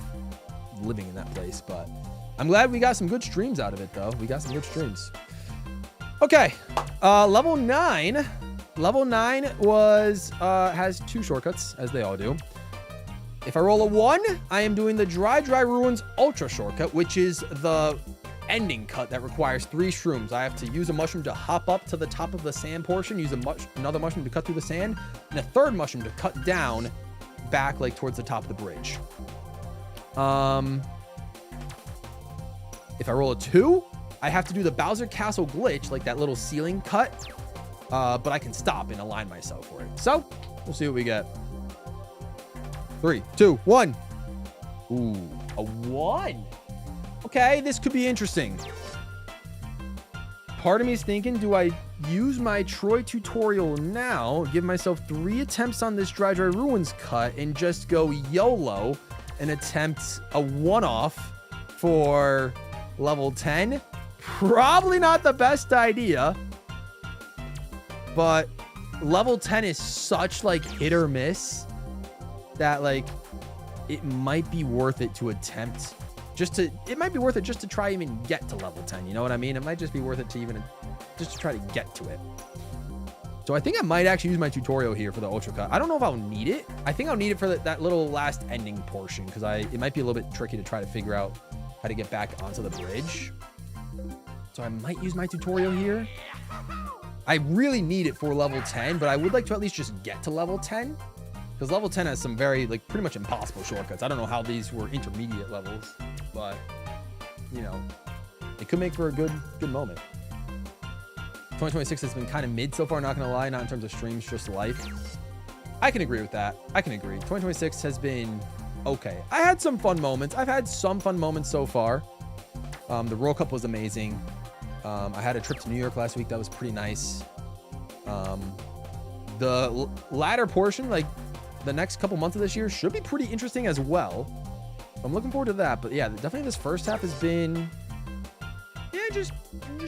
living in that place. But I'm glad we got some good streams out of it, though. We got some good streams. Okay, level 9 was has 2 shortcuts, as they all do. If I roll a 1, I am doing the Dry Ruins Ultra shortcut, which is the ending cut that requires 3 shrooms. I have to use a mushroom to hop up to the top of the sand portion, use another mushroom to cut through the sand, and a third mushroom to cut down back like towards the top of the bridge. If I roll a 2, I have to do the Bowser Castle glitch, like that little ceiling cut, but I can stop and align myself for it. So we'll see what we get. 3, 2, 1. Ooh, a 1. Okay, this could be interesting. Part of me is thinking, do I use my Troy tutorial now, give myself 3 attempts on this Dry Ruins cut, and just go YOLO and attempt a one-off for level 10? Probably not the best idea, but level 10 is such like hit or miss that like it might be worth it to attempt it might be worth it just to try even get to level 10. You know what I mean? It might just be worth it to even just to try to get to it. So I think I might actually use my tutorial here for the ultra cut. I don't know if I'll need it. I think I'll need it for that little last ending portion because it might be a little bit tricky to try to figure out how to get back onto the bridge. So I might use my tutorial here. I really need it for level 10, but I would like to at least just get to level 10 because level 10 has some very like pretty much impossible shortcuts. I don't know how these were intermediate levels, but you know, it could make for a good moment. 2026 has been kind of mid so far, not gonna lie, not in terms of streams, just life. I can agree with that. I can agree. 2026 has been okay. I had some fun moments. I've had some fun moments so far. The World Cup was amazing. I had a trip to New York last week. That was pretty nice. The latter portion, like the next couple months of this year, should be pretty interesting as well. I'm looking forward to that. But yeah, definitely this first half has been, yeah, just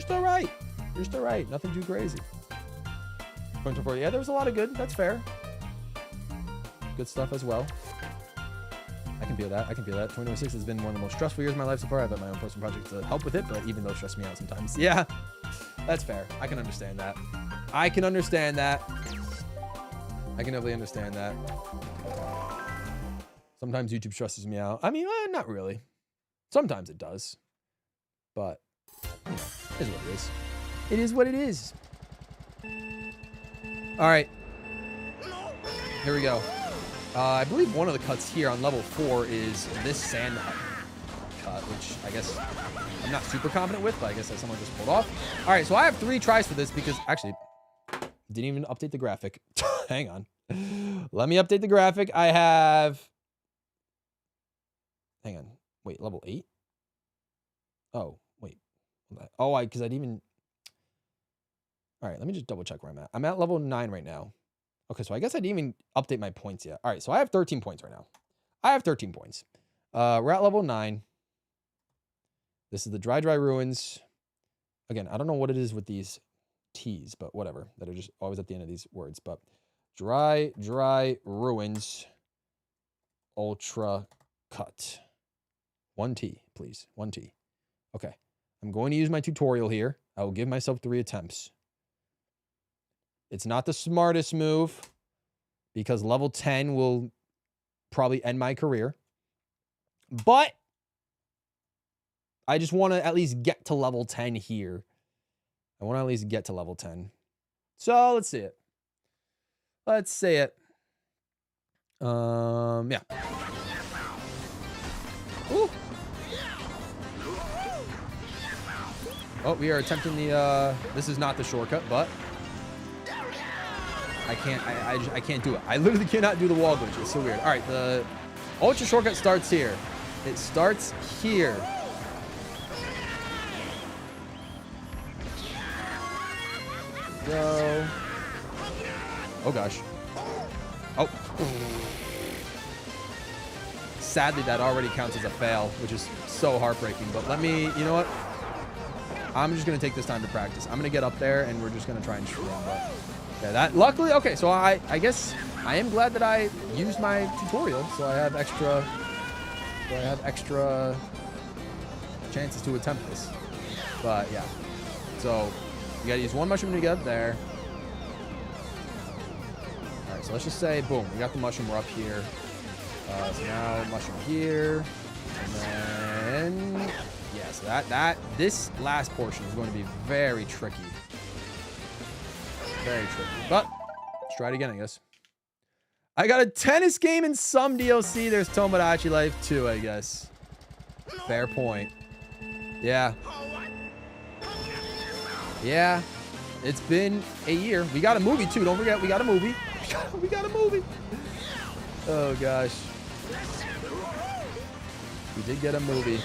all right. Just all right. Nothing too crazy. 2024, yeah, there was a lot of good. That's fair. Good stuff as well. I can feel that. 2026 has been one of the most stressful years of my life so far. I've had my own personal projects to help with it, but even those stress me out sometimes. Yeah, that's fair. I can understand that. I can definitely understand that. Sometimes YouTube stresses me out. I mean, not really. Sometimes it does. But you know, it is what it is. It is what it is. All right. Here we go. I believe one of the cuts here on level 4 is this sand cut, which I guess I'm not super confident with, but I guess that someone just pulled off. All right, so I have 3 tries for this because actually didn't even update the graphic. Hang on. Let me update the graphic. I have, hang on. Wait, level 8? Oh, wait. Oh, because I'd even, all right, let me just double check where I'm at. I'm at level 9 right now. Okay, so I guess I didn't even update my points yet. All right, so I have 13 points right now. I have 13 points. We're at level 9. This is the Dry Ruins. Again, I don't know what it is with these T's, but whatever. That are just always at the end of these words. But Dry Ruins Ultra Cut. 1 T, please. 1 T. Okay, I'm going to use my tutorial here. I will give myself 3 attempts. It's not the smartest move because level 10 will probably end my career. But I just want to at least get to level 10 here. I want to at least get to level 10. So let's see it. Let's see it. Yeah. Ooh. Oh, we are attempting the, this is not the shortcut, but I can't do it. I literally cannot do the wall glitch. It's so weird. All right, the ultra shortcut starts here. It starts here. Go. Oh gosh. Oh. Sadly, that already counts as a fail, which is so heartbreaking. But let me, you know what? I'm just gonna take this time to practice. I'm gonna get up there and we're just gonna try and shoot them. But yeah, that luckily, okay, so I guess I am glad that I used my tutorial, so I have extra chances to attempt this. But yeah, so you gotta use 1 mushroom to get up there. All right, so let's just say, boom, we got the mushroom, we're up here. So now mushroom here, and then yeah, so this last portion is going to be very tricky. Very tricky, but let's try it again, I guess. I got a tennis game and some DLC. There's Tomodachi Life too, I guess. Fair point. Yeah. Yeah. It's been a year. We got a movie too. Don't forget, we got a movie. We got a movie. Oh gosh. We did get a movie.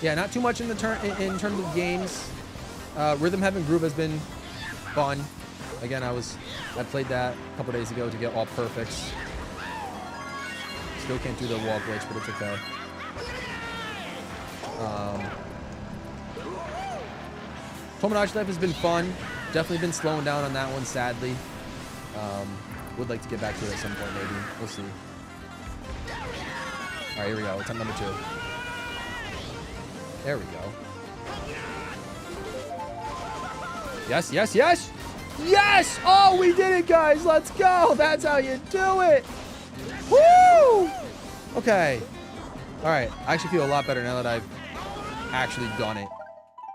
Yeah, not too much in the in terms of games. Rhythm Heaven Groove has been fun. Again, I played that a couple days ago to get all perfects. Still can't do the wall glitch, but it's okay. Tomodachi Life has been fun. Definitely been slowing down on that one, sadly. Would like to get back to it at some point, maybe. We'll see. All right, here we go. Attempt number 2. There we go. Yes, yes, yes! Yes! Oh, we did it, guys! Let's go! That's how you do it! Woo! Okay. All right. I actually feel a lot better now that I've actually done it.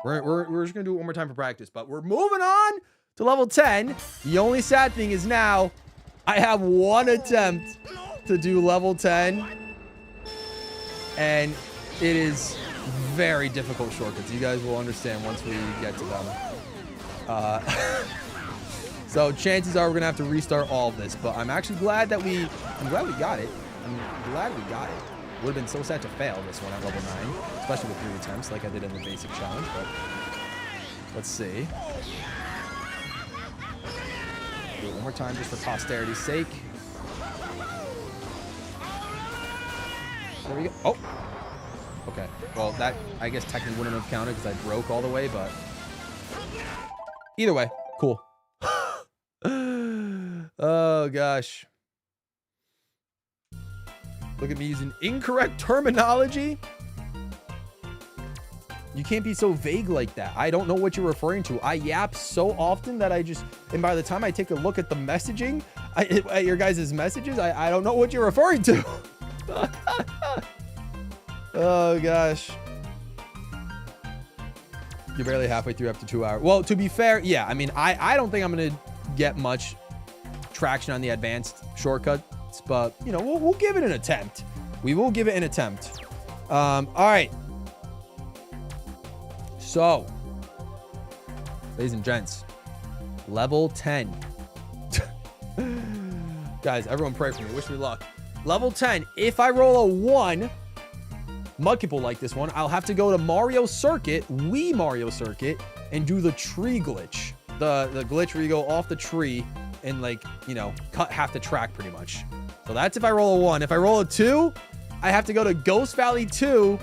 We're just going to do it one more time for practice, but we're moving on to level 10. The only sad thing is now I have one attempt to do level 10, and it is very difficult shortcuts. You guys will understand once we get to them. So chances are we're gonna have to restart all of this, but I'm actually glad that I'm glad we got it. I'm glad we got it. Would have been so sad to fail this one at level 9, especially with 3 attempts like I did in the basic challenge, but let's see. Do it one more time just for posterity's sake. There we go. Oh, okay. Well, that I guess technically wouldn't have counted because I broke all the way, but either way, cool. Oh gosh. Look at me using incorrect terminology. You can't be so vague like that. I don't know what you're referring to. I yap so often that and by the time I take a look at the messaging, at your guys' messages, I don't know what you're referring to. Oh gosh. You're barely halfway through after 2 hours. Well, to be fair, yeah. I mean, I don't think I'm going to get much traction on the advanced shortcuts, but, you know, we'll give it an attempt. We will give it an attempt. All right. So, ladies and gents, level 10. Guys, everyone pray for me. Wish me luck. Level 10. If I roll a 1, Mudkip will like this one. I'll have to go to Mario Circuit, Wii Mario Circuit, and do the tree glitch. The glitch where you go off the tree and, like, you know, cut half the track pretty much. So that's if I roll a 1. If I roll a 2, I have to go to Ghost Valley 2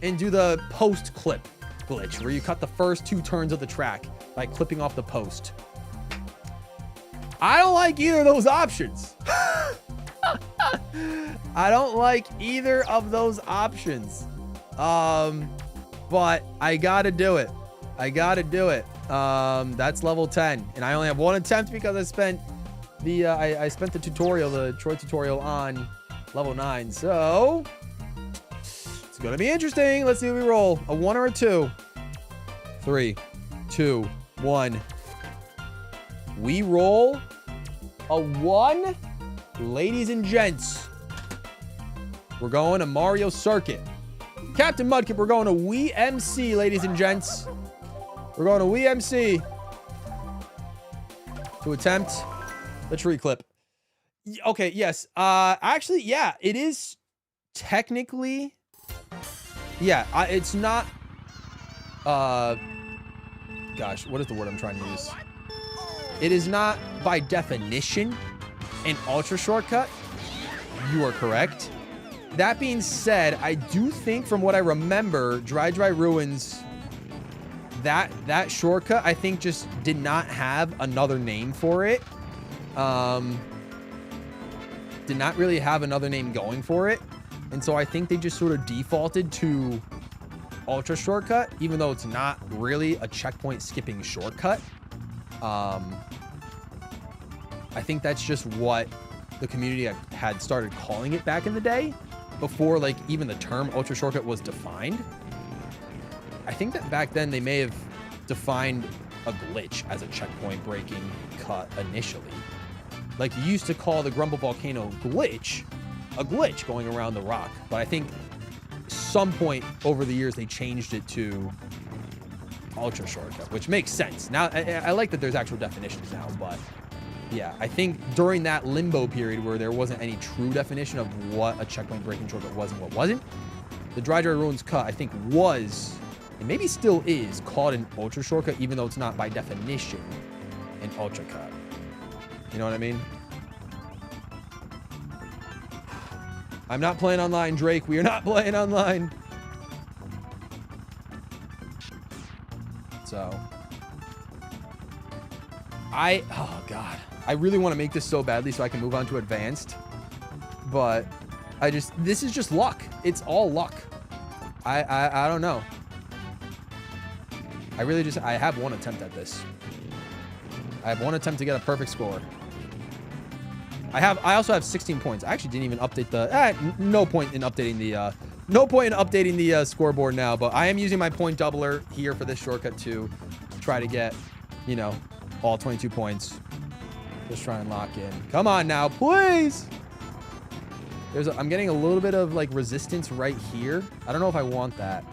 and do the post clip glitch where you cut the first 2 turns of the track by clipping off the post. I don't like either of those options. I don't like either of those options. But I gotta do it. I gotta do it. That's level 10, and I only have 1 attempt because I spent I spent the tutorial, the Troy tutorial, on level 9. So it's gonna be interesting. Let's see what we roll. A 1 or a 2. 3, 2, 1. We roll a 1. Ladies and gents, we're going to Mario Circuit. Captain Mudkip, we're going to Wii MC, ladies and gents. We're going to Wii MC to attempt the tree clip. Okay, yes. Actually, yeah, it is technically... Yeah, it's not... Gosh, what is the word I'm trying to use? It is not, by definition, an ultra shortcut. You are correct. That being said, I do think from what I remember, Dry Ruins, that shortcut, I think, just did not have another name for it. Did not really have another name going for it. And so I think they just sort of defaulted to ultra shortcut, even though it's not really a checkpoint skipping shortcut. I think that's just what the community had started calling it back in the day, before, like, even the term ultra shortcut was defined. I think that back then they may have defined a glitch as a checkpoint breaking cut initially. Like, you used to call the Grumble Volcano glitch a glitch going around the rock, but I think some point over the years they changed it to ultra shortcut, which makes sense. Now, I like that there's actual definitions now, but yeah, I think during that limbo period where there wasn't any true definition of what a checkpoint breaking shortcut was and what wasn't, the Dry Ruins cut, I think, was, and maybe still is, called an ultra shortcut, even though it's not by definition an ultra cut. You know what I mean? I'm not playing online, Drake. We are not playing online. So, oh God. I really want to make this so badly so I can move on to advanced. But this is just luck. It's all luck. I don't know. I have one attempt at this. I have one attempt to get a perfect score. I also have 16 points. I actually didn't even update no point in updating the scoreboard now, but I am using my point doubler here for this shortcut to try to get, you know, all 22 points. Just try and lock in. Come on now, please. I'm getting a little bit of like resistance right here. I don't know if I want that.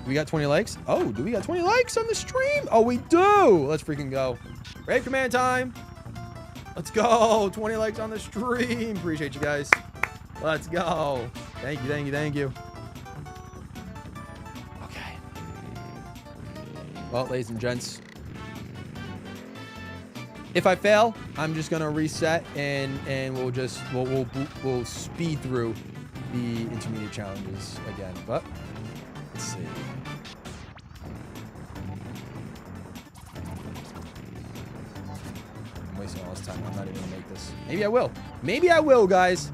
We got 20 likes. Oh, do we got 20 likes on the stream? Oh, we do. Let's freaking go. Brave command time. Let's go. 20 likes on the stream. Appreciate you guys. Let's go. Thank you. Okay. Well, ladies and gents, if I fail, I'm just gonna reset and we'll speed through the intermediate challenges again. But let's see. I'm wasting all this time. I'm not even gonna make this. Maybe I will, guys.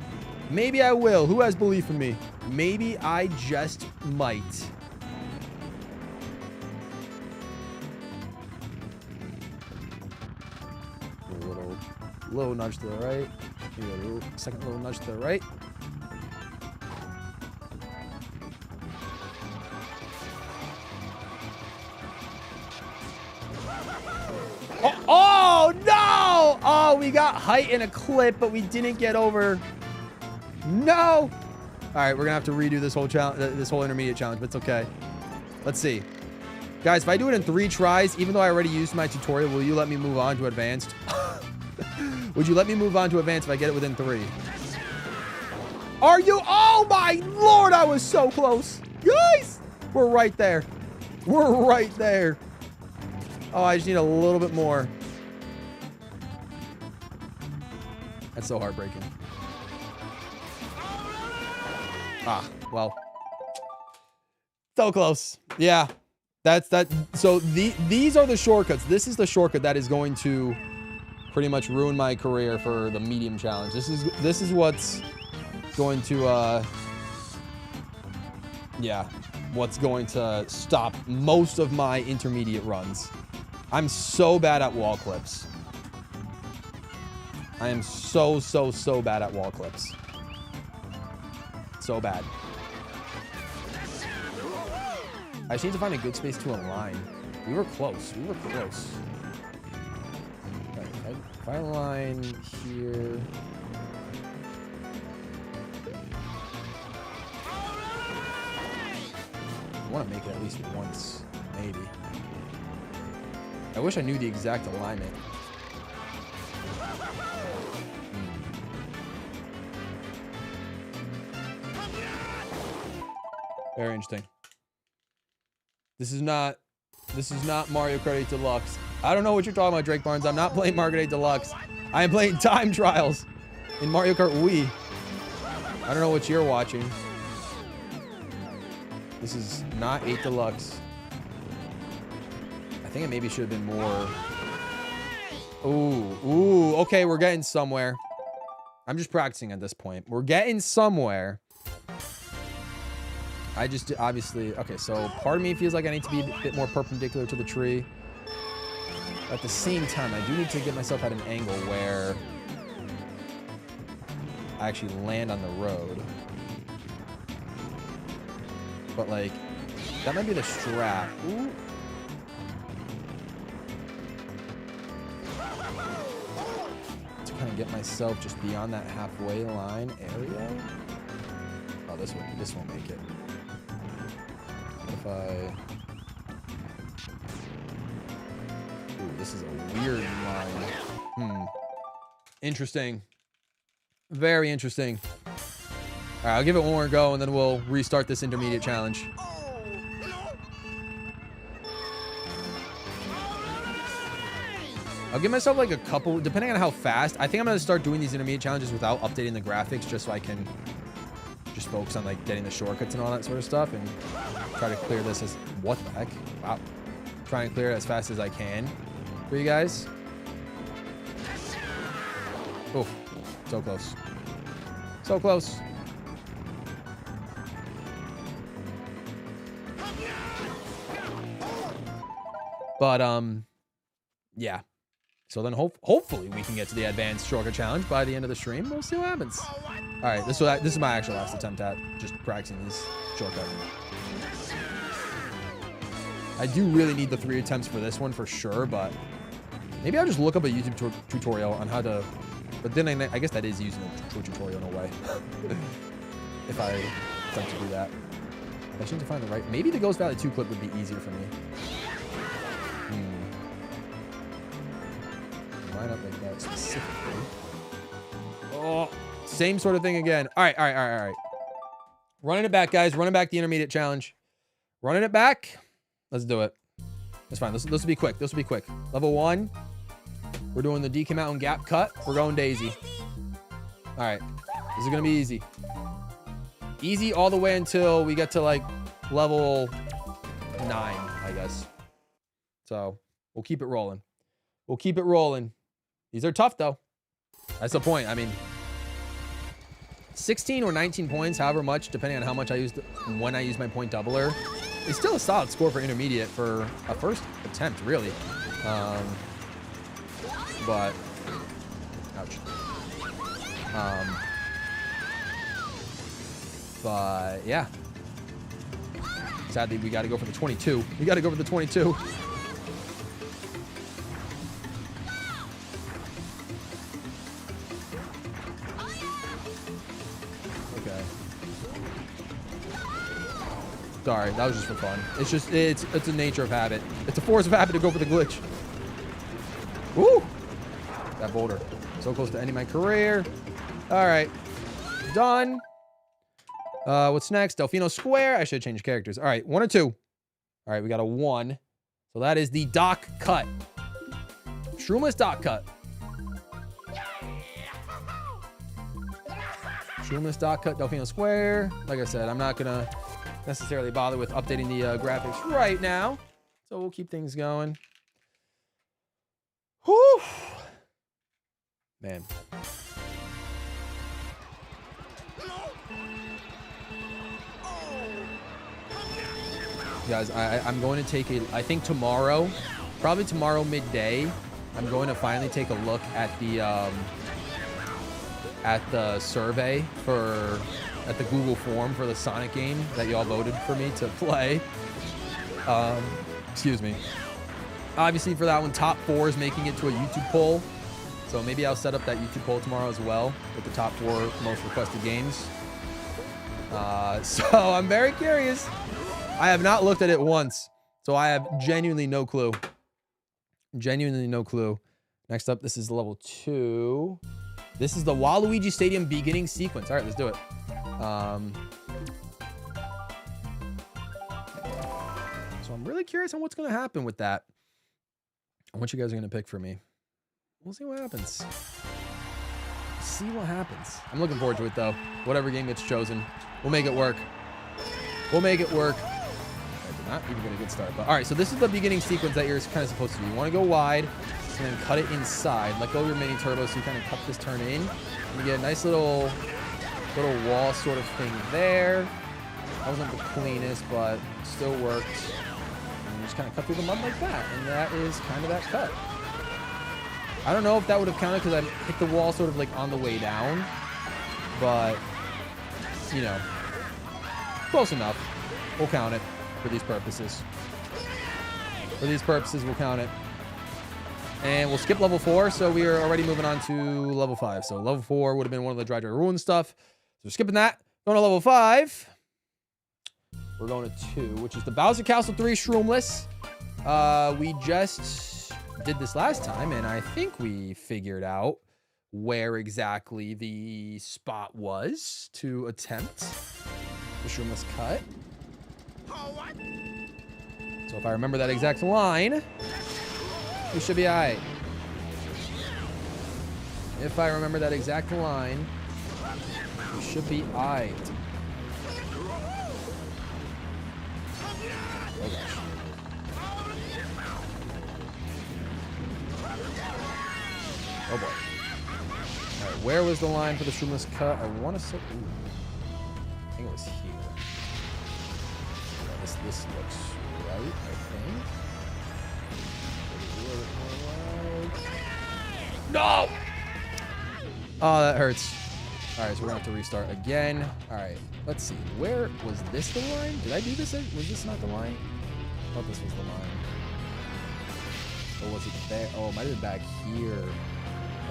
Maybe I will. Who has belief in me? Maybe I just might. A little nudge to the right. Maybe a second little nudge to the right. Oh no! Oh, we got height in a clip, but we didn't get over. No! All right, we're gonna have to redo this whole challenge, this whole intermediate challenge, but it's okay. Let's see, guys. If I do it in 3 tries, even though I already used my tutorial, will you let me move on to advanced? Would you let me move on to advanced if I get it within 3? Are you? Oh my lord! I was so close, guys. We're right there. We're right there. Oh, I just need a little bit more. That's so heartbreaking. Ah, well. So close. Yeah. That's that. So these are the shortcuts. This is the shortcut that is going to pretty much ruin my career for the medium challenge. This is what's going to yeah, what's going to stop most of my intermediate runs. I'm so bad at wall clips. I am so bad at wall clips. So bad. I just need to find a good space to align. We were close. Right, if I align here. I want to make it at least once, maybe. I wish I knew the exact alignment. Very interesting. This is not Mario Kart 8 Deluxe. I don't know what you're talking about, Drake Barnes. I'm not playing Mario Kart 8 Deluxe. I am playing Time Trials in Mario Kart Wii. I don't know what you're watching. This is not 8 Deluxe. I think it maybe should have been more. Ooh, okay, we're getting somewhere. I'm just practicing at this point. We're getting somewhere. I just obviously, okay, so part of me feels like I need to be a bit more perpendicular to the tree. At the same time, I do need to get myself at an angle where I actually land on the road. But like, that might be the strat. Ooh. kind of get myself just beyond that halfway line area. Oh, this won't make it. What if I... Ooh, this is a weird line. Interesting. Very interesting. All right, I'll give it one more go, and then we'll restart this intermediate challenge. I'll give myself like a couple, depending on how fast. I think I'm going to start doing these intermediate challenges without updating the graphics, just so I can just focus on like getting the shortcuts and all that sort of stuff, and try to clear this as... What the heck? Wow. Try and clear it as fast as I can for you guys. Oh, so close. So close. But, yeah. So then hopefully we can get to the advanced shortcut challenge by the end of the stream. We'll see what happens. All right, this is my actual last attempt at just practicing this shortcut. I do really need the 3 attempts for this one for sure, but maybe I'll just look up a YouTube tutorial on how to... But then I guess that is using a tutorial in a way. If I attempt to do that. I just need to find the right... Maybe the Ghost Valley 2 clip would be easier for me. Line up like that specifically. Oh, same sort of thing again. All right. Running it back, guys. Running back the intermediate challenge. Running it back. Let's do it. That's fine. This will be quick. This will be quick. Level 1. We're doing the DK Mountain gap cut. We're going Daisy. All right. This is going to be easy. Easy all the way until we get to like level 9, I guess. So we'll keep it rolling. We'll keep it rolling. These are tough, though. That's the point. I mean, 16 or 19 points, however much, depending on how much I used when I use my point doubler, is still a solid score for intermediate for a first attempt, really. But, ouch. But, yeah. Sadly, we got to go for the 22. We got to go for the 22. Sorry, that was just for fun. It's just, it's a nature of habit. It's a force of habit to go for the glitch. Woo! That boulder. So close to ending my career. All right. Done. What's next? Delfino Square. I should change characters. All right, 1 or 2. All right, we got a 1. So that is the dock cut. Shroomless dock cut. Shroomless dock cut, Delfino Square. Like I said, I'm not going to necessarily bother with updating the graphics right now, so we'll keep things going. Whew, man. Guys, I'm going to take I think tomorrow, probably tomorrow midday, I'm going to finally take a look at the survey at the Google form for the Sonic game that y'all voted for me to play. Excuse me. Obviously for that one, top 4 is making it to a YouTube poll. So maybe I'll set up that YouTube poll tomorrow as well with the top 4 most requested games. So I'm very curious. I have not looked at it once, so I have genuinely no clue. Genuinely no clue. Next up, this is level 2. This is the Waluigi Stadium beginning sequence. All right, let's do it. So I'm really curious on what's going to happen with that. And what you guys are going to pick for me. We'll see what happens. See what happens. I'm looking forward to it, though. Whatever game gets chosen, we'll make it work. We'll make it work. I did not even get a good start. But all right, so this is the beginning sequence that you're kind of supposed to do. You want to go wide and then cut it inside. Let go of your mini turbo so you kind of cut this turn in. And you get a nice little wall sort of thing there. That wasn't the cleanest, but still worked. And you just kind of cut through the mud like that. And that is kind of that cut. I don't know if that would have counted because I hit the wall sort of like on the way down. But, you know, close enough. We'll count it for these purposes. For these purposes, we'll count it. And we'll skip level 4, so we are already moving on to level 5. So level 4 would have been one of the Dry Ruin stuff. So we're skipping that. Going to level 5. We're going to 2, which is the Bowser Castle 3 Shroomless. We just did this last time, and I think we figured out where exactly the spot was to attempt the Shroomless cut. So if I remember that exact line, we should be all right. If I remember that exact line, we should be all right. Oh gosh. Oh boy. All right, where was the line for the Shroomless cut? I want to say, I think it was here. Yeah, this looks right, I think. No! Oh, that hurts. All right, so we're gonna have to restart again. All right, let's see. Where was this the line? Did I do this? Was this not the line? I thought this was the line. Or was it there? Oh, it might have been back here.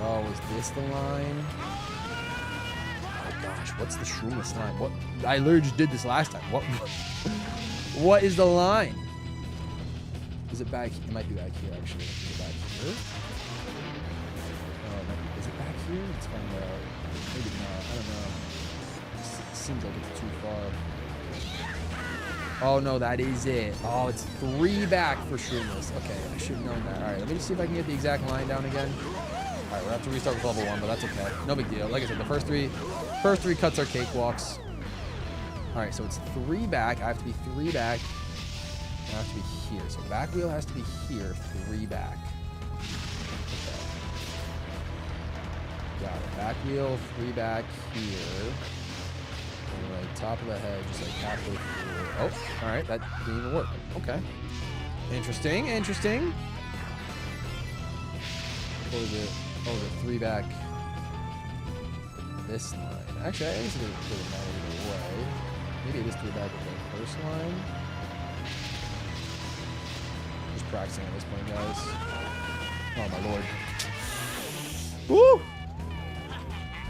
Oh, was this the line? Oh gosh, what's the Shroomless line? What? I literally just did this last time. What? What is the line? Is it back? It might be back here actually. Is it back here? Oh, it might be, is it back here? Let's find out. Maybe not. I don't know. It seems like it's too far. Oh no, that is it. Oh, it's 3 back for Shroomless. Okay, I should have known that. All right, let me just see if I can get the exact line down again. All right, we'll have to restart with level 1, but that's okay. No big deal. Like I said, the first three cuts are cakewalks. All right, so it's 3 back. I have to be 3 back. I have to be here. So back wheel has to be here, 3 back. Okay. Got it. Back wheel, 3 back here. And like top of the head, just like halfway through. Oh, all right, that didn't even work. Okay. Interesting, interesting. What is it? Oh, the 3 back. This line. Actually, I guess it doesn't matter either way. Maybe it is 3 back with the first line. Just practicing at this point, guys. Oh my lord. Woo!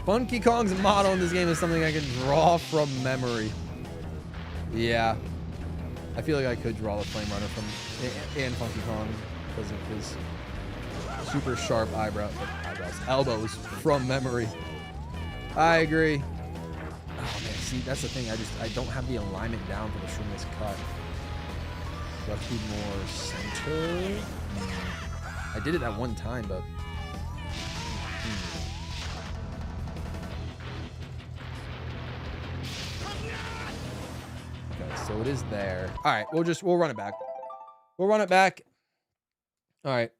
Funky Kong's model in this game is something I can draw from memory. Yeah. I feel like I could draw the Flame Runner from and Funky Kong because of his super sharp elbows from memory. I agree. Oh man, see, that's the thing. I don't have the alignment down for the Shroomless cut. Do I have to be more center? I did it at one time, but okay, so it is there. All right, we'll run it back. We'll run it back. All right.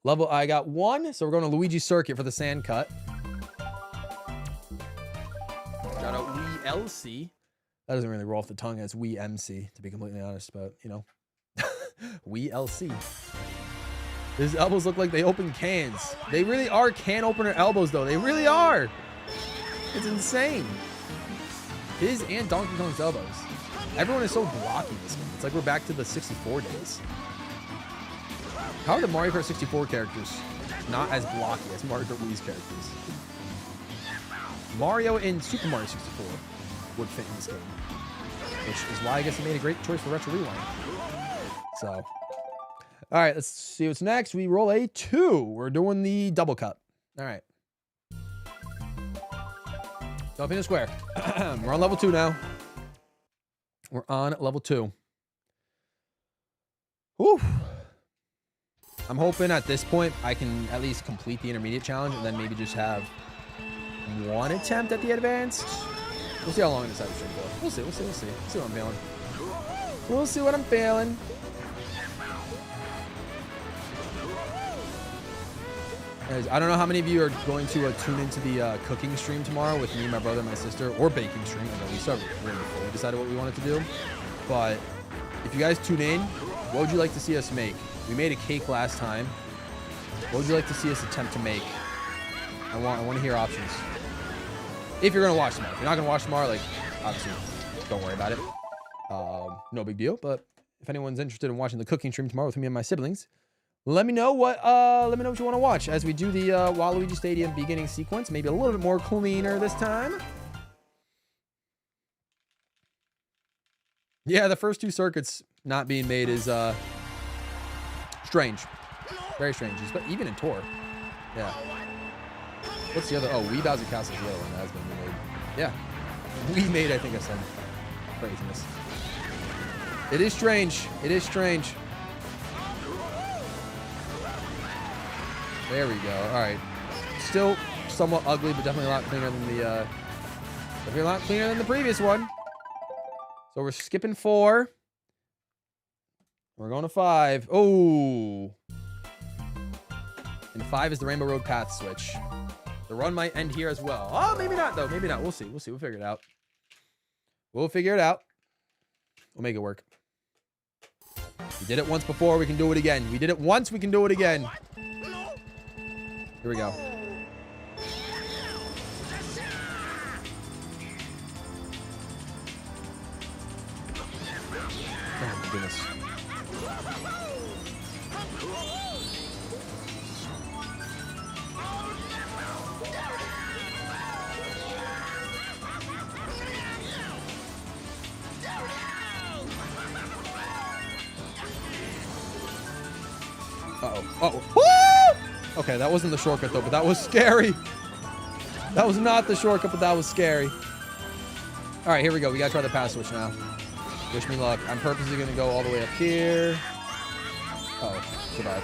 Level, I got 1, so we're going to Luigi Circuit for the sand cut. Shout out Wii LC. That doesn't really roll off the tongue as Wii MC, to be completely honest, but you know. Wii LC. His elbows look like they open cans. They really are can opener elbows, though. They really are. It's insane. His and Donkey Kong's elbows. Everyone is so blocky in this game. It's like we're back to the 64 days. How are the Mario Kart 64 characters not as blocky as Mario Kart Wii's characters? Mario in Super Mario 64 would fit in this game, which is why I guess he made a great choice for Retro Rewind. So, all right, let's see what's next. We roll a 2. We're doing the double cut. All right. Jumping the square. We're on level 2 now. We're on level 2. Whew. I'm hoping at this point I can at least complete the intermediate challenge and then maybe just have 1 attempt at the advanced. We'll see how long this episode goes. We'll see. We'll see what I'm feeling. We'll see what I'm feeling. Guys, I don't know how many of you are going to tune into the cooking stream tomorrow with me, my brother, my sister, or baking stream. I know we started before we decided what we wanted to do. But if you guys tune in, what would you like to see us make? We made a cake last time. What would you like to see us attempt to make? I want to hear options. If you're gonna watch tomorrow. If you're not gonna watch tomorrow, like obviously don't worry about it. No big deal. But if anyone's interested in watching the cooking stream tomorrow with me and my siblings, Let me know what you want to watch as we do the Waluigi Stadium beginning sequence. Maybe a little bit more cleaner this time. Yeah, the first 2 circuits not being made is strange. Very strange. But even in Tour. Yeah. What's the other? Oh, Wii Bowser Castle's the other one that has been remade. Yeah. We made, I think I said. Craziness. It is strange. It is strange. There we go. All right. Still somewhat ugly, but definitely a lot cleaner than the previous one. So we're skipping 4. We're going to 5. Oh. And 5 is the Rainbow Road Path switch. The run might end here as well. Oh, maybe not, though. Maybe not. We'll see. We'll see. We'll figure it out. We'll figure it out. We'll make it work. We did it once before. We can do it again. We did it once. We can do it again. Here we go. Oh, my goodness. Uh-oh. Woo! Okay, that wasn't the shortcut, though, but that was scary. That was not the shortcut, but that was scary. All right, here we go. We got to try the pass switch now. Wish me luck. I'm purposely going to go all the way up here. Uh-oh. Survive.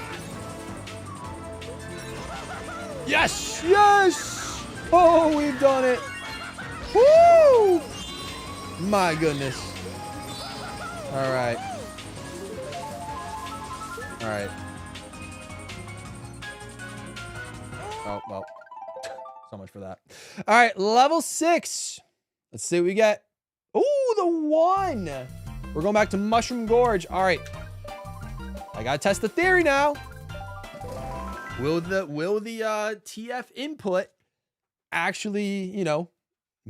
Yes! Yes! Oh, we've done it. Woo! My goodness. All right. All right. Oh, well. So much for that. All right, level 6. Let's see what we get. Ooh, the 1. We're going back to Mushroom Gorge. All right. I got to test the theory now. Will the TF input actually, you know,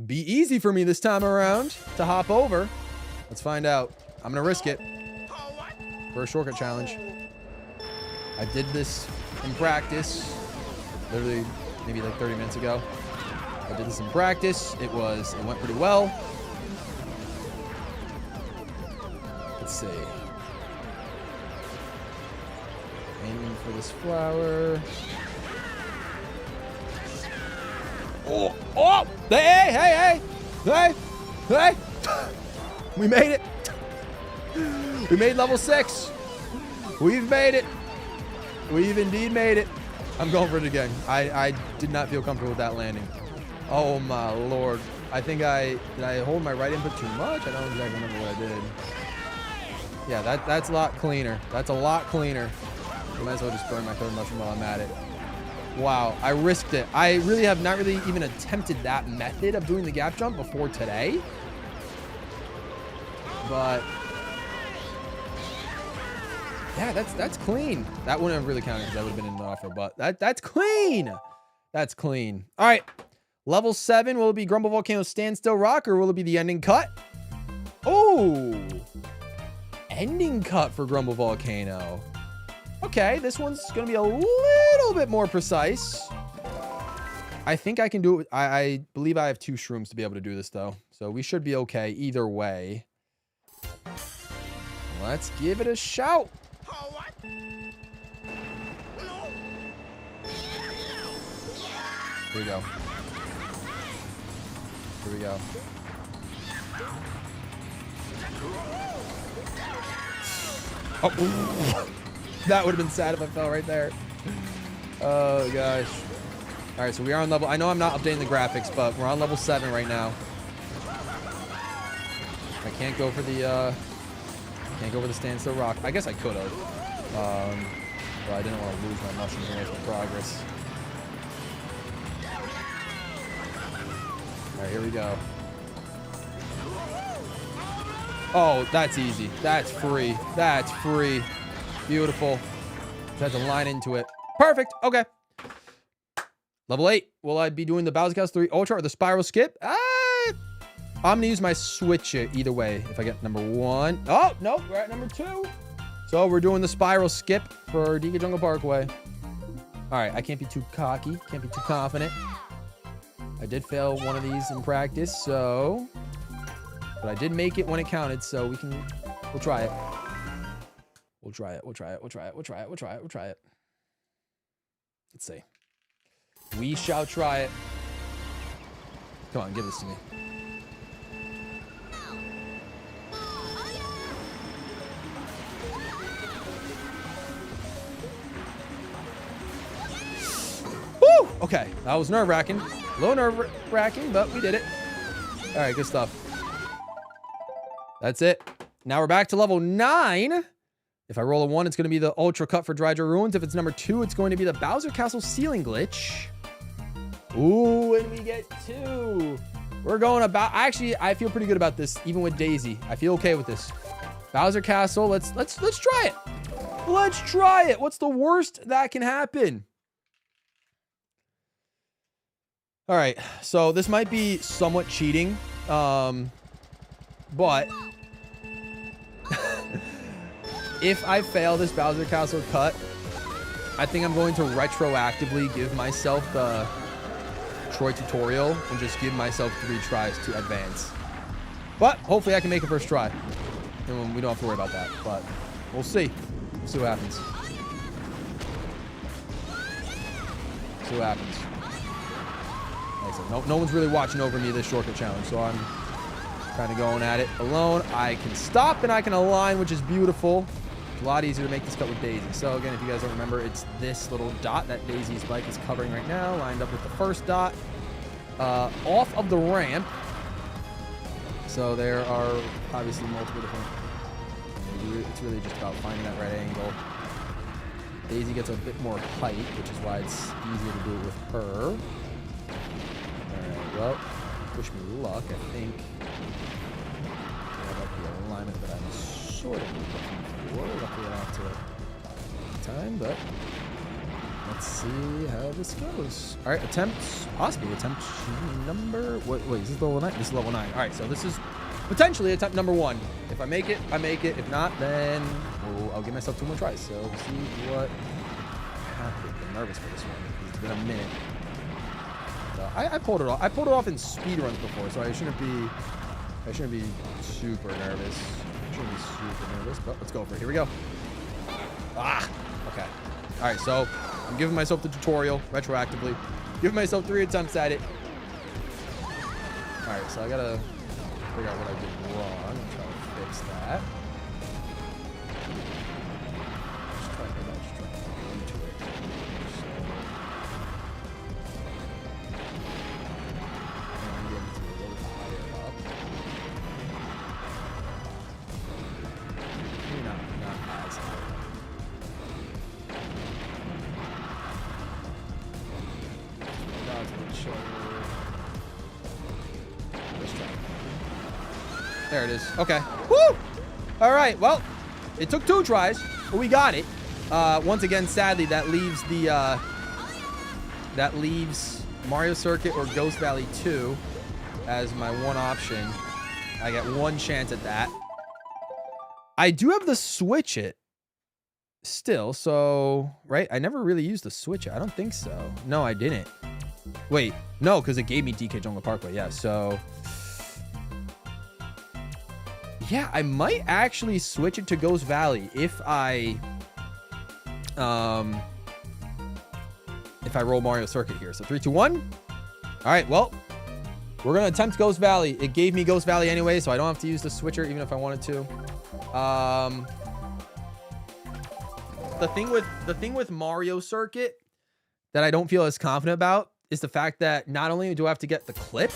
be easy for me this time around to hop over? Let's find out. I'm going to risk it for a shortcut challenge. I did this in practice, literally maybe like 30 minutes ago. I did this in practice. It went pretty well. Let's see. Aiming for this flower. Oh, oh, hey. We made it. We made level 6. We've made it. We've indeed made it. I'm going for it again. I did not feel comfortable with that landing. Oh my Lord. I think did I hold my right input too much? I don't exactly remember what I did. Yeah, that's a lot cleaner. That's a lot cleaner. I might as well just burn my third mushroom while I'm at it. Wow, I risked it. I really have not really even attempted that method of doing the gap jump before today. But yeah, that's clean. That wouldn't have really counted because that would have been in the offer, but that's clean. That's clean. All right. Level 7, will it be Grumble Volcano Standstill Rock or will it be the ending cut? Oh, ending cut for Grumble Volcano. Okay, this one's going to be a little bit more precise. I think I can do it. I believe I have 2 shrooms to be able to do this, though. So we should be okay either way. Let's give it a shout. Here we go. Here we go. Oh, that would have been sad if I fell right there. Oh, gosh. All right, so we are on level... I know I'm not updating the graphics, but we're on level 7 right now. I can't go for the... Can't go for the standstill rock. I guess I could have. But I didn't want to lose my mushrooms and waste my progress. All right, here we go. Oh, that's easy. That's free. That's free. Beautiful. Just had to line into it. Perfect. Okay. Level 8. Will I be doing the Bowser Cast 3 Ultra or the Spiral Skip? I'm going to use my Switch either way if I get number 1. Oh, no. We're at number 2. So we're doing the spiral skip for DK Jungle Parkway. All right, I can't be too cocky. Can't be too confident. I did fail one of these in practice, so... But I did make it when it counted, so we'll try it. We'll try it. Let's see. We shall try it. Come on, give this to me. Woo! Okay, that was nerve-wracking. A little nerve-wracking, but we did it. All right, good stuff. That's it. Now we're back to level 9. If I roll a 1, it's going to be the Ultra Cut for Dry Ruins. If it's number 2, it's going to be the Bowser Castle Ceiling Glitch. Ooh, and we get 2. We're going about... Actually, I feel pretty good about this, even with Daisy. I feel okay with this. Bowser Castle, let's try it. Let's try it. What's the worst that can happen? All right, so this might be somewhat cheating, but if I fail this Bowser Castle cut, I think I'm going to retroactively give myself the Troy tutorial and just give myself 3 tries to advance. But hopefully I can make a first try, and we don't have to worry about that, but we'll see. We'll see what happens. See what happens. Like I said, no one's really watching over me this shortcut challenge, so I'm kind of going at it alone. I can stop and I can align, which is beautiful. It's a lot easier to make this cut with Daisy. So again, if you guys don't remember, it's this little dot that Daisy's bike is covering right now, lined up with the first dot off of the ramp. So there are obviously multiple different... It's really just about finding that right angle. Daisy gets a bit more height, which is why it's easier to do it with her. Alright, well, wish me luck. I think I got the alignment that I'm sort of looking for. Luckily, I have to time, but let's see how this goes. Alright, attempt number... Wait, is this level 9? This is level 9. Alright, so this is potentially attempt number 1. If I make it, I make it. If not, then I'll give myself 2 more tries. So we'll see what happens. I'm nervous for this one. It's been a minute. So I pulled it off. I pulled it off in speed runs before, so I shouldn't be super nervous. But let's go for it. Here we go. Okay. All right, so I'm giving myself the tutorial retroactively. Giving myself 3 attempts at it. All right, so I gotta figure out what I did wrong and try to fix that. Just try to get into it. And get into a little higher up. Maybe not as high. There it is. Okay. Woo! All right. Well, it took 2 tries, but we got it. Once again, sadly, that leaves Mario Circuit or Ghost Valley 2 as my one option. I get 1 chance at that. I do have the Switch It still, so right? I never really used the Switch It. I don't think so. No, I didn't. Wait, no, because it gave me DK Jungle Parkway. Yeah, so yeah, I might actually switch it to Ghost Valley if I roll Mario Circuit here. So 3, 2, 1. All right, well, we're gonna attempt Ghost Valley. It gave me Ghost Valley anyway, so I don't have to use the switcher even if I wanted to. The thing with Mario Circuit that I don't feel as confident about is the fact that not only do I have to get the clip,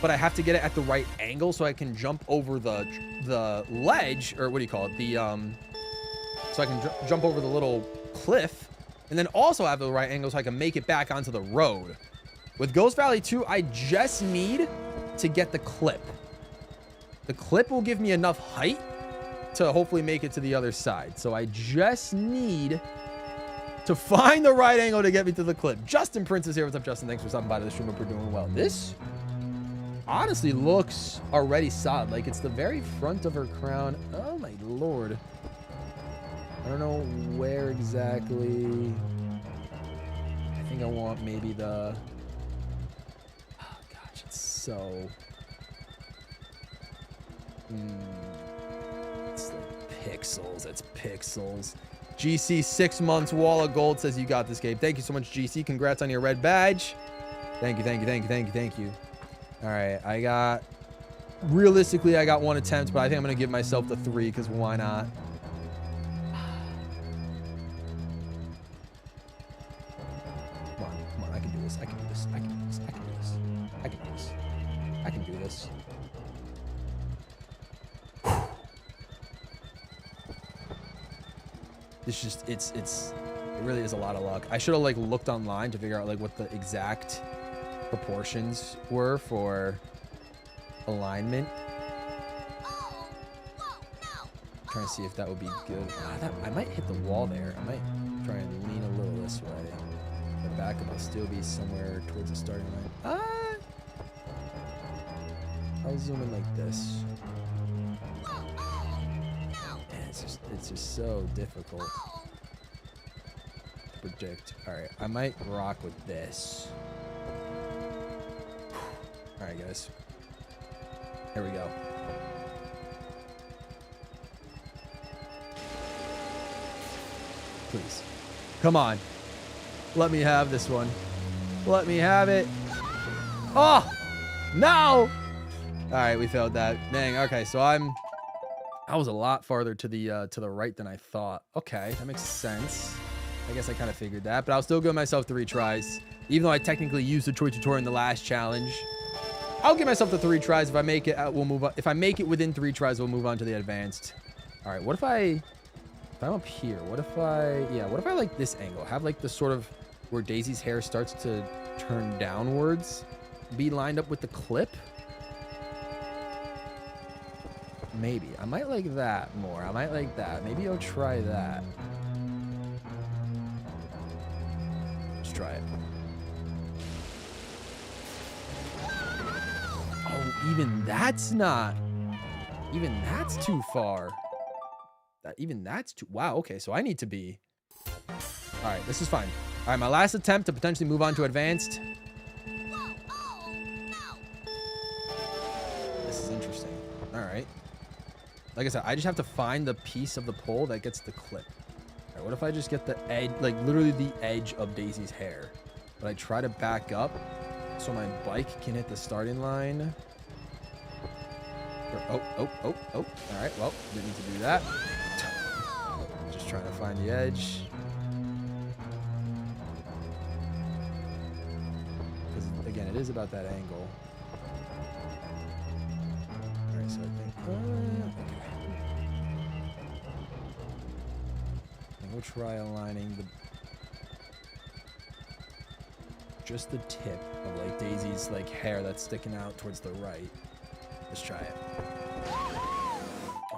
but I have to get it at the right angle so I can jump over the ledge, or what do you call it? So I can jump over the little cliff, and then also have the right angle so I can make it back onto the road. With Ghost Valley 2, I just need to get the clip. The clip will give me enough height to hopefully make it to the other side. So I just need to find the right angle to get me to the clip. Justin Prince is here. What's up, Justin? Thanks for stopping by to the stream. Hope we're doing well. This honestly looks already solid. Like, it's the very front of her crown. Oh my lord. I don't know where exactly. I think I want maybe the... Oh, gosh, it's so... It's like pixels. It's pixels. GC 6 months wall of gold says you got this, Gabe. Thank you so much, GC. Congrats on your red badge. Thank you, thank you, thank you, thank you, thank you. All right, I got... Realistically, I got 1 attempt, but I think I'm going to give myself the 3 because why not? Come on, I can do this. I can do this. I can do this. I can do this. I can do this. I can do this. It's just, it really is a lot of luck. I should have like looked online to figure out like what the exact proportions were for alignment. I'm trying to see if that would be good. I might hit the wall there. I might try and lean a little this way. The backup will still be somewhere towards the starting line. I'll zoom in like this. It's just so difficult to predict. All right, I might rock with this. All right, guys. Here we go. Please. Come on. Let me have this one. Let me have it. Oh! No! All right, we failed that. Dang, okay, so I was a lot farther to the right than I thought. Okay, that makes sense. I guess I kind of figured that, but I'll still give myself 3 tries. Even though I technically used the Toy Tutorial in the last challenge. I'll give myself the 3 tries. If I make it, we'll move on. If I make it within 3 tries, we'll move on to the advanced. All right, what if I'm up here? What if I like this angle? Have like the sort of where Daisy's hair starts to turn downwards, be lined up with the clip? Maybe. I might like that more. I might like that. Maybe I'll try that. Let's try it. Oh, even that's too far. Even that's too... Wow, okay, so I need to be... All right, this is fine. All right, my last attempt to potentially move on to advanced. This is interesting. All right. Like I said, I just have to find the piece of the pole that gets the clip. All right, what if I just get the edge, like literally the edge of Daisy's hair? But I try to back up so my bike can hit the starting line. Oh. All right, well, didn't need to do that. Just trying to find the edge. Because, again, it is about that angle. All right, so I think... okay. And we'll try aligning just the tip of, like, Daisy's, like, hair that's sticking out towards the right. Let's try it.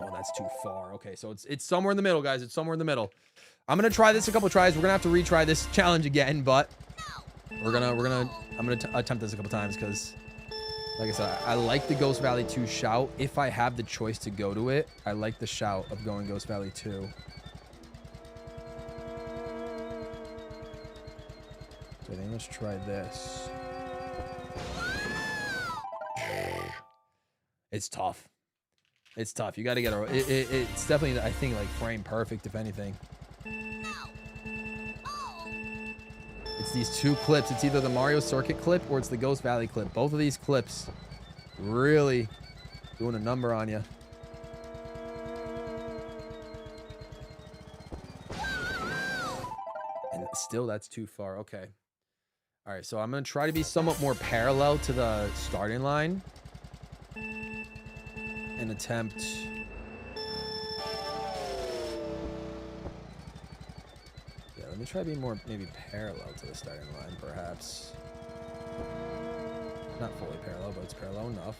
Oh, that's too far. Okay, so it's somewhere in the middle, guys. It's somewhere in the middle. I'm gonna try this a couple tries. We're gonna have to retry this challenge again, but I'm gonna attempt this a couple times because, like I said, I like the Ghost Valley 2 shout. If I have the choice to go to it, I like the shout of going Ghost Valley 2. So I think let's try this. It's tough. It's tough. You got to get a... It's definitely, I think, like, frame perfect, if anything. It's these 2 clips. It's either the Mario Circuit clip or it's the Ghost Valley clip. Both of these clips really doing a number on you. And still, that's too far. Okay. All right, so I'm going to try to be somewhat more parallel to the starting line. And attempt... Yeah, let me try being more maybe parallel to the starting line, perhaps. Not fully parallel, but it's parallel enough.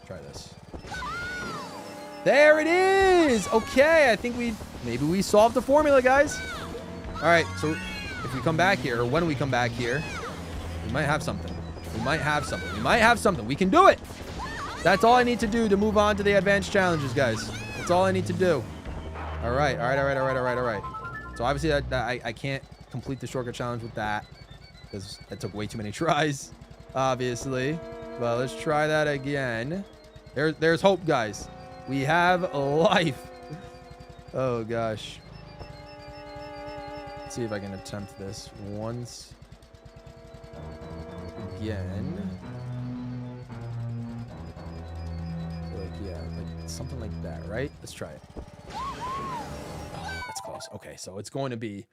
Try this. There it is! Okay, I think maybe we solved the formula, guys. All right, so if we come back here, or when we come back here, we might have something. We might have something. We might have something. We can do it. That's all I need to do to move on to the advanced challenges, guys. That's all I need to do. All right. So obviously I can't complete the shortcut challenge with that because that took way too many tries, obviously. But let's try that again. There's hope, guys. We have life. Oh, gosh. Let's see if I can attempt this once again. Like something like that, right? Let's try it. Oh, that's close. Okay, so it's going to be...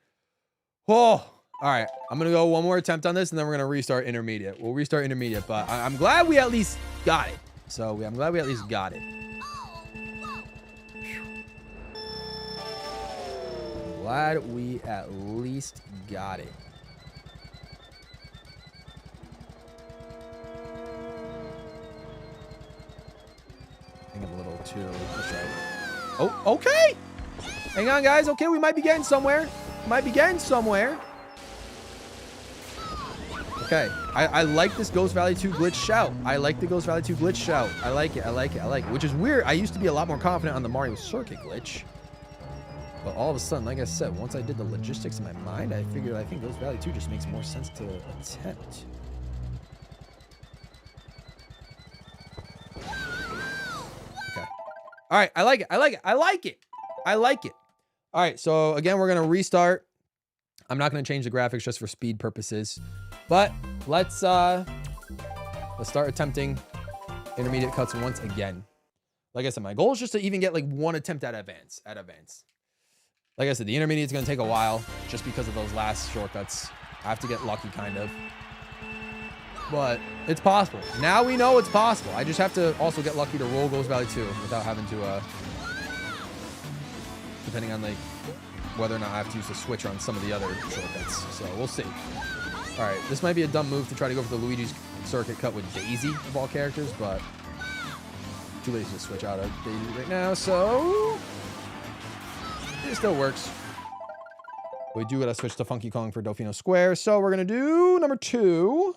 Oh, all right. I'm going to go one more attempt on this, and then we're going to restart intermediate. We'll restart intermediate, but I'm glad we at least got it. So I'm glad we at least got it. Glad we at least got it. I think I'm a little too early. Let's try it. Oh, okay. Hang on, guys. Okay, we might be getting somewhere. Okay. I like this Ghost Valley 2 glitch shout. I like the Ghost Valley 2 glitch shout. I like it. Which is weird. I used to be a lot more confident on the Mario Circuit glitch. But all of a sudden, like I said, once I did the logistics in my mind, I figured I think Ghost Valley 2 just makes more sense to attempt. Okay. All right. I like it. All right. So again, we're going to restart. I'm not going to change the graphics just for speed purposes, but let's start attempting intermediate cuts once again. Like I said, my goal is just to even get like one attempt at advance. Like I said, the intermediate is going to take a while just because of those last shortcuts. I have to get lucky, kind of. But it's possible. Now we know it's possible. I just have to also get lucky to roll Ghost Valley 2 without having to, depending on like whether or not I have to use the switch on some of the other shortcuts. So we'll see. All right, this might be a dumb move to try to go for the Luigi's circuit cut with Daisy of all characters, but too lazy to switch out of Daisy right now, so it still works. We do gotta switch to Funky Kong for Delfino Square, so we're gonna do number 2,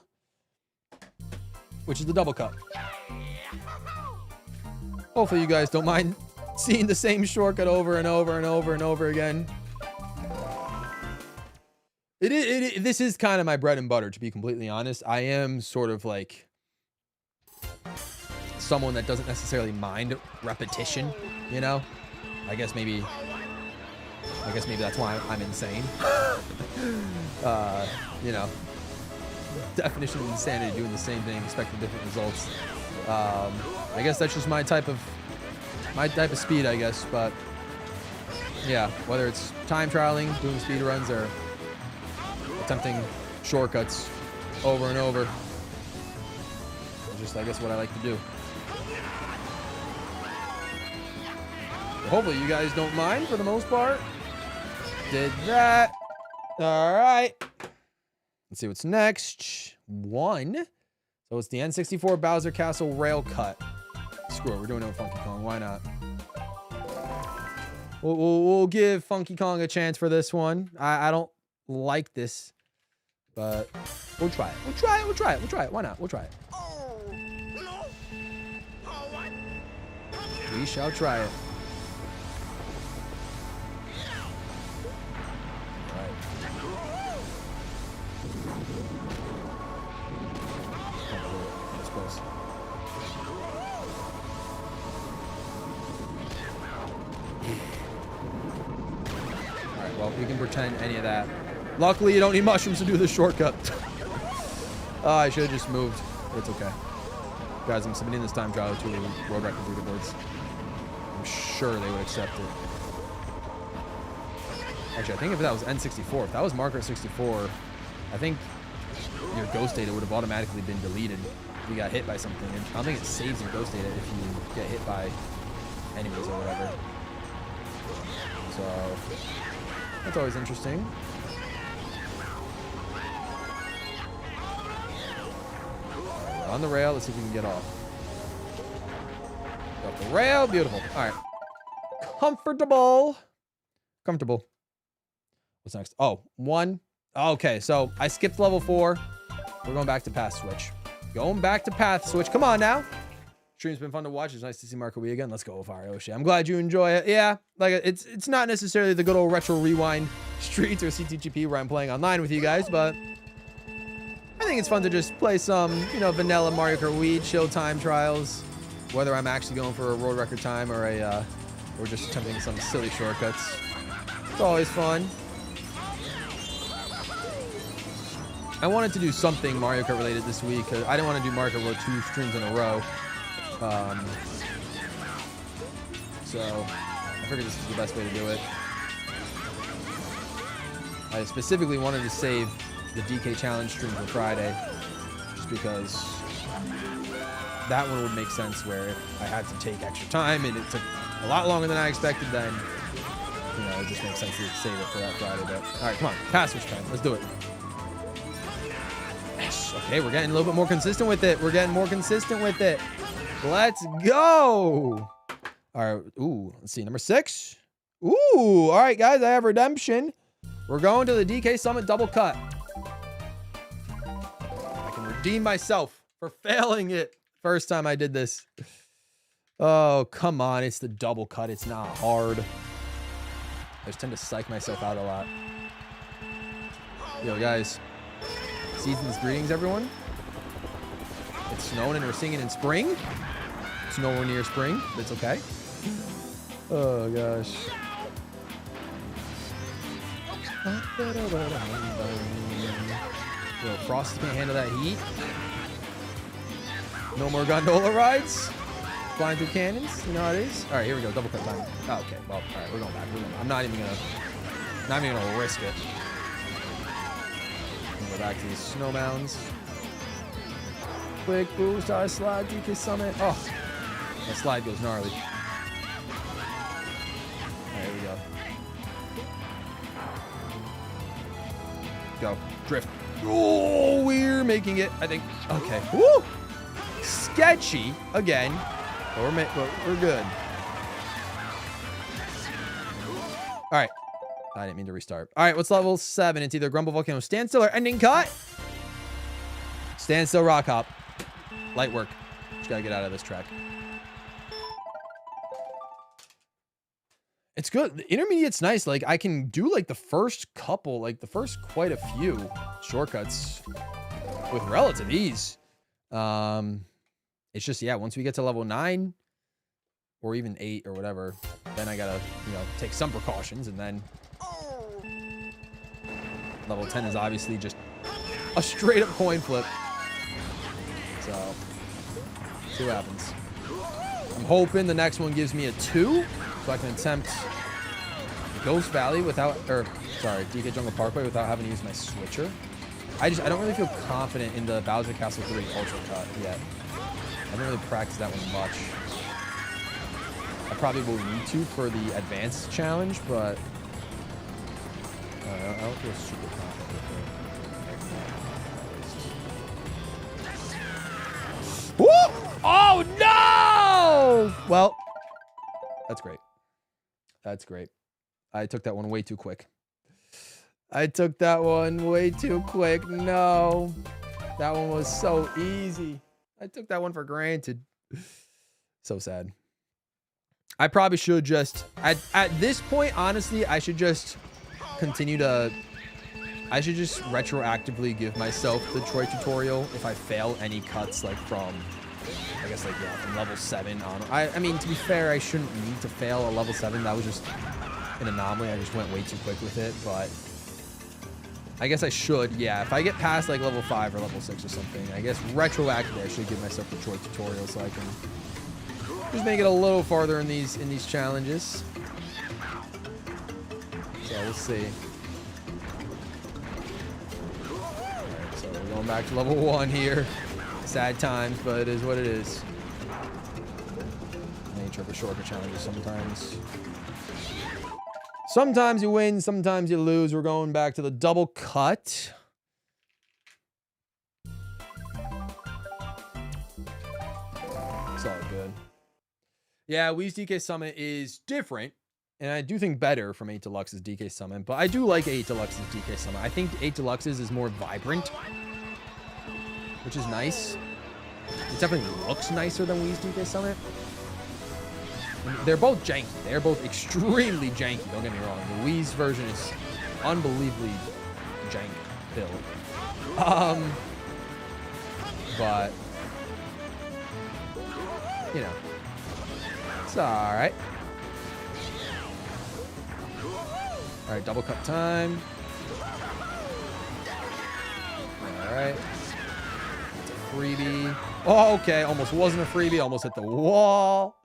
which is the double cut. Hopefully you guys don't mind seeing the same shortcut over and over again. This is kind of my bread and butter, to be completely honest. I am sort of like someone that doesn't necessarily mind repetition, you know? I guess maybe that's why I'm insane. You know, definition of insanity, doing the same thing, expecting different results. I guess that's just my type of speed, I guess. But yeah, whether it's time trialing, doing speed runs, or attempting shortcuts over and over, it's just, I guess, what I like to do. But hopefully you guys don't mind for the most part. Did that. All right. Let's see what's next. 1. So it's the N64 Bowser Castle rail cut. Screw it. We're doing no Funky Kong. Why not? We'll give Funky Kong a chance for this one. I don't like this, but we'll try it. We'll try it. Why not? We'll try it. We shall try it. Well, we can pretend any of that. Luckily, you don't need mushrooms to do this shortcut. I should have just moved, but it's okay. Guys, I'm submitting this time trial to World Record Leaderboards. I'm sure they would accept it. Actually, I think if that was N64, if that was Mario Kart 64, I think your ghost data would have automatically been deleted if you got hit by something. And I don't think it saves your ghost data if you get hit by enemies or whatever. So that's always interesting. Right, on the rail, let's see if we can get off. Off the rail, beautiful. All right. Comfortable. What's next? Oh, 1. Okay, so I skipped level 4. We're going back to path switch. Come on now. Stream's been fun to watch. It's nice to see Mario Kart Wii again. Let's go, Farioshi. I'm glad you enjoy it. Yeah, like it's not necessarily the good old retro rewind streets or CTGP where I'm playing online with you guys, but I think it's fun to just play some, you know, vanilla Mario Kart Wii chill time trials, whether I'm actually going for a world record time or or just attempting some silly shortcuts. It's always fun. I wanted to do something Mario Kart related this week because I didn't want to do Mario Kart World 2 streams in a row. So I figured this was the best way to do it. I specifically wanted to save the DK challenge stream for Friday just because that one would make sense where if I had to take extra time and it took a lot longer than I expected, then, you know, it just makes sense to save it for that Friday. But all right, come on, pass switch time. Let's do it. Yes. Okay, we're getting a little bit more consistent with it. We're getting more consistent with it. Let's go. All right. Ooh, let's see. Number 6. Ooh, all right, guys. I have redemption. We're going to the DK Summit double cut. I can redeem myself for failing it first time I did this. Oh, come on. It's the double cut. It's not hard. I just tend to psych myself out a lot. Yo, guys. Season's greetings, everyone. It's snowing and we're singing in spring. It's nowhere near spring, but it's okay. Oh, gosh. Yo, Frost can't handle that heat. No more gondola rides. Flying through cannons. You know how it is? All right, here we go. Double cut time. Oh, okay. Well, all right. We're going back. I'm not even gonna risk it. Go back to these snow mounds. Quick boost, our slide, DK Summit. Oh, that slide goes gnarly. All right, here we go. Go. Drift. Oh, we're making it, I think. Okay. Woo! Sketchy again. But we're good. All right. I didn't mean to restart. All right, what's level 7? It's either Grumble Volcano Standstill or Ending Cut. Standstill Rock Hop. Light work. Just gotta get out of this track. It's good. The intermediate's nice. Like, I can do, like, the first couple, like, the first quite a few shortcuts with relative ease. It's just, yeah, once we get to level 9 or even 8 or whatever, then I gotta, you know, take some precautions, and then level 10 is obviously just a straight up coin flip. So, see what happens. I'm hoping the next one gives me a 2, so I can attempt Ghost Valley without, or sorry, DK Jungle Parkway without having to use my switcher. I don't really feel confident in the Bowser Castle 3 Ultra Cut yet. I haven't really practiced that one much. I probably will need to for the advanced challenge, but I don't feel super confident with it. Woo! Oh, no! Well, that's great. That's great. I took that one way too quick. I took that one way too quick. No. That one was so easy. I took that one for granted. So sad. I probably should just, at this point, honestly, I should just continue to, I should just retroactively give myself the Troy tutorial if I fail any cuts, like from, I guess, like, yeah, from level 7 on. I mean, to be fair, I shouldn't need to fail a level 7. That was just an anomaly. I just went way too quick with it, but I guess I should, yeah. If I get past, like, level 5 or level 6 or something, I guess retroactively I should give myself the Troy tutorial so I can just make it a little farther in these challenges. So we'll see. Alright, so we're going back to level 1 here. Sad times, but it is what it is. Nature of the shortcut challenges sometimes. Sometimes you win, sometimes you lose. We're going back to the double cut. It's all good. Yeah, Wii's DK Summit is different, and I do think better from 8 Deluxe's DK Summit, but I do like 8 Deluxe's DK Summit. I think 8 Deluxe's is more vibrant, which is nice. It definitely looks nicer than Wii's DK Summit. They're both janky. They're both extremely janky. Don't get me wrong. The Wii's version is unbelievably jank build. But you know, it's all right. All right, double cut time. All right. It's a freebie. Oh, okay. Almost wasn't a freebie. Almost hit the wall.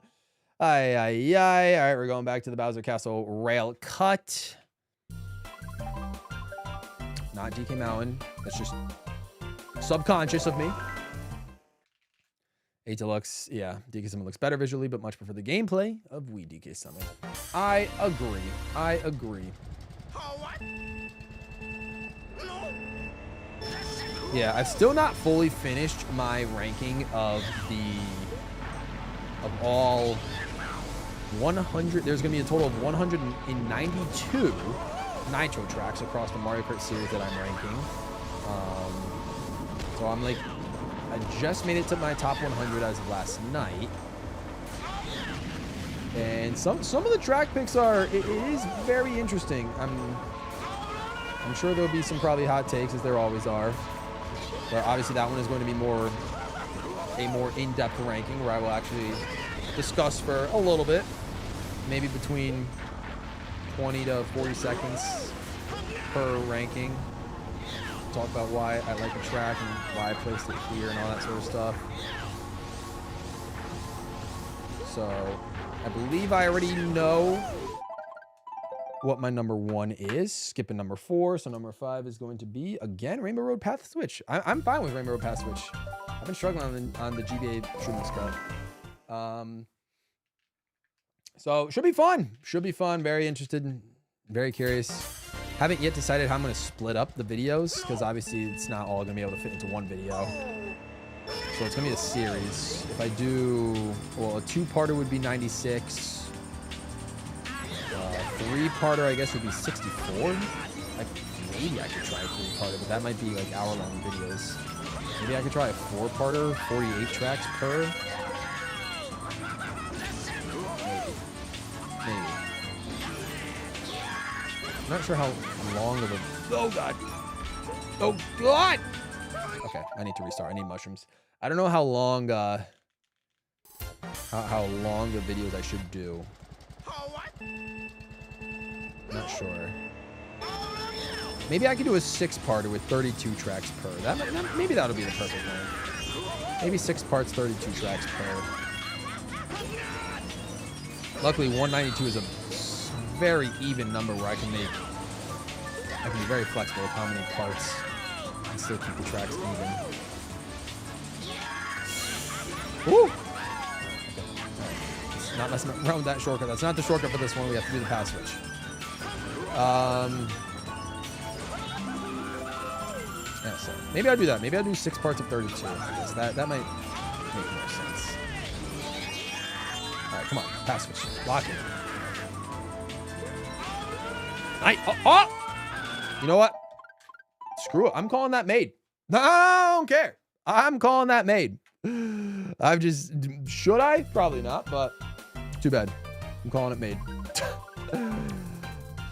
Aye, aye, aye. All right, we're going back to the Bowser Castle rail cut. Not DK Mountain. That's just subconscious of me. 8 Deluxe, yeah. DK Summit looks better visually, but much prefer the gameplay of Wii DK Summit. I agree. I agree. Yeah, I've still not fully finished my ranking of all 100. There's going to be a total of 192 Nitro tracks across the Mario Kart series that I'm ranking. So I'm like, I just made it to my top 100 as of last night. And some of the track picks it is very interesting. I'm sure there'll be some probably hot takes, as there always are. But obviously that one is going to be a more in-depth ranking where I will actually discuss for a little bit, maybe between 20 to 40 seconds per ranking. Talk about why I like a track and why I placed it here and all that sort of stuff. So I believe I already know what my number 1 is. Skipping number 4. So number 5 is going to be, again, Rainbow Road Path Switch. I'm fine with Rainbow Road Path Switch. I've been struggling on the GBA Shooting Cup. So should be fun. Should be fun. Very interested. Very curious. Haven't yet decided how I'm going to split up the videos, because obviously it's not all going to be able to fit into one video. So it's going to be a series. If I do, well, a 2-parter would be 96. 3-parter, I guess, would be 64. Maybe I could try a 3-parter, but that might be like hour-long videos. Maybe I could try a 4-parter, 48 tracks per. Maybe. I'm not sure how long of a... Oh, God. Oh, God! Okay, I need to restart. I need mushrooms. I don't know how long, how long the videos I should do. Not sure. Maybe I could do a 6-parter with 32 tracks per. Maybe that'll be the perfect one. Maybe 6 parts, 32 tracks per. Luckily, 192 is a very even number where I can be very flexible with how many parts and still keep the tracks even. Woo! It's not messing around with that shortcut. That's not the shortcut for this one. We have to do the pass switch. Yeah, so maybe I'll do that. Maybe I'll do 6 parts of 32. I guess that might make more sense. All right, come on, pass switch, lock it. Oh! You know what? Screw it. I'm calling that made. I don't care. I'm calling that made. Should I? Probably not, but too bad. I'm calling it made.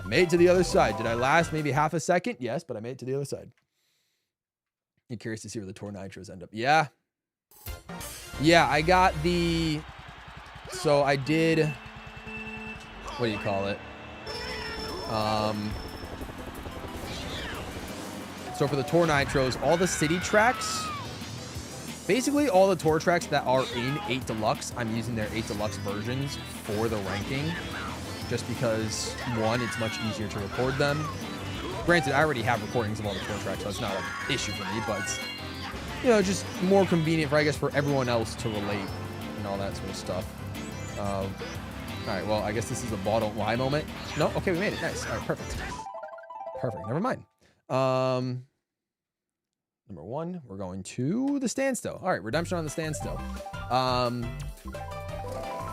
Made it to the other side. Did I last maybe half a second? Yes, but I made it to the other side. You're curious to see where the Tour Nitros end up. Yeah. Yeah, I got the... So I did... What do you call it? So for the Tour Nitros, all the city tracks... Basically, all the tour tracks that are in 8 Deluxe, I'm using their 8 Deluxe versions for the ranking. Just because, one, it's much easier to record them. Granted, I already have recordings of all the tour tracks, so it's not an issue for me, but it's, you know, just more convenient for, I guess, for everyone else to relate and all that sort of stuff. All right, well, I guess this is a ball don't lie moment. No? Okay, we made it. Nice. All right, perfect. Perfect. Never mind. Number 1, we're going to the standstill. All right, redemption on the standstill.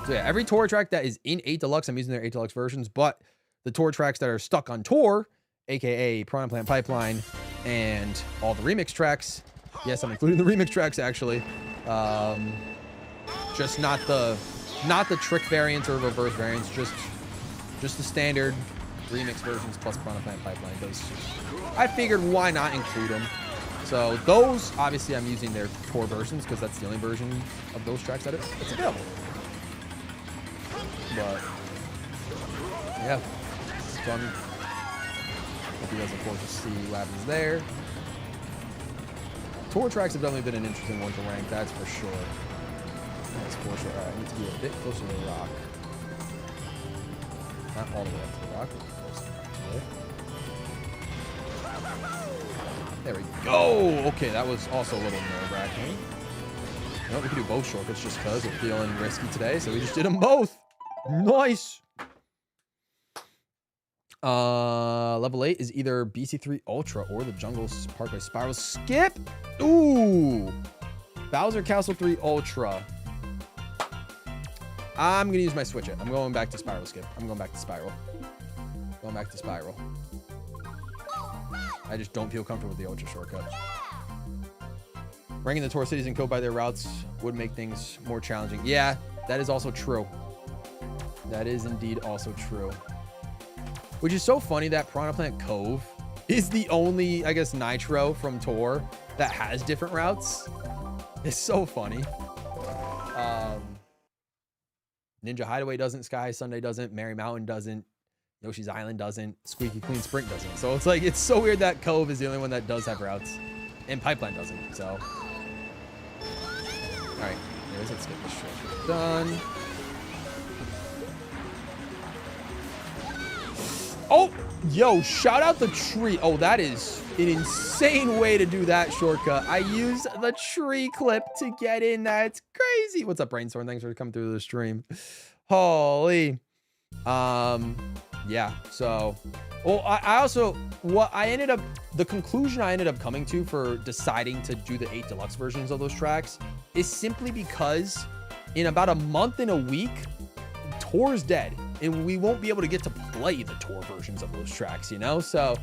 So yeah, every tour track that is in 8 Deluxe, I'm using their 8 Deluxe versions, but the tour tracks that are stuck on tour, aka Piranha Plant Pipeline, and all the remix tracks, yes, I'm including the remix tracks actually, Just not the trick variants or reverse variants, just the standard remix versions plus Piranha Plant Pipeline. Because I figured why not include them. So those, obviously, I'm using their tour versions because that's the only version of those tracks that's available. But yeah, it's fun. Hope you guys look forward to see what happens there. Tour tracks have definitely been an interesting one to rank, that's for sure. That's for sure. All right, I need to be a bit closer to the rock. Not all the way up to the rock, but close to the rock. There we go. Okay, that was also a little nerve-wracking. You know, we can do both shortcuts just because we're feeling risky today, so we just did them both. Nice. Level 8 is either BC3 Ultra or the Jungle Parkway Spiral Skip. Ooh. Bowser Castle 3 Ultra. I'm going to use my switch it. I'm going back to Spiral Skip. I'm going back to Spiral. Going back to Spiral. I just don't feel comfortable with the Ultra shortcut. Ranking the tour cities and code by their routes would make things more challenging. Yeah, that is also true. That is indeed also true. Which is so funny that Piranha Plant Cove is the only, I guess, Nitro from Tour that has different routes. It's so funny. Ninja Hideaway doesn't, Sky Sunday doesn't, Merry Mountain doesn't, Yoshi's Island doesn't, Squeaky Clean Sprint doesn't. So it's like, it's so weird that Cove is the only one that does have routes. And Pipeline doesn't, so. Alright, let's get this short done. Oh, yo, shout out the tree. Oh, that is an insane way to do that shortcut. I used the tree clip to get in. That's crazy. What's up, Brainstorm? Thanks for coming through the stream. Holy. Yeah, so. Well, I also, the conclusion I ended up coming to for deciding to do the 8 Deluxe versions of those tracks is simply because in about a month and a week, Tour's dead. And we won't be able to get to play the tour versions of those tracks, you know? So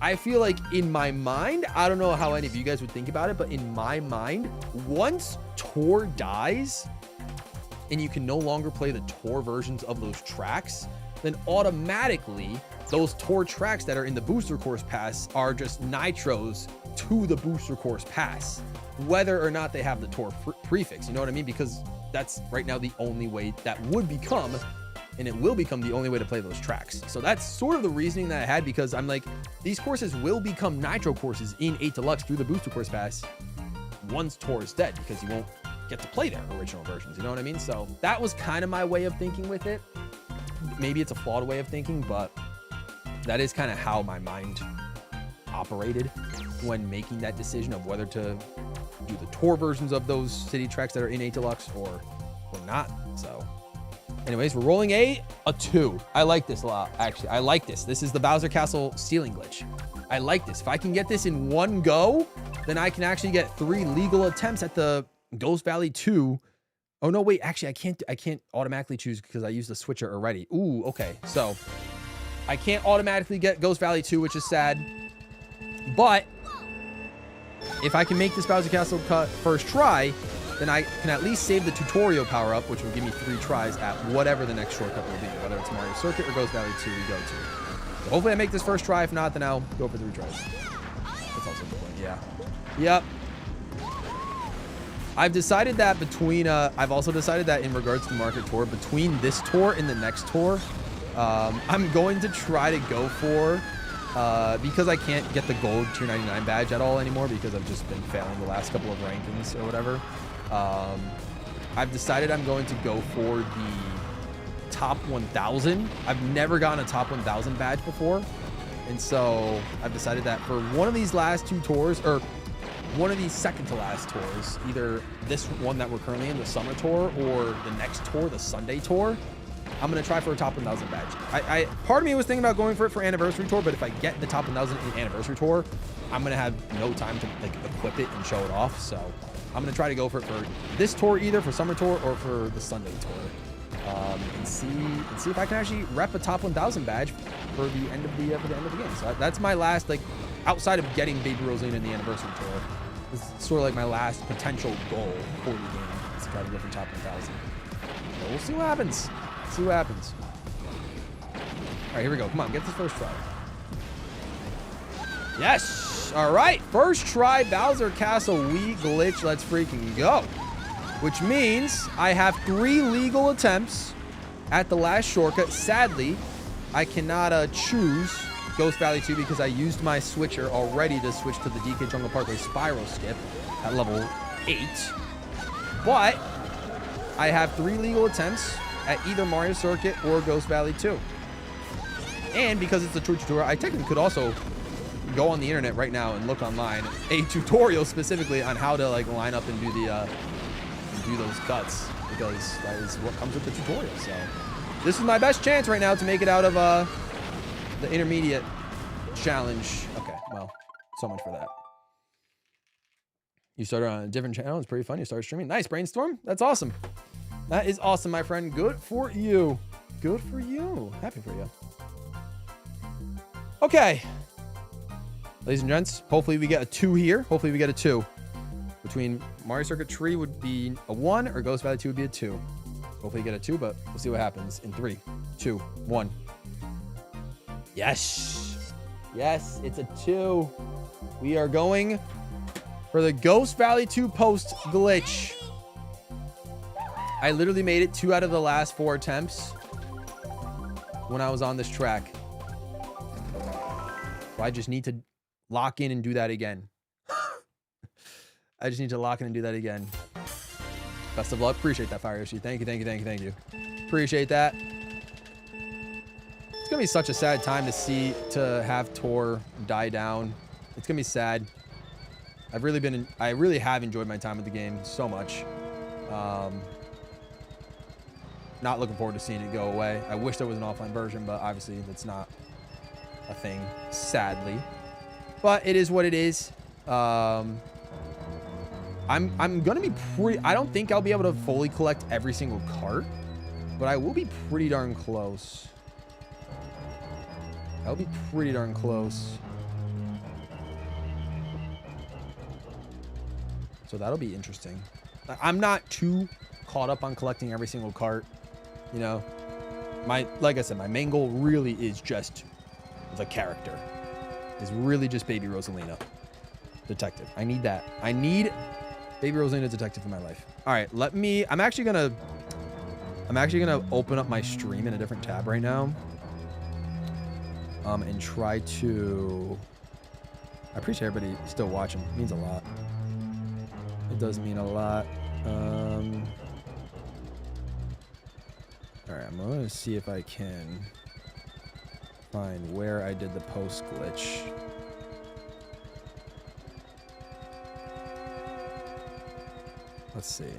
I feel like in my mind, I don't know how any of you guys would think about it, but in my mind, once Tour dies and you can no longer play the tour versions of those tracks, then automatically those tour tracks that are in the Booster Course Pass are just nitros to the Booster Course Pass, whether or not they have the tour prefix, you know what I mean? Because that's right now the only way that would become, and it will become the only way to play those tracks. So that's sort of the reasoning that I had, because I'm like, these courses will become Nitro courses in 8 Deluxe through the Booster Course Pass once Tour is dead, because you won't get to play their original versions, you know what I mean? So that was kind of my way of thinking with it. Maybe it's a flawed way of thinking, but that is kind of how my mind operated when making that decision of whether to do the tour versions of those city tracks that are in 8 Deluxe or not. So anyways, we're rolling a 2. I like this a lot, actually. I like this. This is the Bowser Castle ceiling glitch. I like this. If I can get this in one go, then I can actually get 3 legal attempts at the Ghost Valley 2. Oh, no, wait. Actually, I can't automatically choose because I used the switcher already. Ooh, okay. So I can't automatically get Ghost Valley 2, which is sad. But if I can make this Bowser Castle cut first try, then I can at least save the tutorial power-up, which will give me 3 tries at whatever the next shortcut will be, whether it's Mario Circuit or Ghost Valley 2 we go to. So hopefully I make this first try. If not, then I'll go for 3 tries. That's also the point, yeah. Yep. I've decided that between, I've also decided that in regards to the Market Tour, between this tour and the next tour, I'm going to try to go for, because I can't get the gold tier 99 badge at all anymore because I've just been failing the last couple of rankings or whatever. I've decided I'm going to go for the top 1000. I've never gotten a top 1000 badge before. And so I've decided that for one of these last 2 tours, or one of these second to last tours, either this one that we're currently in, the summer tour, or the next tour, the Sunday tour, I'm going to try for a top 1000 badge. Part of me was thinking about going for it for anniversary tour, but if I get the top 1000 in anniversary tour, I'm going to have no time to like equip it and show it off. So I'm going to try to go for it for this tour, either for summer tour or for the Sunday tour, and see if I can actually rep a top 1000 badge for the end of the game. So that's my last, like, outside of getting Baby Rosalina in the anniversary tour. This is sort of like my last potential goal for the game. Is to try to go for top 1,000. So we'll see what happens. See what happens. All right, here we go. Come on, get this first try. Yes. All right, first try, Bowser Castle Wii glitch. Let's freaking go. Which means I have 3 legal attempts at the last shortcut. Sadly, I cannot choose Ghost Valley 2 because I used my switcher already to switch to the DK Jungle Parkway Spiral Skip at level 8. But I have 3 legal attempts at either Mario Circuit or Ghost Valley 2. And because it's a tutorial, I technically could also go on the internet right now and look online a tutorial specifically on how to like line up and do the do those cuts, because that is what comes with the tutorial. So this is my best chance right now to make it out of the intermediate challenge. Okay, well, so much for that. You started on a different channel. It's pretty fun. You started streaming. Nice, Brainstorm. That's awesome. That is awesome, my friend. Good for you. Good for you. Happy for you. Okay. Ladies and gents, hopefully we get a 2 here. Hopefully we get a 2. Between Mario Circuit Tree would be a 1 or Ghost Valley 2 would be a 2. Hopefully get a 2, but we'll see what happens in 3, 2, 1. Yes. Yes, it's a 2. We are going for the Ghost Valley 2 post glitch. I literally made it 2 out of the last 4 attempts when I was on this track. So I just need to lock in and do that again. I just need to lock in and do that again. Best of luck. Appreciate that, Fire Yoshi. Thank you, thank you, thank you, thank you. Appreciate that. It's gonna be such a sad time to have Tor die down. It's gonna be sad. I really have enjoyed my time with the game so much. Not looking forward to seeing it go away. I wish there was an offline version, but obviously that's not a thing, sadly. But it is what it is. I'm gonna be pretty. I don't think I'll be able to fully collect every single cart, but I will be pretty darn close. I'll be pretty darn close. So that'll be interesting. I'm not too caught up on collecting every single cart. You know, like I said, my main goal really is just the character. Is really just Baby Rosalina, detective. I need that. I need Baby Rosalina detective in my life. All right, I'm actually gonna open up my stream in a different tab right now. And try to. I appreciate everybody still watching. It means a lot. It does mean a lot. All right, I'm gonna see if I can find where I did the post glitch. Let's see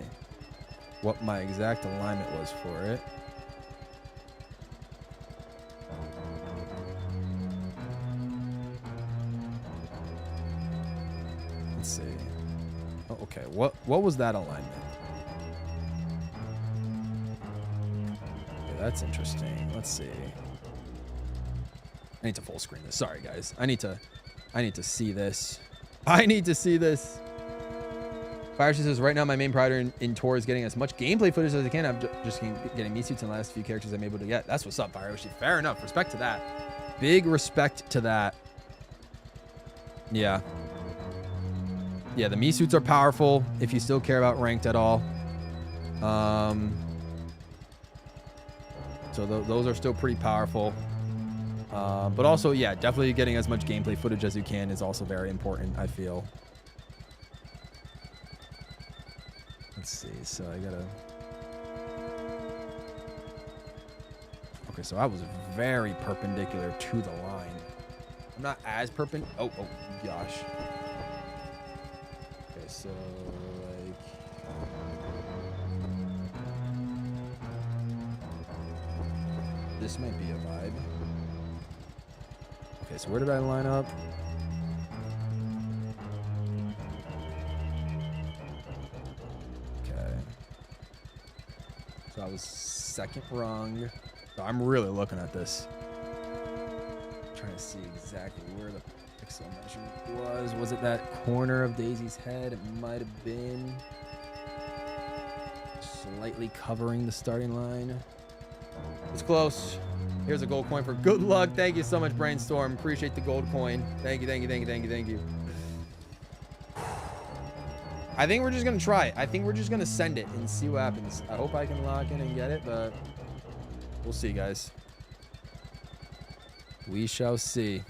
what my exact alignment was for it. Let's see. Oh, okay. What was that alignment? Okay, that's interesting. Let's see. I need to full screen this. Sorry, guys. I need to see this. I need to see this. Fireshi says, right now my main priority in Tor is getting as much gameplay footage as I can. I'm just getting me suits in the last few characters I'm able to get. That's what's up, Fireshi. Fair enough. Respect to that. Big respect to that. Yeah. Yeah, the Mii suits are powerful if you still care about ranked at all. So those are still pretty powerful. But also, yeah, definitely getting as much gameplay footage as you can is also very important, I feel. Let's see. So I gotta. Okay, so I was very perpendicular to the line. I'm not as perpendicular. Oh gosh. Okay, so like. This might be a vibe. Okay, so where did I line up? Okay. So I was second rung. So I'm really looking at this. Trying to see exactly where the
Exclamation was it that corner of Daisy's head? It might have been slightly covering the starting line.
It's close. Here's a gold coin for good luck. Thank you so much, Brainstorm. Appreciate the gold coin. Thank you, thank you, thank you, thank you, thank you. I think we're just gonna try it. I think we're just gonna send it and see what happens. I hope I can lock in and get it, but we'll see, guys. We shall see.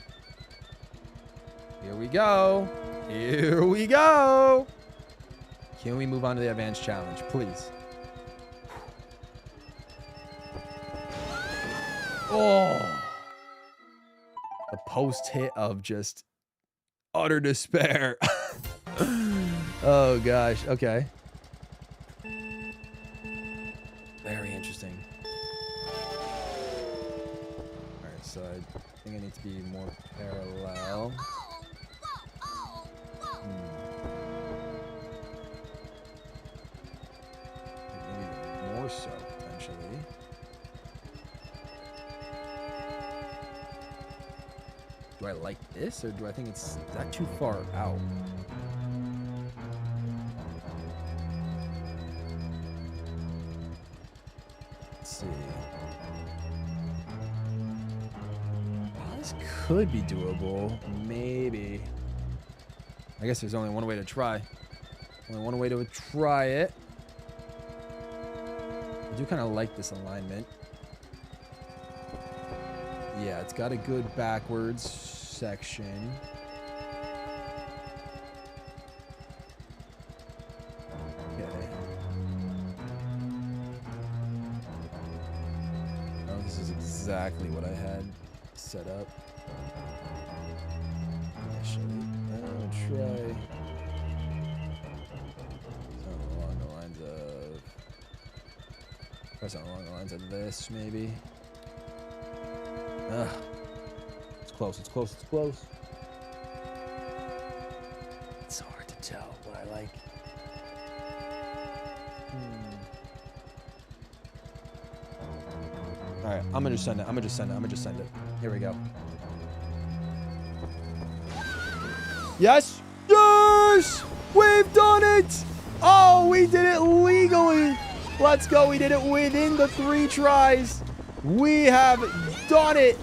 Here we go. Here we go. Can we move on to the advanced challenge, please? Oh. The post hit of just utter despair. Oh, gosh. Okay. Very interesting. All right, so I think I need to be more parallel. Maybe more so, potentially. Do I like this, or do I think is that too far out? Let's see. Well, this could be doable. Maybe. I guess there's only one way to try. Only one way to try it. I do kind of like this alignment. Yeah, it's got a good backwards section. Okay. Oh, this is exactly what I had set up. Initially. I'll try. Something along the lines of. Try something along the lines of this, maybe. Ugh. It's close, it's close, it's close. It's hard to tell what I like. Alright, I'm gonna just send it. I'm gonna just send it. I'm gonna just send it. Here we go. Yes! Yes! We've done it! Oh, we did it legally! Let's go. We did it within the 3 tries. We have done it.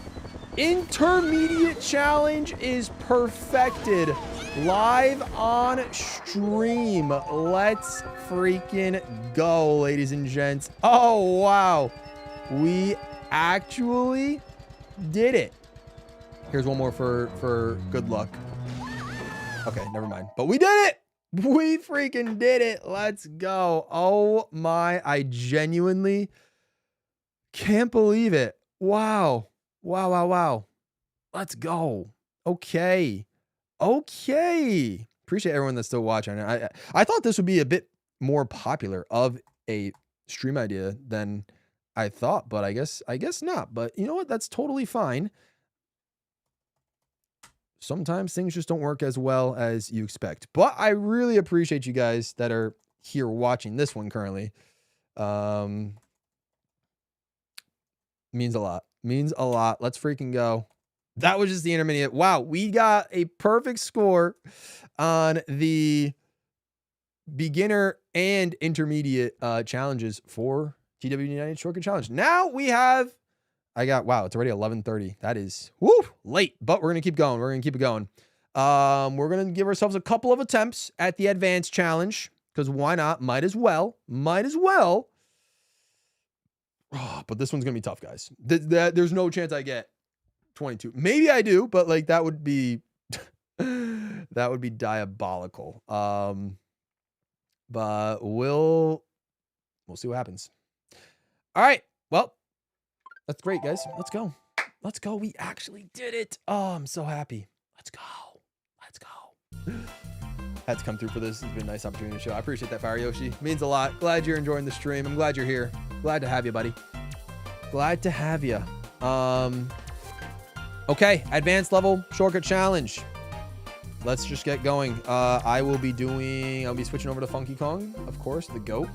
Intermediate challenge is perfected. Live on stream. Let's freaking go, ladies and gents. Oh, wow. We actually did it. Here's one more for good luck. Okay, never mind. But we did it. We freaking did it. Let's go. Oh my, I genuinely can't believe it. Wow. Wow, wow, wow. Let's go. Okay. Okay. Appreciate everyone that's still watching. I thought this would be a bit more popular of a stream idea than I thought, but I guess not. But you know what? That's totally fine. Sometimes things just don't work as well as you expect. But I really appreciate you guys that are here watching this one currently. Means a lot. Means a lot. Let's freaking go. That was just the intermediate. Wow, we got a perfect score on the beginner and intermediate challenges for TWD98 Shortcut Challenge. Now we have, wow, it's already 11:30. That is, late, but we're going to keep going. We're going to keep it going. We're going to give ourselves a couple of attempts at the advanced challenge because why not? Might as well. Might as well. Oh, but this one's going to be tough, guys. There's no chance I get 22. Maybe I do, but like that would be that would be diabolical. But we'll see what happens. All right. Well, that's great, guys. Let's go. Let's go. We actually did it. Oh, I'm so happy. Let's go. Let's go. Had to come through for this. It's been a nice opportunity to show. I appreciate that, Fire Yoshi. Means a lot. Glad you're enjoying the stream. I'm glad you're here. Glad to have you, buddy. Glad to have you. Okay, advanced level shortcut challenge. Let's just get going. I'll be switching over to Funky Kong, of course, the GOAT.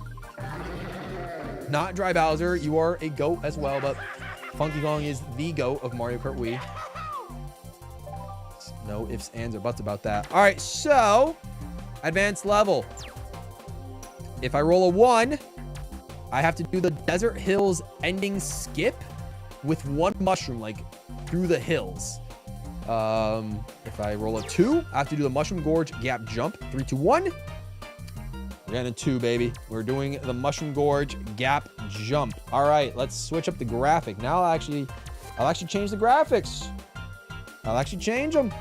Not Dry Bowser. You are a GOAT as well, but Funky Kong is the GOAT of Mario Kart Wii. No ifs, ands, or buts about that. All right, so advanced level. If I roll a 1, I have to do the Desert Hills ending skip with 1 mushroom, like through the hills. If I roll a 2, I have to do the Mushroom Gorge gap jump. 3, 2, 1. We're getting a 2, baby. We're doing the Mushroom Gorge gap jump. All right, let's switch up the graphic. Now I'll actually change the graphics. I'll actually change them.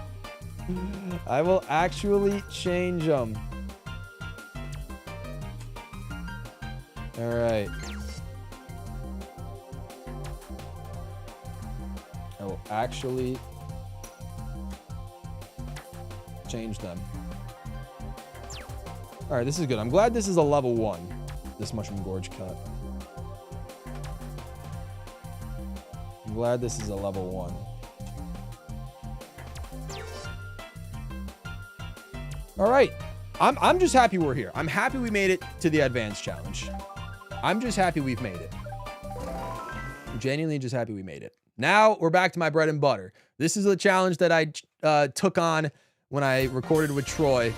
I will actually change them. All right. I will actually change them. All right, this is good. I'm glad this is a level 1, this Mushroom Gorge cut. I'm glad this is a level 1. All right. I'm just happy we're here. I'm happy we made it to the advanced challenge. I'm just happy we've made it. I'm genuinely just happy we made it. Now we're back to my bread and butter. This is a challenge that I took on when I recorded with Troy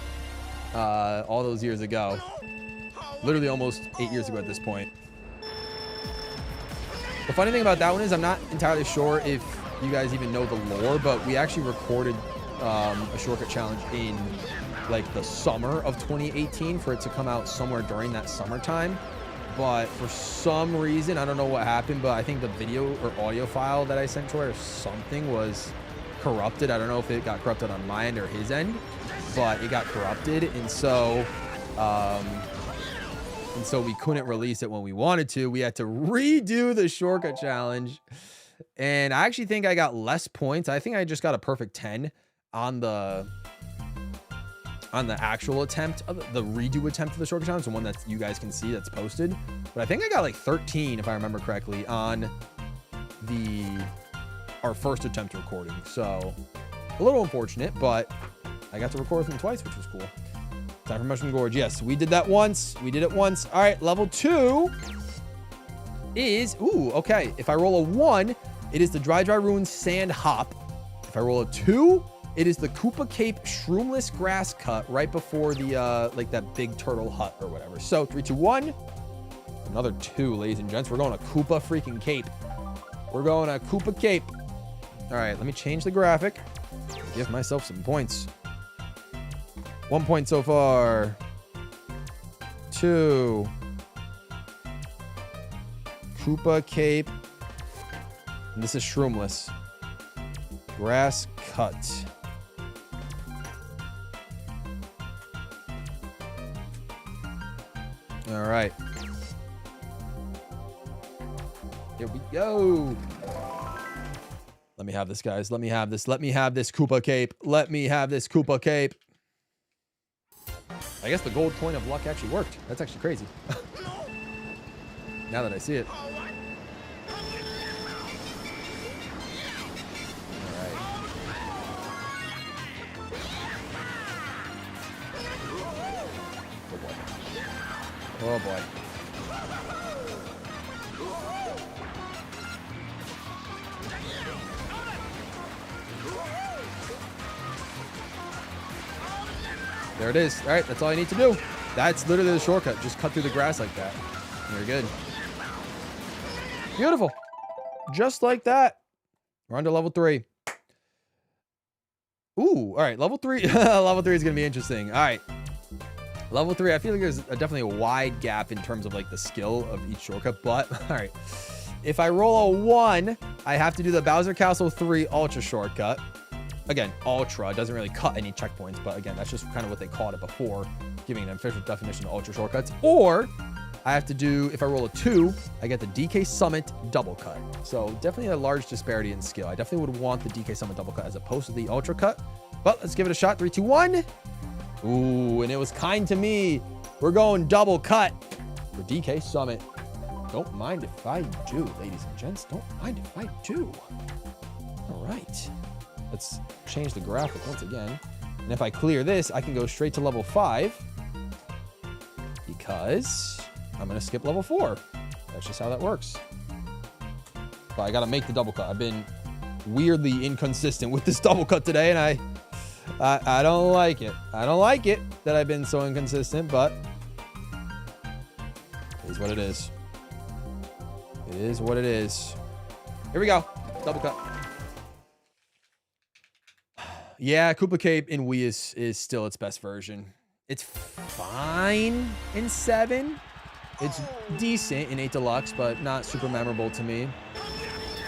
all those years ago. Literally almost 8 years ago at this point. The funny thing about that one is I'm not entirely sure if you guys even know the lore, but we actually recorded a shortcut challenge in like the summer of 2018 for it to come out somewhere during that summertime. But for some reason, I don't know what happened, but I think the video or audio file that I sent Troy or something was corrupted. I don't know if it got corrupted on my end or his end, but it got corrupted. And so we couldn't release it when we wanted to. We had to redo the shortcut challenge. And I actually think I got less points. I think I just got a perfect 10 on the actual attempt, the redo attempt of the shortcut challenge, the one that you guys can see that's posted. But I think I got like 13, if I remember correctly, on our first attempt recording. So a little unfortunate, but I got to record them twice, which was cool. Time for Mushroom Gorge. Yes, we did that once. We did it once. All right, level 2 is, ooh, okay. If I roll a 1, it is the Dry Ruins Sand Hop. If I roll a 2, it is the Koopa Cape Shroomless Grass Cut right before the, like that big turtle hut or whatever. So 3, 2, 1. Another 2, ladies and gents. We're going to Koopa freaking Cape. We're going to Koopa Cape. All right, let me change the graphic. Give myself some points. 1 point so far. 2. Koopa Cape. And this is Shroomless. Grass Cut. All right. Here we go. Let me have this, guys. Let me have this. Let me have this Koopa Cape. Let me have this Koopa Cape. I guess the gold coin of luck actually worked. That's actually crazy. Now that I see it. All right. Oh boy. Oh boy. There it is. All right, that's all I need to do. That's literally the shortcut. Just cut through the grass like that. You're good. Beautiful. Just like that. We're on to level 3. Ooh, all right. Level 3. Level 3 is going to be interesting. All right. Level 3, I feel like there's definitely a wide gap in terms of like the skill of each shortcut, but all right. If I roll a 1, I have to do the Bowser Castle 3 Ultra shortcut. Again, Ultra doesn't really cut any checkpoints, but again, that's just kind of what they called it before, giving an official definition of Ultra shortcuts. Or I have to do, if I roll a 2, I get the DK Summit double cut. So definitely a large disparity in skill. I definitely would want the DK Summit double cut as opposed to the Ultra cut. But let's give it a shot. 3, 2, 1. Ooh, and it was kind to me. We're going double cut for DK Summit. Don't mind if I do, ladies and gents. Don't mind if I do. All right. Let's change the graphic once again. And if I clear this, I can go straight to level 5 because I'm going to skip level 4. That's just how that works. But I got to make the double cut. I've been weirdly inconsistent with this double cut today, and I don't like it. I don't like it that I've been so inconsistent, but it is what it is. It is what it is. Here we go. Double cut. Yeah, Koopa Cape in Wii is still its best version. It's fine in 7. It's decent in 8 Deluxe, but not super memorable to me.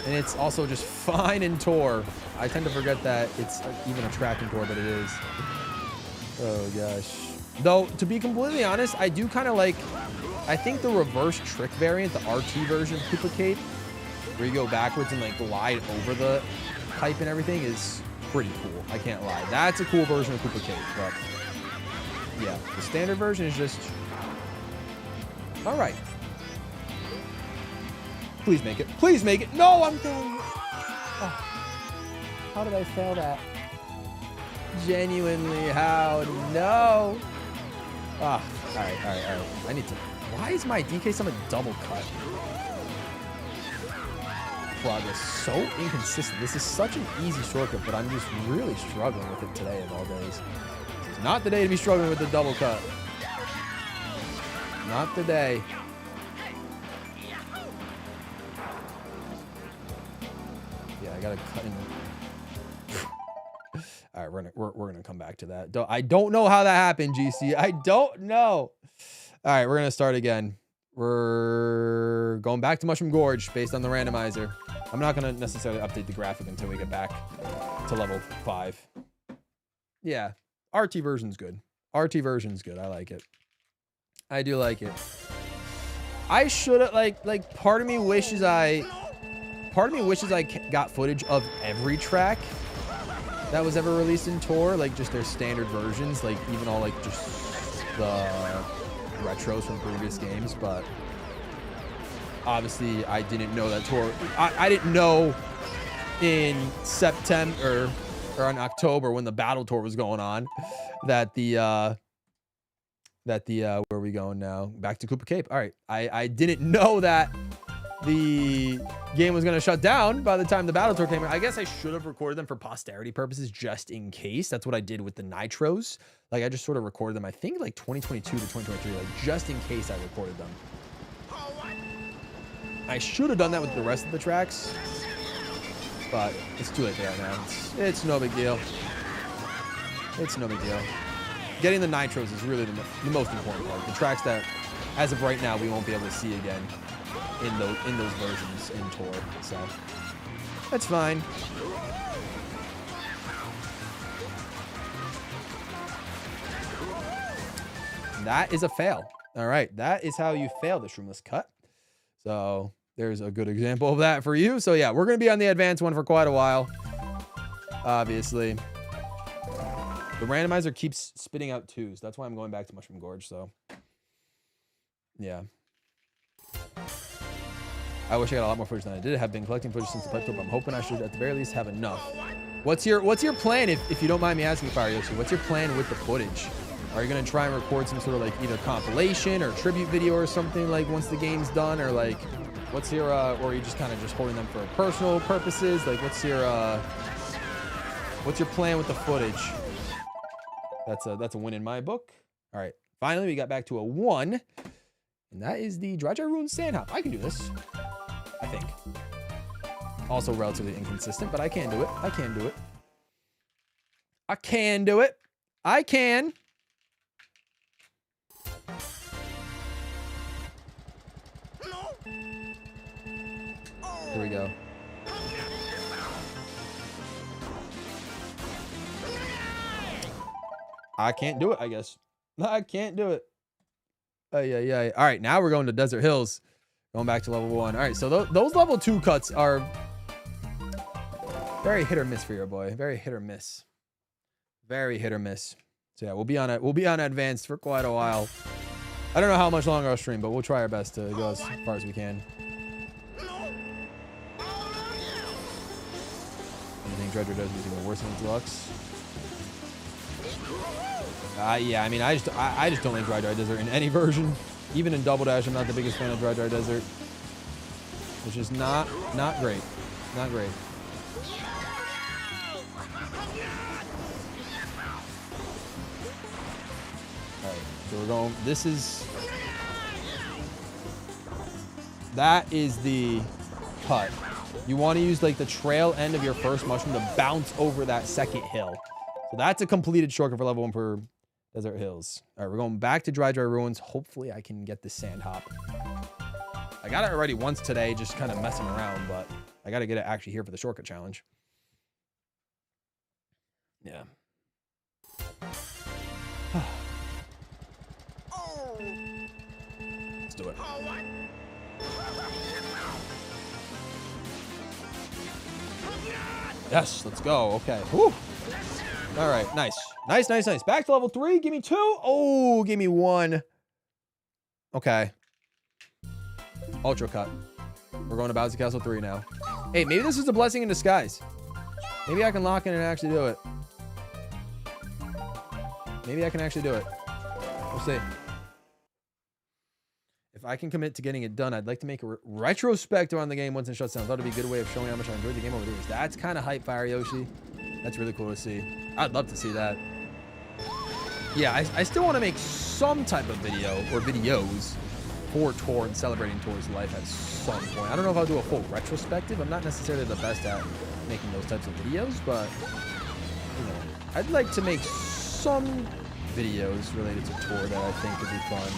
And it's also just fine in Tour. I tend to forget that it's even a track in Tour, but it is. Oh, gosh. Though, to be completely honest, I do kind of like... I think the reverse trick variant, the RT version of Koopa Cape, where you go backwards and, like, glide over the pipe and everything, is pretty cool. I can't lie. That's a cool version of Koopa Cape, but... yeah, the standard version is just... all right. Please make it. Please make it. No, I'm failing. Oh. How did I fail that? Genuinely, how? No. Ah, all right. I need to... why is my DK summon double cut? Progress so inconsistent. This is such an easy shortcut, but I'm just really struggling with it today of all days. It's not the day to be struggling with the double cut. Not the day. Yeah, I gotta cut in. All right, we're gonna come back to that. I don't know how that happened, GC. I don't know. All right, we're gonna start again. We're going back to Mushroom Gorge based on the randomizer. I'm not gonna necessarily update the graphic until we get back to level 5. Yeah, RT version's good. RT version's good. I like it. I do like it. I should have like part of me wishes I got footage of every track that was ever released in Tour, like just their standard versions, like even all like just the retros from previous games, but obviously I didn't know that Tour. I didn't know in September or in October when the Battle Tour was going on that the where are we going now? Back to Koopa Cape. All right. I didn't know that the game was going to shut down by the time the Battle Tour came out. I guess I should have recorded them for posterity purposes just in case. That's what I did with the Nitros. Like, I just sort of recorded them, I think, like 2022 to 2023, like just in case I recorded them. I should have done that with the rest of the tracks, but it's too late for that now. It's no big deal. It's no big deal. Getting the Nitros is really the most important part. The tracks that, as of right now, we won't be able to see again in those versions in Tour. So that's fine. That is a fail. All right, that is how you fail the shroomless cut. So there's a good example of that for you. So yeah, we're gonna be on the advanced one for quite a while, obviously. The randomizer keeps spitting out 2s. That's why I'm going back to Mushroom Gorge, so. Yeah. I wish I got a lot more footage than I did. I have been collecting footage since the pipe tour, but I'm hoping I should at the very least have enough. What's your plan, if you don't mind me asking, Fire Yoshi? What's your plan with the footage? Are you going to try and record some sort of like either compilation or tribute video or something like once the game's done? Or like, what's your, or are you just kind of just holding them for personal purposes? Like, what's your plan with the footage? That's a win in my book. All right. Finally, we got back to a 1. And that is the Dry Ruin Sand Hop. I can do this. I think. Also relatively inconsistent, but I can do it. I can do it. I can do it. I can. Here we go. I can't do it, I guess. I can't do it. Yeah. All right, now we're going to Desert Hills. Going back to level 1. All right, so those level 2 cuts are very hit or miss for your boy. Very hit or miss. Very hit or miss. So yeah, we'll be on advanced for quite a while. I don't know how much longer I'll stream, but we'll try our best to go as far as we can. Anything Dredger does is even worse than the Deluxe. Yeah, I mean, I just don't like Dry Desert in any version. Even in Double Dash, I'm not the biggest fan of Dry Desert. It's just not great. Not great. So we're going, that is the cut. You want to use like the trail end of your first mushroom to bounce over that second hill. So that's a completed shortcut for level 1 for Desert Hills. All right, we're going back to Dry Ruins. Hopefully I can get the sand hop. I got it already once today, just kind of messing around, but I got to get it actually here for the shortcut challenge. Yeah. Let's do it. Yes, let's go. Okay. Whew. All right, nice. Nice. Back to level 3. Give me 2. Oh, give me 1. Okay. Ultra cut. We're going to Bouncy Castle 3 now. Hey, maybe this is a blessing in disguise. Maybe I can lock in and actually do it. Maybe I can actually do it. We'll see. If I can commit to getting it done, I'd like to make a retrospective on the game once it shuts down. Thought it'd be a good way of showing how much I enjoyed the game over the years. That's kind of hype, Fire Yoshi. That's really cool to see. I'd love to see that. Yeah, I still want to make some type of video or videos for Tor and celebrating Tor's life at some point. I don't know if I'll do a full retrospective. I'm not necessarily the best at making those types of videos, but you know, I'd like to make some videos related to Tor that I think would be fun.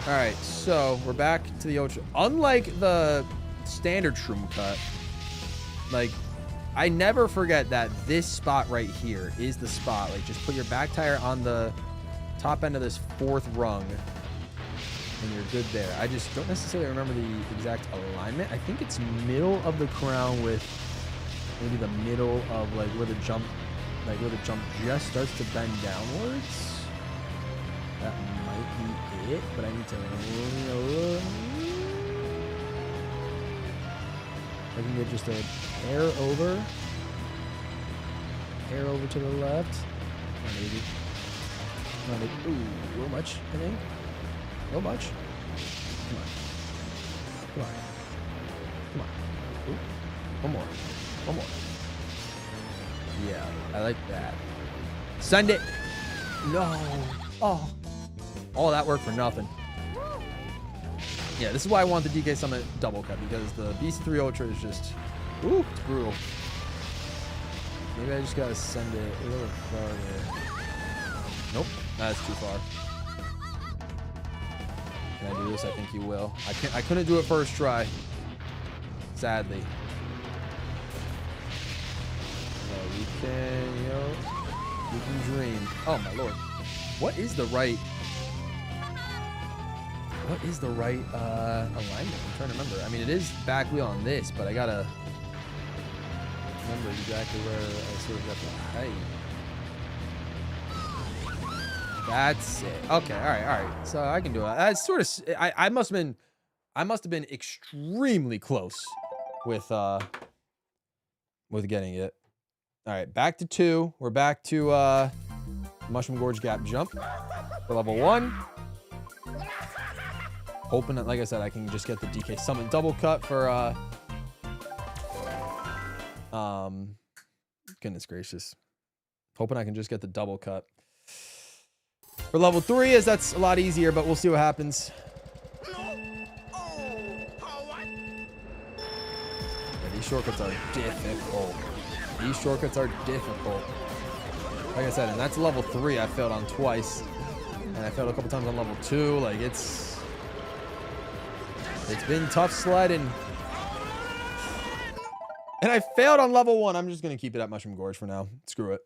All right, so we're back to the Ultra. Unlike the standard shroom cut, like, I never forget that this spot right here is the spot. Like, just put your back tire on the top end of this 4th rung, and you're good there. I just don't necessarily remember the exact alignment. I think it's middle of the crown with maybe the middle of, like, where the jump just starts to bend downwards. That might be it, but I need to look. I can get just a hair over to the left. Maybe. Ooh, a little much, I think. A little much. Come on. Ooh. One more. Yeah, I like that. Send it. No. Oh. All that work for nothing. Yeah, this is why I want the DK Summit double cut, because the BC3 Ultra is just, ooh, it's brutal. Maybe I just gotta send it a little farther. Nope, that's too far. Can I do this? I think you will. I couldn't do it first try, sadly. No, we can dream. Oh my lord. What is the right alignment? I'm trying to remember. I mean, it is back wheel on this, but I gotta remember exactly where I sort of got the height. That's it. Okay, all right. So I can do it. That's sort of. I must have been extremely close with getting it. All right, back to 2. We're back to Mushroom Gorge Gap jump for level 1. Hoping that, like I said, I can just get the DK Summit double cut for goodness gracious. Hoping I can just get the double cut for level 3, as that's a lot easier, but we'll see what happens. Yeah, these shortcuts are difficult. Like I said, and that's level 3 I failed on twice. And I failed a couple times on level 2. Like, it's been tough sledding. And I failed on level 1. I'm just going to keep it at Mushroom Gorge for now. Screw it.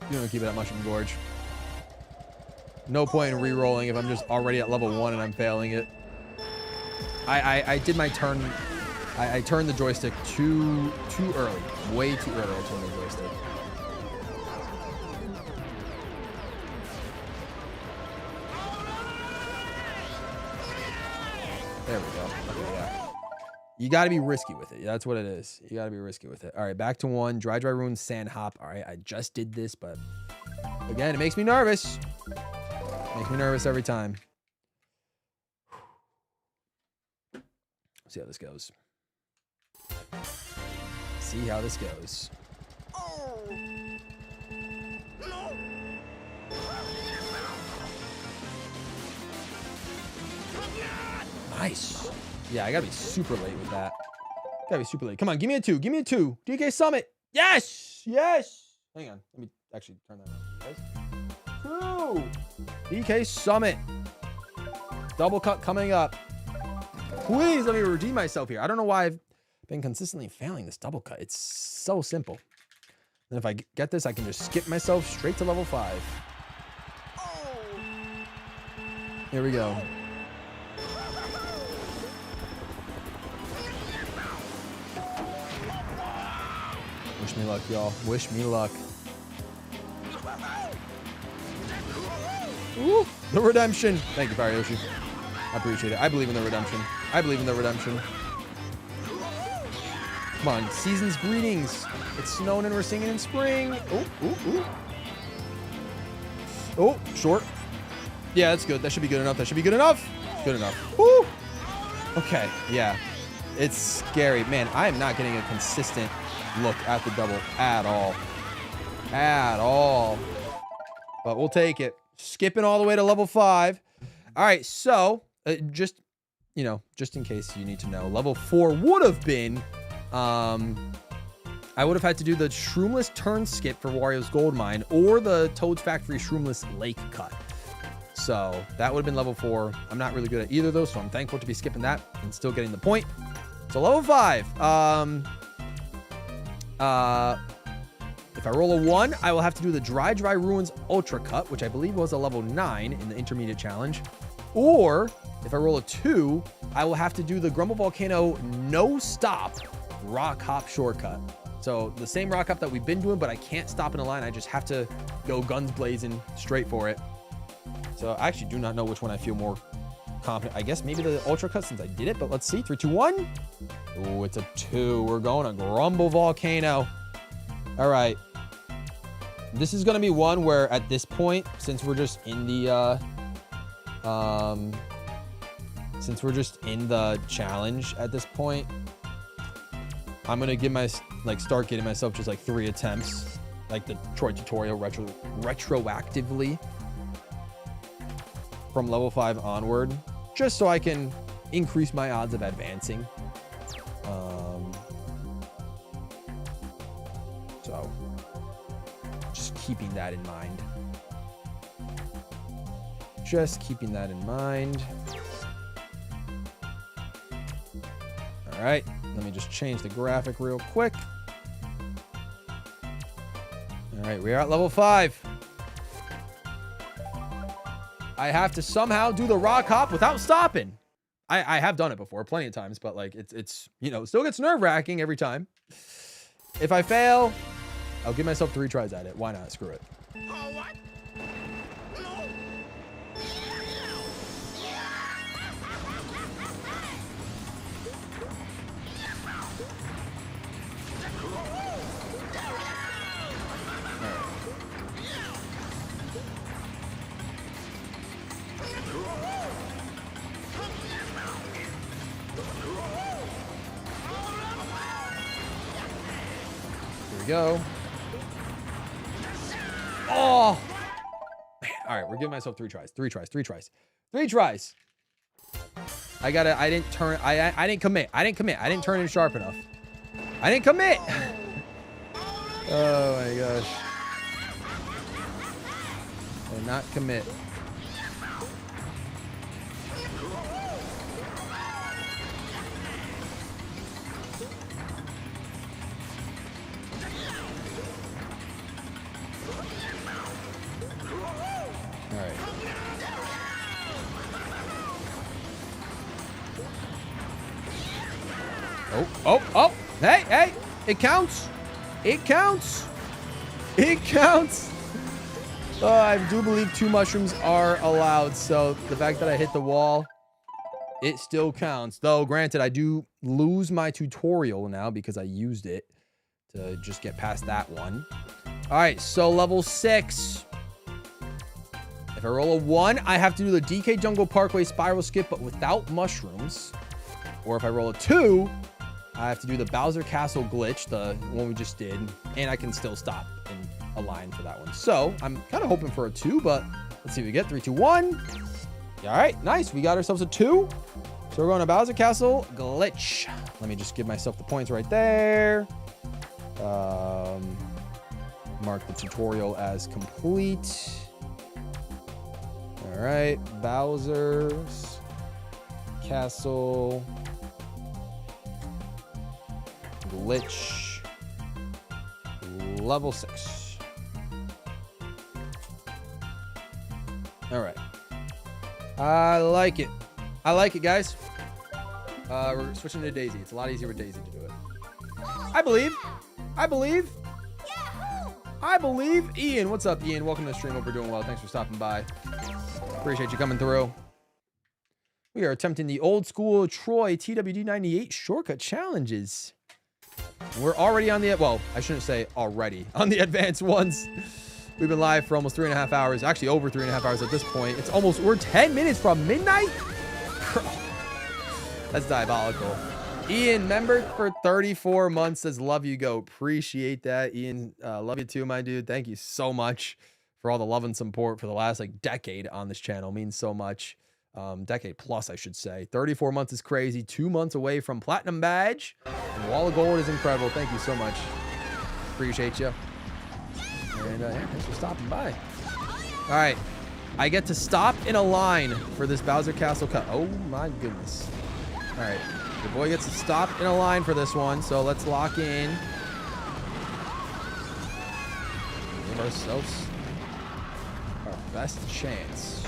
I'm going to keep it at Mushroom Gorge. No point in re-rolling if I'm just already at level 1 and I'm failing it. I did my turn. I turned the joystick too early. Way too early I turned the joystick. There we go. Okay, yeah. You got to be risky with it. That's what it is. You got to be risky with it. All right, back to 1. Dry Ruins Sand Hop. All right, I just did this, but again, it makes me nervous. Makes me nervous every time. See how this goes. See how this goes. Nice. Yeah, I gotta be super late with that. Gotta be super late. Come on, give me a 2. Give me a 2. DK Summit. Yes. Yes. Hang on. Let me actually turn that on, guys. 2. DK Summit. Double cut coming up. Please let me redeem myself here. I don't know why I've been consistently failing this double cut. It's so simple. And if I get this, I can just skip myself straight to level 5. Here we go. Wish me luck, y'all. Wish me luck. Ooh, the redemption. Thank you, Yoshi. I appreciate it. I believe in the redemption. I believe in the redemption. Come on, season's greetings. It's snowing and we're singing in spring. Oh, ooh, ooh. Oh, short. Yeah, that's good. That should be good enough. That should be good enough. Good enough. Woo. Okay, yeah. It's scary. Man, I am not getting a consistent look at the double at all. At all. But we'll take it. Skipping all the way to level 5. All right, so just, you know, just in case you need to know, level 4 would have been, I would have had to do the Shroomless turn skip for Wario's Gold Mine or the Toad's Factory Shroomless Lake Cut. So that would have been level 4. I'm not really good at either of those, so I'm thankful to be skipping that and still getting the point. So level 5. If I roll a 1, I will have to do the Dry Ruins Ultra Cut, which I believe was a level 9 in the intermediate challenge. Or if I roll a 2, I will have to do the Grumble Volcano No Stop Rock Hop Shortcut. So the same rock hop that we've been doing, but I can't stop in a line. I just have to go guns blazing straight for it. So I actually do not know which one I feel more confident. I guess maybe the Ultra Cut since I did it, but let's see. 3, 2, 1. Oh, it's a 2. We're going to Grumble Volcano. All right. This is going to be one where at this point, since we're just in the challenge at this point, I'm going to give start getting myself just like 3 attempts, like the Troy tutorial retroactively from level 5 onward, just so I can increase my odds of advancing. So just keeping that in mind. Just keeping that in mind. All right, let me just change the graphic real quick. All right, we are at level 5. I have to somehow do the rock hop without stopping. I have done it before plenty of times, but like it's you know, it still gets nerve-wracking every time. If I fail, I'll give myself 3 tries at it. Why not? Screw it.
Oh, what?
Go. Oh, man. All right, we're giving myself 3 tries. 3 tries. 3 tries. 3 tries. I didn't turn. I didn't commit. I didn't commit. I didn't turn in sharp enough. I didn't commit. Oh my gosh. I did not commit. Oh, hey, it counts. It counts. It counts. Oh, I do believe 2 mushrooms are allowed. So the fact that I hit the wall, it still counts. Though, granted, I do lose my tutorial now because I used it to just get past that one. All right, so level 6. If I roll a 1, I have to do the DK Jungle Parkway Spiral Skip, but without mushrooms. Or if I roll a 2, I have to do the Bowser Castle glitch, the one we just did, and I can still stop in a line for that one. So I'm kind of hoping for a 2, but let's see what we get. 3, 2, 1. All right, nice. We got ourselves a 2. So we're going to Bowser Castle glitch. Let me just give myself the points right there. Mark the tutorial as complete. All right, Bowser's Castle glitch level 6. All right. I like it. I like it, guys. We're switching to Daisy. It's a lot easier with Daisy to do it. I believe. I believe. I believe. Ian, what's up, Ian? Welcome to the stream. Hope we're doing well. Thanks for stopping by. Appreciate you coming through. We are attempting the old school Troy TWD98 shortcut challenges. We're already on the, well, I shouldn't say already, on the advanced ones. We've been live for almost 3.5 hours. Actually, over 3.5 hours at this point. It's almost, we're 10 minutes from midnight? That's diabolical. Ian, member for 34 months, says, love you, go. Appreciate that, Ian. Love you too, my dude. Thank you so much for all the love and support for the last, like, decade on this channel. Means so much. Decade plus, I should say. 34 months is crazy. 2 months away from platinum badge. And Wall of Gold is incredible. Thank you so much. Appreciate you. And yeah, thanks for stopping by. All right. I get to stop in a line for this Bowser Castle cut. Oh, my goodness. All right. The boy gets to stop in a line for this one. So let's lock in. Give ourselves our best chance.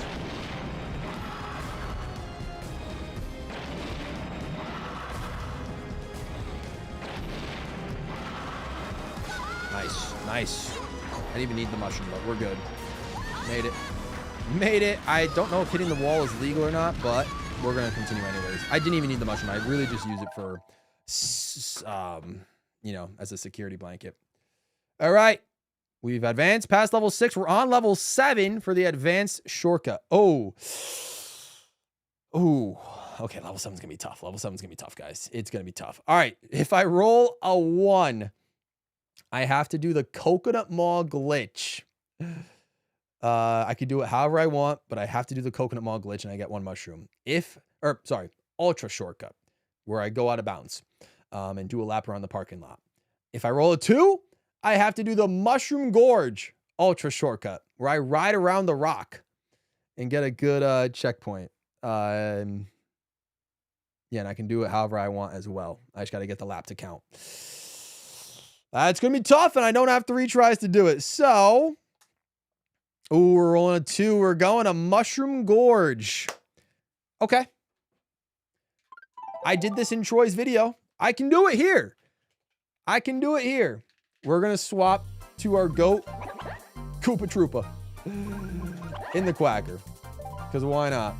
Nice, nice. I didn't even need the mushroom, but we're good. Made it. Made it. I don't know if hitting the wall is legal or not, but we're going to continue anyways. I didn't even need the mushroom. I really just use it for, you know, as a security blanket. All right. We've advanced past level 6. We're on level 7 for the advanced shortcut. Oh. Ooh. Okay, level 7's going to be tough. Level 7's going to be tough, guys. It's going to be tough. All right. If I roll a 1... I have to do the coconut mall glitch. I could do it however I want, but I have to do the coconut mall glitch and I get 1 mushroom. Ultra shortcut, where I go out of bounds and do a lap around the parking lot. If I roll a 2, I have to do the mushroom gorge ultra shortcut, where I ride around the rock and get a good checkpoint. Yeah, and I can do it however I want as well. I just got to get the lap to count. It's going to be tough, and I don't have 3 tries to do it. So, ooh, we're rolling a 2. We're going to Mushroom Gorge. Okay. I did this in Troy's video. I can do it here. I can do it here. We're going to swap to our goat, Koopa Troopa, in the Quacker. Because why not?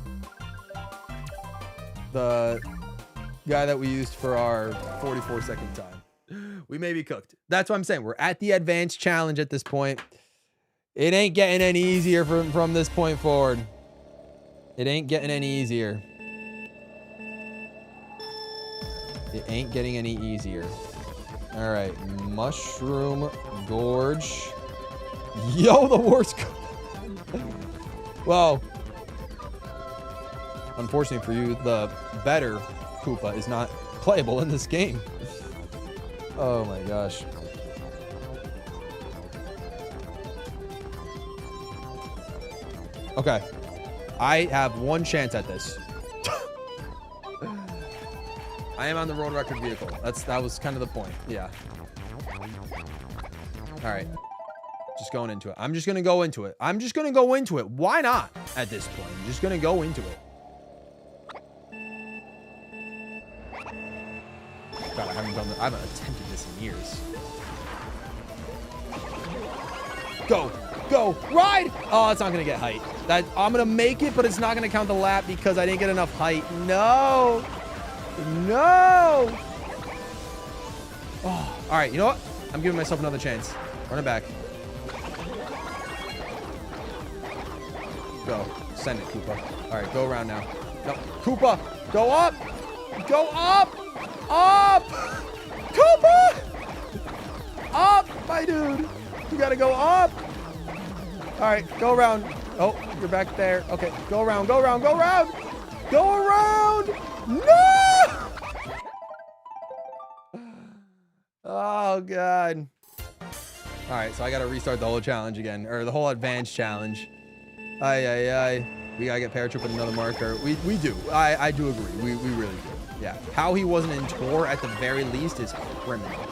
The guy that we used for our 44-second time. We may be cooked. That's what I'm saying. We're at the advanced challenge at this point. It ain't getting any easier from this point forward. It ain't getting any easier. It ain't getting any easier. All right. Mushroom Gorge. Yo, the worst. Well, unfortunately for you, the better Koopa is not playable in this game. Oh my gosh. Okay. I have 1 chance at this. I am on the road record vehicle. That was kind of the point. Yeah. All right. Just going into it. I'm just going to go into it. I'm just going to go into it. Why not at this point? I'm just going to go into it. God, I haven't attempted this in years. Go, go, ride! Oh, it's not gonna get height. I'm gonna make it, but it's not gonna count the lap because I didn't get enough height. No, no. Oh, all right. You know what? I'm giving myself another chance. Run it back. Go. Send it, Koopa. All right, go around now. No, Koopa, go up, go up. Up! Koopa! Up, my dude. You gotta go up. All right, go around. Oh, you're back there. Okay, go around, go around, go around. Go around. No! Oh, God. All right, so I got to restart the whole challenge again, or the whole advanced challenge. We got to get Paratrooper with another marker. We do. I do agree. We really do. Yeah. How he wasn't in tour at the very least is criminal. All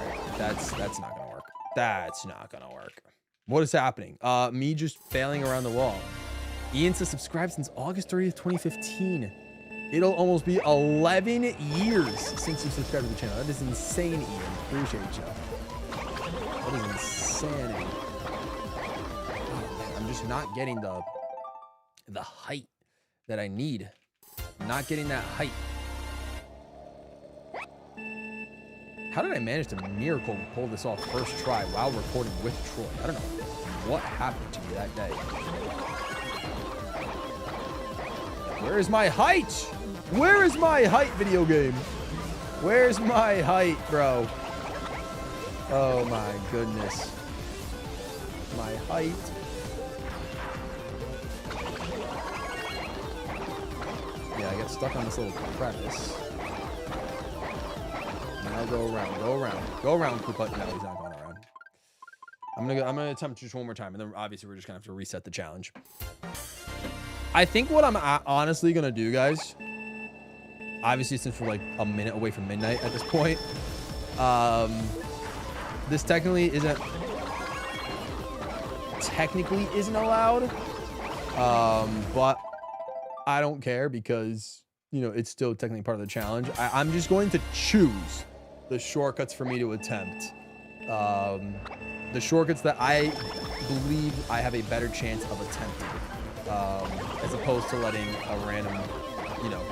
right, that's not going to work. That's not going to work. What is happening? Me just failing around the wall. Ian says subscribed since August 30th, 2015. It'll almost be 11 years since you subscribed to the channel. That is insane, Ian. Appreciate you. That is insanity. I'm just not getting the height that I need. I'm not getting that height. How did I manage to miracle pull this off first try while recording with Troy? I don't know what happened to me that day. Where is my height? Where is my height, video game? Where's my height, bro? Oh my goodness. My height. Yeah, I get stuck on this little crevice. Now go around, go around, go around, Koopa. No, he's not going around. I'm gonna attempt just one more time, and then obviously we're just gonna have to reset the challenge. I think what I'm honestly gonna do, guys, obviously since we're like a minute away from midnight at this point, this technically isn't allowed, but I don't care because, you know, it's still technically part of the challenge. I'm just going to choose the shortcuts for me to attempt. The shortcuts that I believe I have a better chance of attempting, as opposed to letting a random, you know,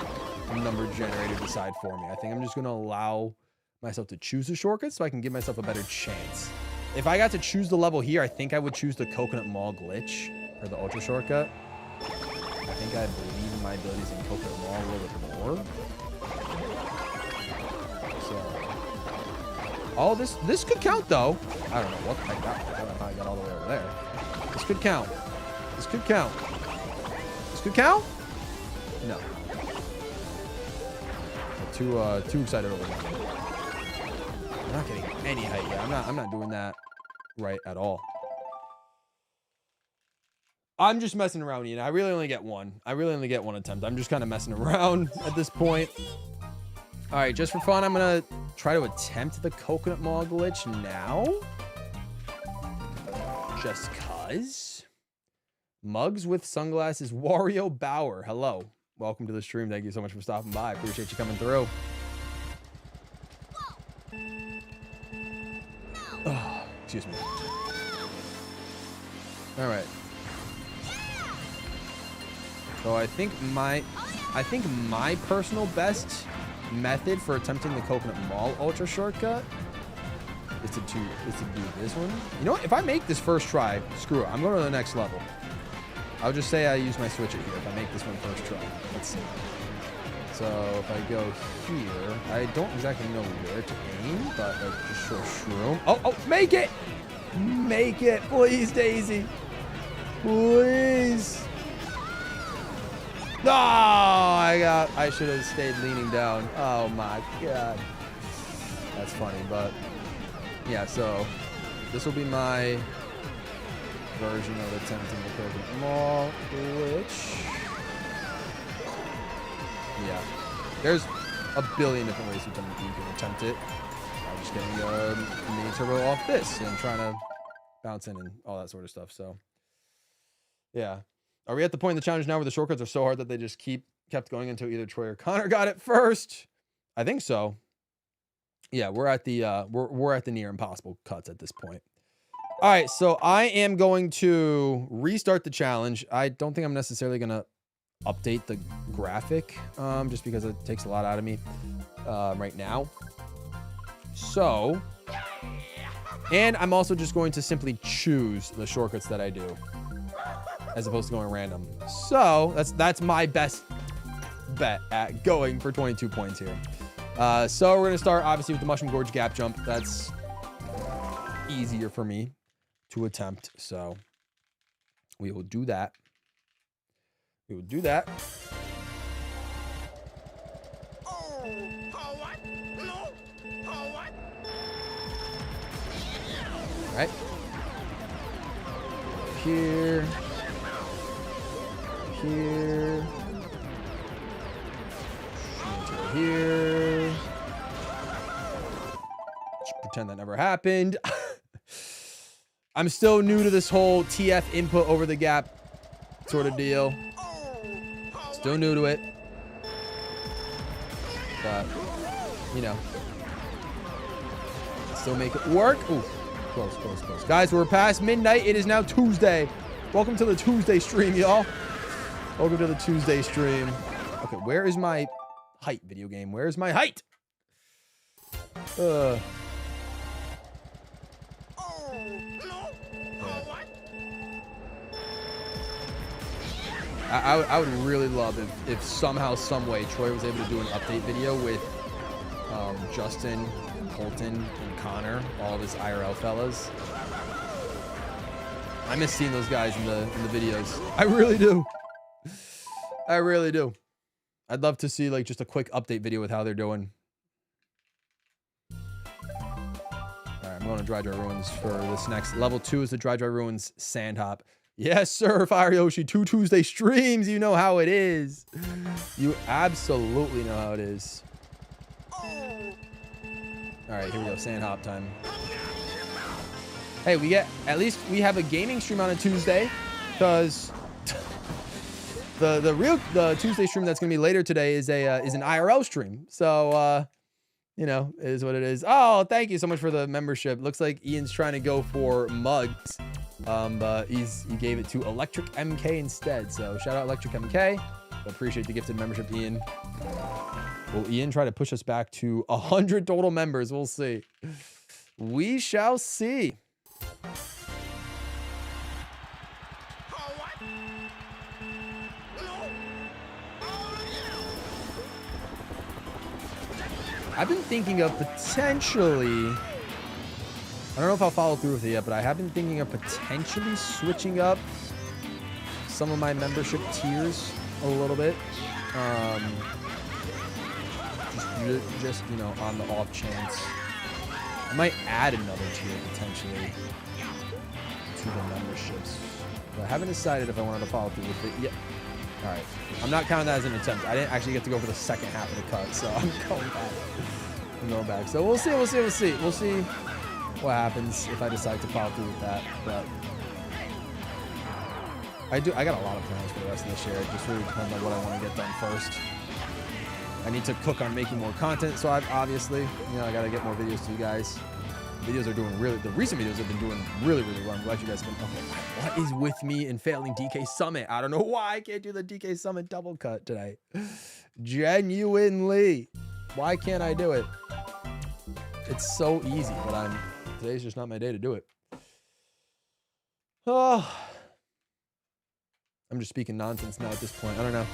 number generator decide for me. I think I'm just going to allow myself to choose the shortcuts so I can give myself a better chance. If I got to choose the level here, I think I would choose the Coconut Mall glitch or the ultra shortcut. I think I believe in my abilities in Coconut Mall a little bit more. So, oh, this could count though. I don't know what I got. I don't know how I got all the way over there. This could count. This could count. This could count. No. I'm too excited over that. I'm not getting any height yet. I'm not doing that right at all. I'm just messing around, Ian. I really only get one. I really only get one attempt. I'm just kind of messing around at this point. All right, just for fun, I'm gonna try to attempt the Coconut Mall glitch now. Just cuz. Mugs with sunglasses, Wario Bauer. Hello. Welcome to the stream. Thank you so much for stopping by. Appreciate you coming through. Oh, excuse me. All right. So I think my personal best method for attempting the Coconut Mall ultra shortcut is to do this one. You know what? If I make this first try, screw it. I'm going to the next level. I'll just say I use my switcher here if I make this one first try. Let's see. So if I go here, I don't exactly know where to aim, but like just show shroom. Oh, make it! Make it, please, Daisy. Please. No, I should have stayed leaning down. Oh my God. That's funny, but yeah, so this will be my version of attempting the Coconut Mall glitch. Yeah, there's a billion different ways you can attempt it. I'm just getting a mini turbo off this and trying to bounce in and all that sort of stuff. So yeah. Are we at the point in the challenge now where the shortcuts are so hard that they just kept going until either Troy or Connor got it first? I think so. Yeah, we're at the we're at the near impossible cuts at this point. All right, so I am going to restart the challenge. I don't think I'm necessarily gonna update the graphic, just because it takes a lot out of me right now. So, and I'm also just going to simply choose the shortcuts that I do, as opposed to going random. So that's my best bet at going for 22 points here. So we're gonna start obviously with the Mushroom Gorge gap jump. That's easier for me to attempt. So we will do that. We will do that. All right. Here. Here. Here. Just pretend that never happened. I'm still new to this whole TF input over the gap sort of deal. Still new to it. But, you know. Still make it work. Ooh, close, close, close. Guys, we're past midnight. It is now Tuesday. Welcome to the Tuesday stream, y'all. Welcome to the Tuesday stream. Okay, where is my height, video game? Where is my height? I would really love if somehow, some way, Troy was able to do an update video with Justin, Colton, and Connor, all of his IRL fellas. I miss seeing those guys in the videos. I really do. I really do. I'd love to see like just a quick update video with how they're doing. All right, I'm going to Dry Ruins for this next. Level 2 is the Dry Ruins Sand Hop. Yes, sir, Fire Yoshi. 2 Tuesday streams. You know how it is. You absolutely know how it is. All right, here we go. Sand hop time. Hey, at least we have a gaming stream on a Tuesday, because the Tuesday stream that's gonna be later today is an IRL stream. So you know, it is what it is. Oh, thank you so much for the membership. Looks like Ian's trying to go for mugs. But he gave it to Electric MK instead. So shout out Electric MK. Appreciate the gifted membership, Ian. Will Ian try to push us back to 100 total members? We'll see. We shall see. I've been thinking of potentially, I don't know if I'll follow through with it yet, but I have been thinking of potentially switching up some of my membership tiers a little bit. Just you know, on the off chance. I might add another tier potentially to the memberships. But I haven't decided if I wanted to follow through with it yet. All right. I'm not counting that as an attempt. I didn't actually get to go for the second half of the cut, so I'm going back. I'm going back. So we'll see. We'll see what happens if I decide to follow through with that. But I got a lot of plans for the rest of this year. It just really depends on what I want to get done first. I need to cook on making more content, so I've obviously, you know, I got to get more videos to you guys. Videos are doing the recent videos have been doing really, really well. I'm glad you guys have been, okay, what is with me in failing DK Summit? I don't know why I can't do the DK Summit double cut today. Genuinely. Why can't I do it? It's so easy, but today's just not my day to do it. Oh. I'm just speaking nonsense now at this point. I don't know.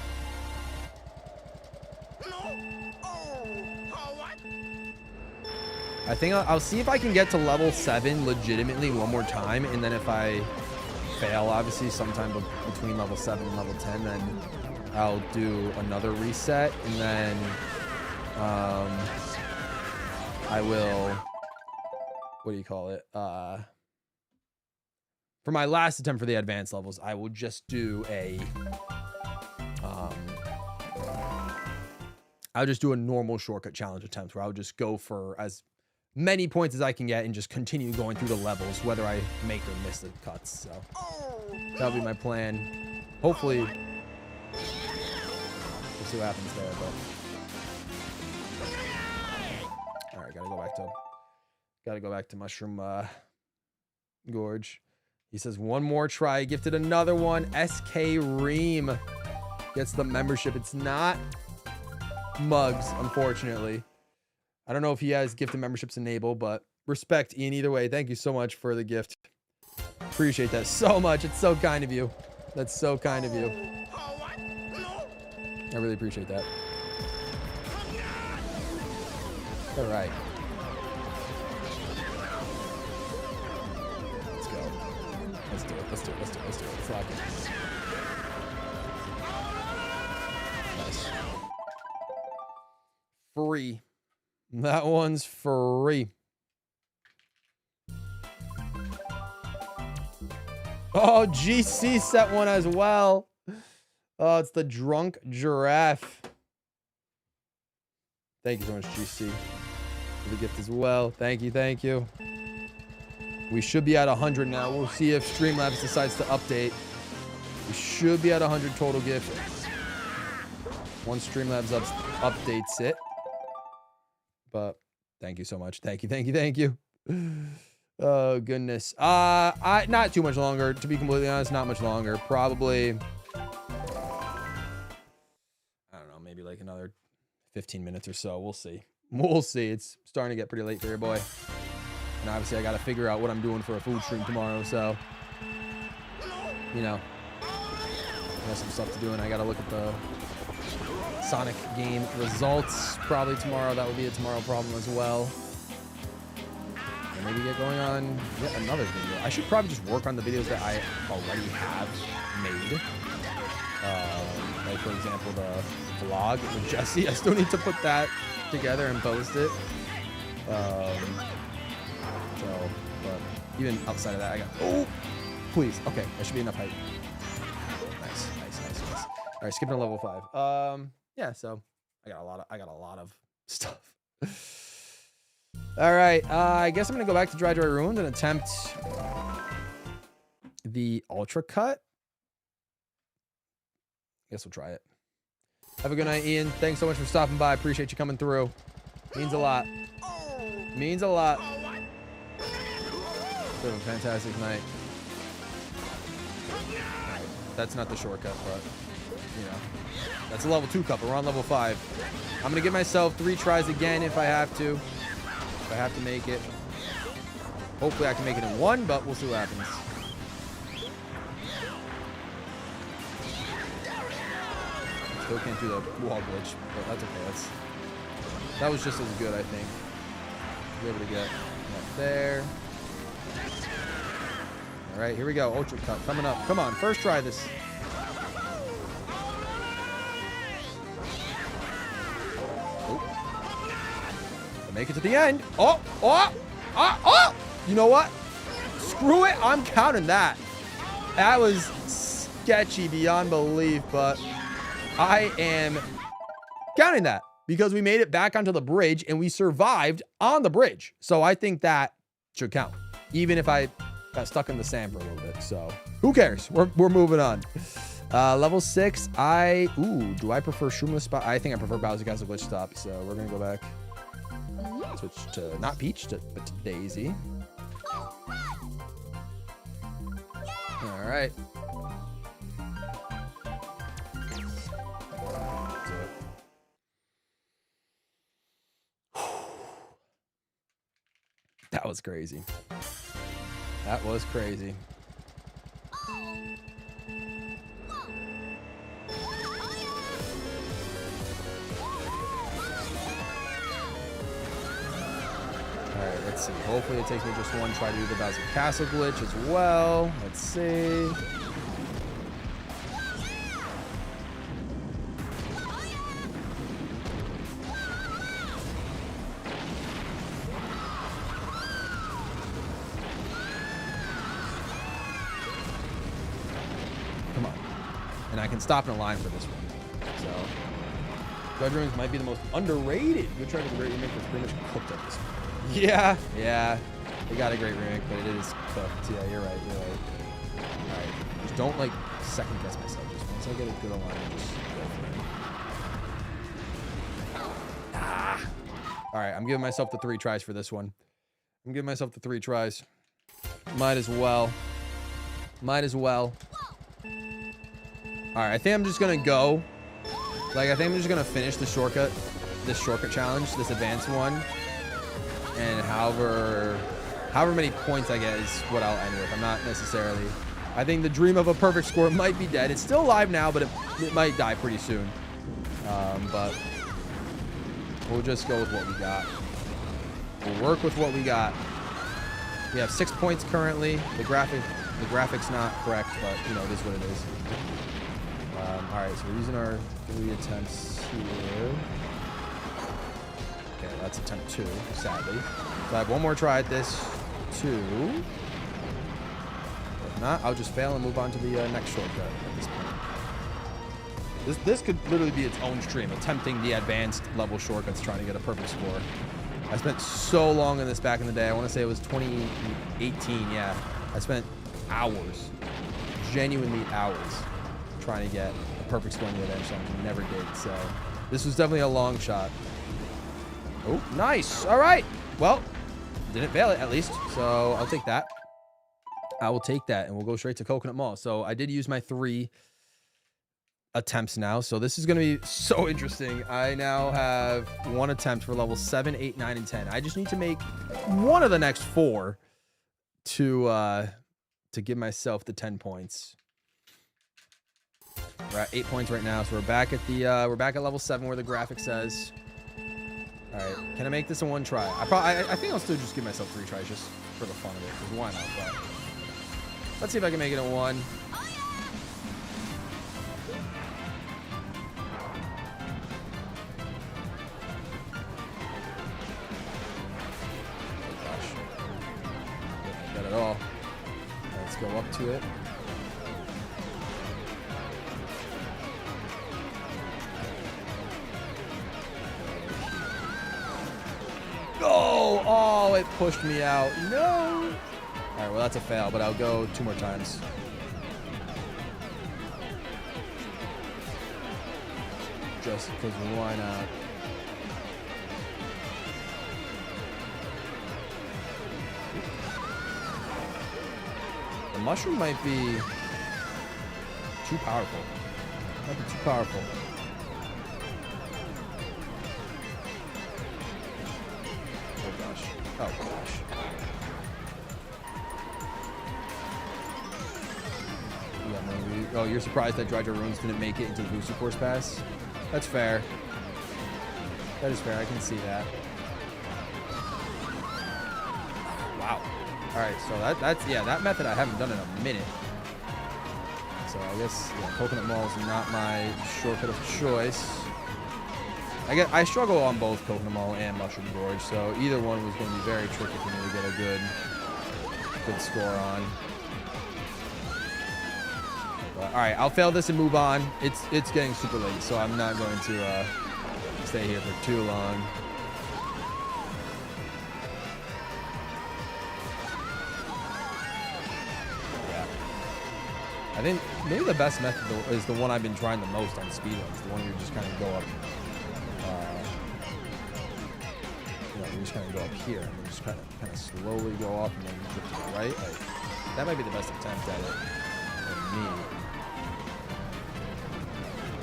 I think I'll see if I can get to level 7 legitimately one more time, and then if I fail, obviously, sometime between level 7 and level 10, then I'll do another reset, and then I will, what do you call it? For my last attempt for the advanced levels, I will just do I'll just do a normal shortcut challenge attempt where I'll just go for as many points as I can get and just continue going through the levels, whether I make or miss the cuts. So that'll be my plan. Hopefully, we'll see what happens there. But all right, gotta go back to Mushroom Gorge. He says one more try. Gifted another one. SK Ream gets the membership. It's not mugs, unfortunately. I don't know if he has gifted memberships enabled, but respect, Ian, either way. Thank you so much for the gift. Appreciate that so much. It's so kind of you. That's so kind of you. I really appreciate that. All right. Let's go. Let's do it. Let's do it. Let's do it. Let's do it. Let's lock it. Nice. free. That one's free. Oh, GC set one as well. Oh, it's the drunk giraffe. Thank you so much, GC, for the gift as well. Thank you, thank you. We should be at 100 now. We'll see if Streamlabs decides to update. We should be at 100 total gifts once Streamlabs updates it. But thank you so much. Thank you, thank you, thank you. Oh, goodness. Not too much longer, to be completely honest. Not much longer. Probably, I don't know, maybe like another 15 minutes or so. We'll see. We'll see. It's starting to get pretty late for your boy. And obviously, I got to figure out what I'm doing for a food stream tomorrow. So, you know, I got some stuff to do, and I got to look at the Sonic game results probably tomorrow. That will be a tomorrow problem as well. And maybe get going on yet another video. I should probably just work on the videos that I already have made. Like, for example, the vlog with Jesse. I still need to put that together and post it. But even outside of that, I got, oh, please. Okay, that should be enough height. Nice. All right, skipping to level 5. Yeah, so I got a lot of stuff. All right, I guess I'm gonna go back to Dry Ruined and attempt the Ultra Cut. Guess we'll try it. Have a good night, Ian. Thanks so much for stopping by. Appreciate you coming through. Means a lot. Means a lot. Have a fantastic night. That's not the shortcut, but you know, that's a level 2 cup. We're on level 5. I'm gonna give myself 3 tries again if I have to. If I have to make it. Hopefully I can make it in 1, but we'll see what happens. Still can't do the wall glitch, but that's okay. That was just as good, I think. Be able to get up there. All right, here we go. Ultra cut coming up. Come on, first try this. Oh. Make it to the end. Oh. You know what? Screw it. I'm counting that. That was sketchy beyond belief, but I am counting that because we made it back onto the bridge and we survived on the bridge. So I think that should count, even if I got stuck in the sand for a little bit. So who cares? We're moving on. Level 6. Do I prefer Shroomless Spot? I think I prefer Bowser Castle Glitch Stop. So we're gonna go back. Switch to not Peach, but to Daisy. All right. That was crazy. That was crazy. Alright, let's see. Hopefully it takes me just one try to do the Bowser Castle glitch as well. Let's see. Come on. And I can stop in a line for this one. So, Judge Rooms might be the most underrated. Good try to the great remake that's pretty much cooked at this point. Yeah. They got a great remake, but it is cooked. Yeah, you're right. Alright. Just don't, like, second guess myself. Just once I get a good alignment, just go for it. Alright, I'm giving myself the 3 tries for this one. I'm giving myself the 3 tries. Might as well. Alright, I think I'm just gonna go. Like, I think I'm just gonna finish the shortcut. This shortcut challenge, this advanced one. And however many points I get is what I'll end with. I'm not necessarily... I think the dream of a perfect score might be dead. It's still alive now, but it might die pretty soon. But we'll just go with what we got. We'll work with what we got. We have 6 points currently. The graphic's not correct, but you know, it is what it is. All right, so we're using our 3 attempts here.
Okay, that's attempt 2, sadly. So I have one more try at this. 2. If not, I'll just fail and move on to the next shortcut at this point. This could literally be its own stream, attempting the advanced level shortcuts, trying to get a perfect score. I spent so long in this back in the day. I want to say it was 2018, yeah. I spent hours, genuinely hours, trying to get a perfect score in the advanced challenge. Never did, so this was definitely a long shot. Oh, nice. All right. Well, didn't fail it, at least, so I'll take that. I will take that, and we'll go straight to Coconut Mall. So I did use my 3 attempts now, so this is going to be so interesting. I now have 1 attempt for level 7, 8, 9, and 10. I just need to make one of the next 4 to give myself the 10 points. We're at 8 points right now, so we're back at the we're back at level 7 where the graphic says. All right, can I make this in 1 try? I think I'll still just give myself 3 tries just for the fun of it, because why not? But let's see if I can make it in 1. At all. Let's go up to it. Oh, it pushed me out. No. All right, well, that's a fail, but I'll go 2 more times. Just because why not? The mushroom might be too powerful. Might be too powerful. Oh gosh. Oh gosh. Yeah, maybe. Oh, you're surprised that Dry Ruins didn't make it into the booster course pass? That's fair. That is fair. I can see that. Wow. All right, so that's that method I haven't done in a minute. So I guess Coconut Mall is not my shortcut of choice. I struggle on both Coconut Mall and Mushroom Gorge, so either one was going to be very tricky for me to get a good score on. But, all right, I'll fail this and move on. It's getting super late, so I'm not going to stay here for too long. I think maybe the best method is the one I've been trying the most on speedruns. The one you just kind of go up, you just kind of go up here and then just kind of slowly go off and then flip to the right. Like, that might be the best attempt at it for me.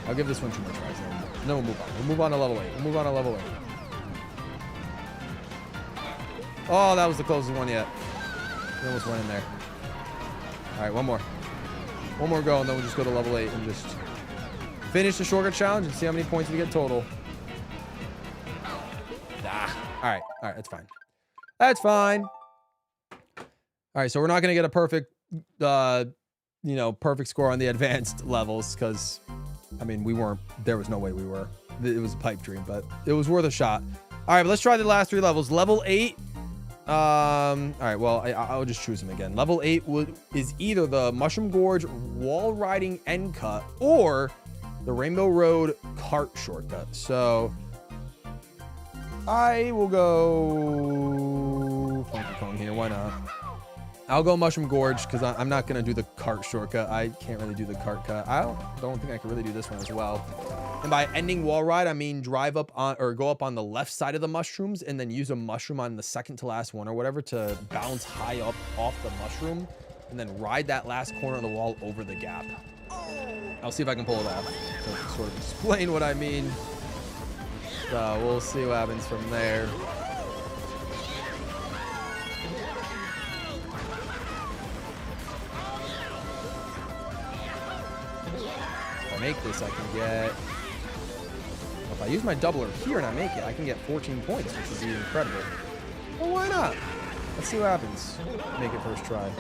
I'll give this one 2 more tries. Then we'll move on. We'll move on to level 8. We'll move on to level 8. Oh, that was the closest one yet. We almost went in there. All right, one more. One more go, and then we'll just go to level 8 and just finish the shortcut challenge and see how many points we get total. All right, that's fine. That's fine. All right, so we're not gonna get a perfect, perfect score on the advanced levels because, I mean, we weren't. There was no way we were. It was a pipe dream, but it was worth a shot. All right, but let's try the last 3 levels. Level 8. All right, well, I'll just choose them again. Level 8 is either the Mushroom Gorge wall riding end cut or the Rainbow Road cart shortcut. So I will go Funky Kong here. Why not? I'll go Mushroom Gorge because I'm not going to do the cart shortcut. I can't really do the cart cut. I don't think I can really do this one as well. And by ending wall ride, I mean drive up on or go up on the left side of the mushrooms and then use a mushroom on the second to last one or whatever to bounce high up off the mushroom and then ride that last corner of the wall over the gap. I'll see if I can pull it off to sort of explain what I mean. So we'll see what happens from there. If I make this, I can get... If I use my doubler here and I make it, I can get 14 points, which would be incredible. Well, why not? Let's see what happens. Make it first try.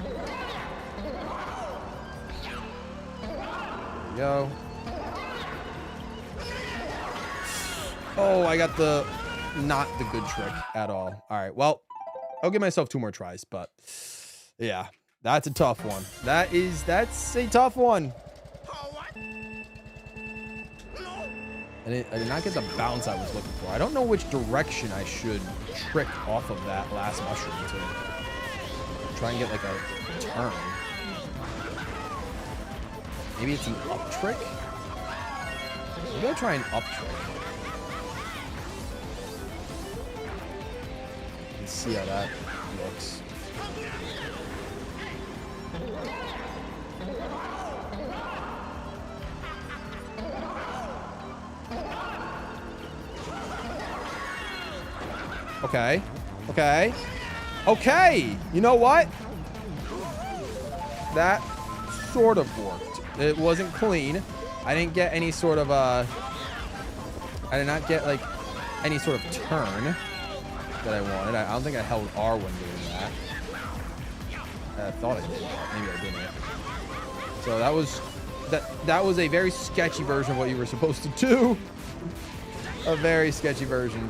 There we go. Oh, I got the not the good trick at all. All right, well, I'll give myself 2 more tries, but yeah, that's a tough one. That's a tough one. And I did not get the bounce I was looking for. I don't know which direction I should trick off of that last mushroom to try and get like a turn. Maybe it's an up trick? Maybe I'll try an up trick. Let's see how that looks. Okay. Okay. Okay. You know what? That sort of worked. It wasn't clean. I didn't get any sort of I did not get like any sort of turn that I wanted. I don't think I held R when doing that. I thought I did, but maybe I didn't. So that was a very sketchy version of what you were supposed to do. A very sketchy version.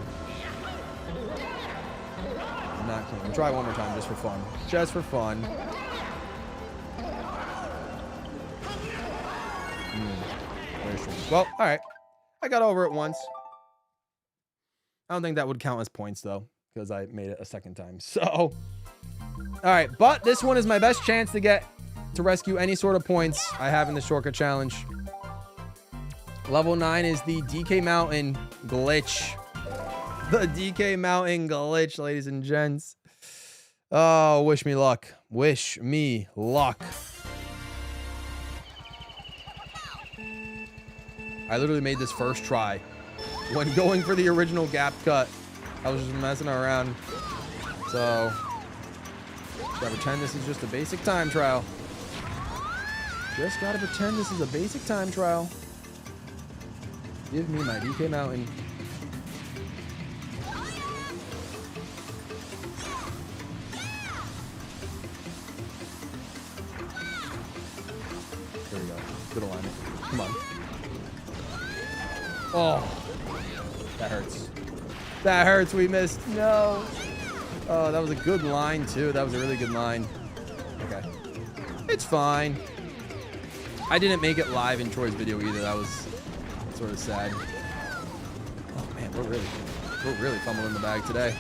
Not clean. We'll try it one more time just for fun. Just for fun. Very strange. Well, all right. I got over it once. I don't think that would count as points, though, because I made it a second time. So, all right. But this one is my best chance to rescue any sort of points I have in the shortcut challenge. Level 9 is the DK Mountain glitch. The DK Mountain glitch, ladies and gents. Oh, wish me luck. Wish me luck. I literally made this first try. When going for the original gap cut, I was just messing around. So, gotta pretend this is just a basic time trial. Just gotta pretend this is a basic time trial. Give me my DK Mountain. There we go. Good alignment. Come on. Oh, that hurts. That hurts. We missed. No. Oh, that was a good line, too. That was a really good line. Okay. It's fine. I didn't make it live in Troy's video either. That was sort of sad. Oh, man. We're really fumbling the bag today.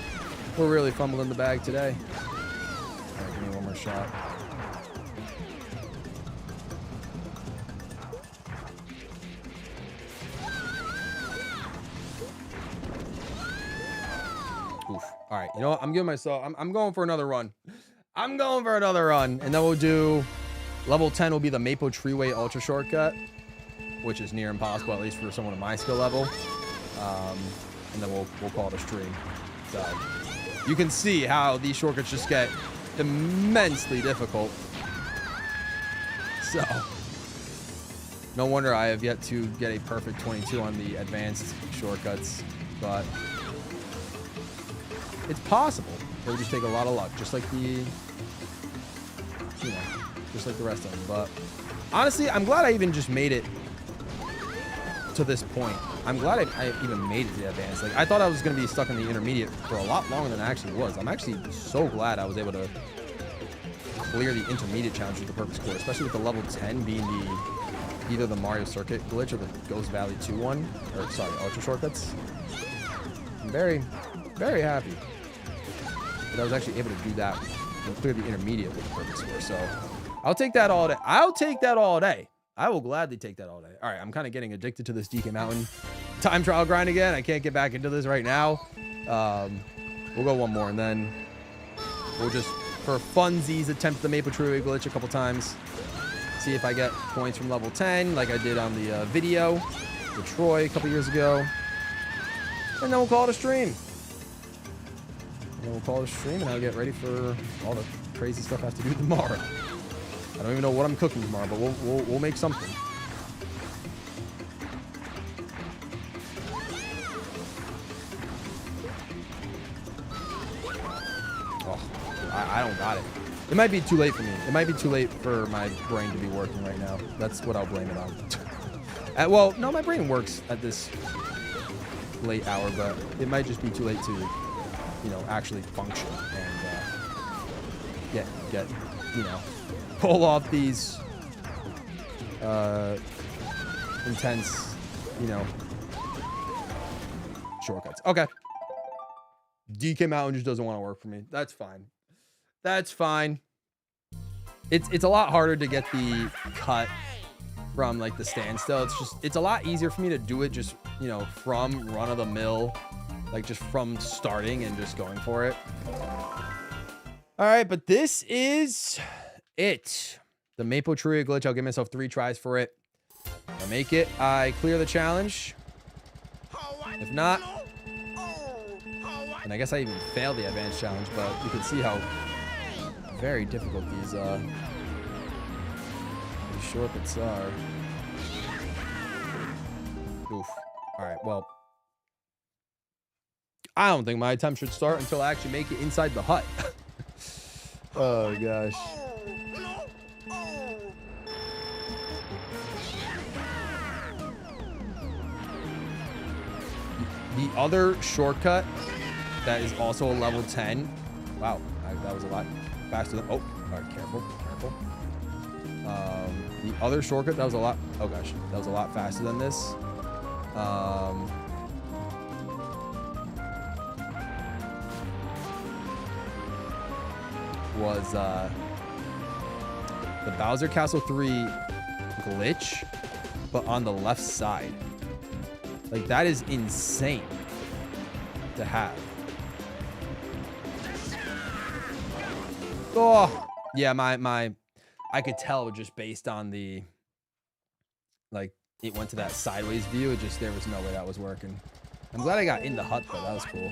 We're really fumbling the bag today. All right, give me one more shot. Oof. All right, you know what? I'm giving myself. I'm going for another run. I'm going for another run, and then we'll do level 10. Will be the Maple Treeway Ultra Shortcut, which is near impossible, at least for someone of my skill level. And then we'll call it a stream. So you can see how these shortcuts just get immensely difficult. So no wonder I have yet to get a perfect 22 on the advanced shortcuts, but it's possible. It would just take a lot of luck, just like just like the rest of them. But honestly, I'm glad I even just made it to this point. I'm glad I even made it to the advanced. Like, I thought I was going to be stuck in the intermediate for a lot longer than I actually was. I'm actually so glad I was able to clear the intermediate challenge with the perfect score, especially with the level 10 being either the Mario Circuit glitch or the Ghost Valley 2 one, or sorry, Ultra Shortcuts. I'm very, very happy that I was actually able to do that and clear the intermediate with the perfect score. So I'll take that all day. I'll take that all day. I will gladly take that all day. All right, I'm kind of getting addicted to this DK Mountain time trial grind again. I can't get back into this right now. We'll go one more, and then we'll just, for funsies, attempt the Maple Treeway glitch a couple times. See if I get points from level 10, like I did on the video with Troy a couple years ago. And then we'll call it a stream. And I'll get ready for all the crazy stuff I have to do tomorrow. I don't even know what I'm cooking tomorrow, but we'll make something. Oh, I don't got it. It might be too late for me. It might be too late for my brain to be working right now. That's what I'll blame it on. Well, no, my brain works at this late hour, but it might just be too late to, you know, actually function and get you know, pull off these intense, you know, shortcuts. Okay. DK Mountain just doesn't want to work for me. That's fine. That's fine. It's a lot harder to get the cut from like the standstill. It's a lot easier for me to do it just, you know, from run of the mill, like just from starting and just going for it. All right, but this is it. The Maple Tree glitch. I'll give myself 3 tries for it. If I make it, I clear the challenge. If not, and I guess I even failed the advanced challenge, but you can see how very difficult these shortcuts are. Oof. All right, well, I don't think my attempt should start until I actually make it inside the hut. Oh gosh. The other shortcut that is also a level 10. Wow, that was a lot faster than, oh, all right, careful. The other shortcut that was a lot, oh gosh, that was a lot faster than this. Was the Bowser Castle 3 glitch, but on the left side. Like, that is insane to have. Oh, yeah, I could tell just based on the, like, it went to that sideways view. It just, there was no way that was working. I'm glad I got in the hut, though. That was cool.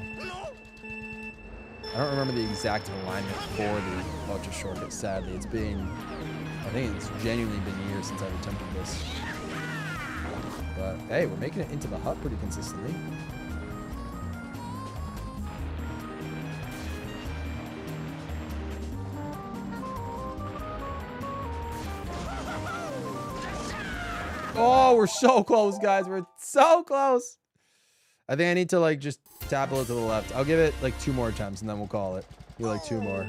I don't remember the exact alignment for the Ultra Shortcut, sadly. It's been, I think it's genuinely been years since I've attempted this. But, hey, we're making it into the hut pretty consistently. Oh, we're so close, guys. We're so close. I think I need to, like, just tap a little to the left. I'll give it, like, 2 more attempts, and then we'll call it. Do, like, 2 more.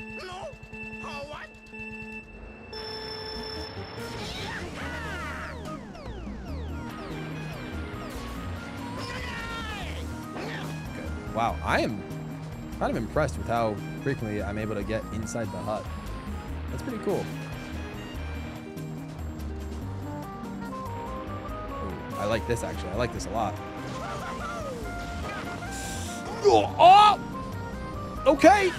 Wow, I am kind of impressed with how frequently I'm able to get inside the hut. That's pretty cool. Ooh, I like this, actually. I like this a lot. Oh! Okay.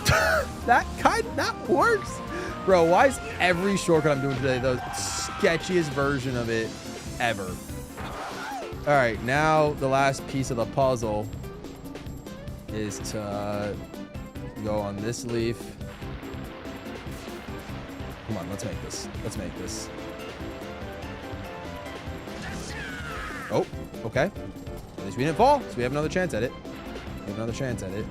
that works. Bro, why is every shortcut I'm doing today the sketchiest version of it ever? All right, now the last piece of the puzzle is to go on this leaf. Come on, let's make this. Let's make this. Oh, okay. At least we didn't fall, so we have another chance at it. We have another chance at it.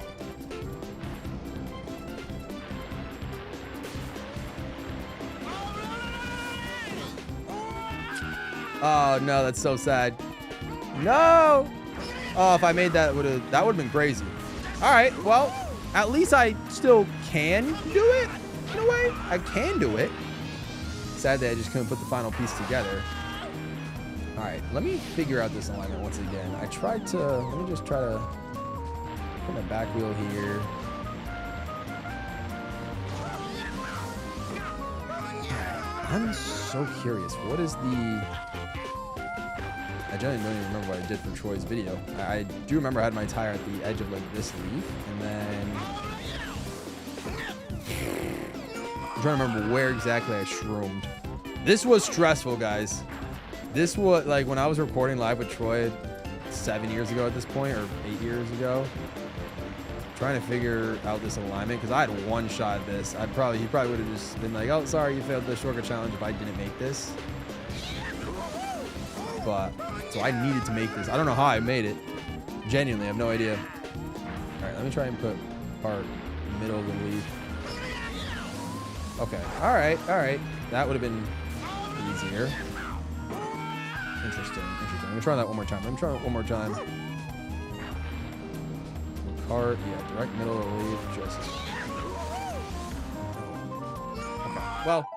Oh no, that's so sad. No! Oh, if I made that, that would have been crazy. All right, well, at least I still can do it in a way. I can do it. Sad that I just couldn't put the final piece together. All right, let me figure out this alignment once again. I tried to, let me just try to put my back wheel here. I'm so curious. What is the... I generally don't even remember what I did for Troy's video. I do remember I had my tire at the edge of like this leaf, and then I'm trying to remember where exactly I shroomed. This was stressful, guys. This was like when I was recording live with Troy 7 years ago at this point, or 8 years ago, trying to figure out this alignment, because I had one shot at this. He probably would have just been like, oh, sorry, you failed the shortcut challenge if I didn't make this. But so I needed to make this. I don't know how I made it. Genuinely, I have no idea. All right, let me try and put part middle of the leaf. Okay, all right. That would have been easier. Interesting. Let me try that one more time. Cart, yeah, direct middle relief, just... Okay, well,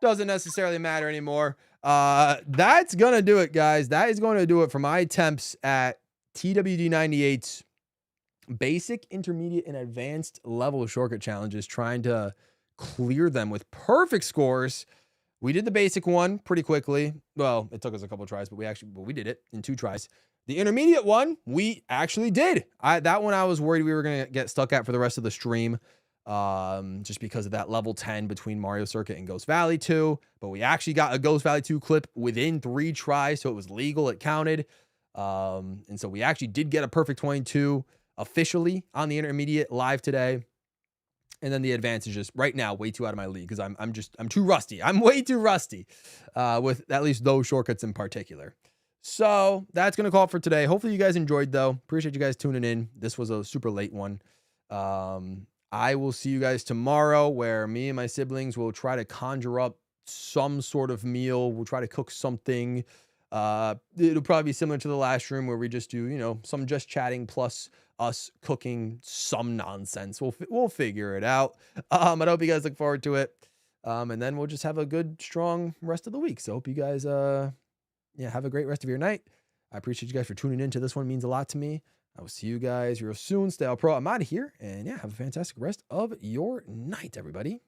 doesn't necessarily matter anymore. That's gonna do it, guys. That is going to do it for my attempts at TWD98's basic, intermediate, and advanced level shortcut challenges, trying to clear them with perfect scores. We did the basic one pretty quickly. Well, it took us a couple tries, but we did it in 2 tries. The intermediate one, we actually did. That one I was worried we were going to get stuck at for the rest of the stream, just because of that level 10 between Mario Circuit and Ghost Valley 2. But we actually got a Ghost Valley 2 clip within 3 tries, so it was legal. It counted. And so we actually did get a perfect 22 officially on the intermediate live today. And then the advance is just right now way too out of my league because I'm too rusty. I'm way too rusty with at least those shortcuts in particular. So that's going to call it for today. Hopefully you guys enjoyed, though. Appreciate you guys tuning in. This was a super late one. I will see you guys tomorrow, where me and my siblings will try to conjure up some sort of meal. We'll try to cook something. It'll probably be similar to the last stream where we just do, you know, some just chatting plus us cooking some nonsense. We'll figure it out. I hope you guys look forward to it. And then we'll just have a good, strong rest of the week. So hope you guys, have a great rest of your night. I appreciate you guys for tuning in to this one. It means a lot to me. I will see you guys real soon. Stay all pro. I'm out of here. And yeah, have a fantastic rest of your night, everybody.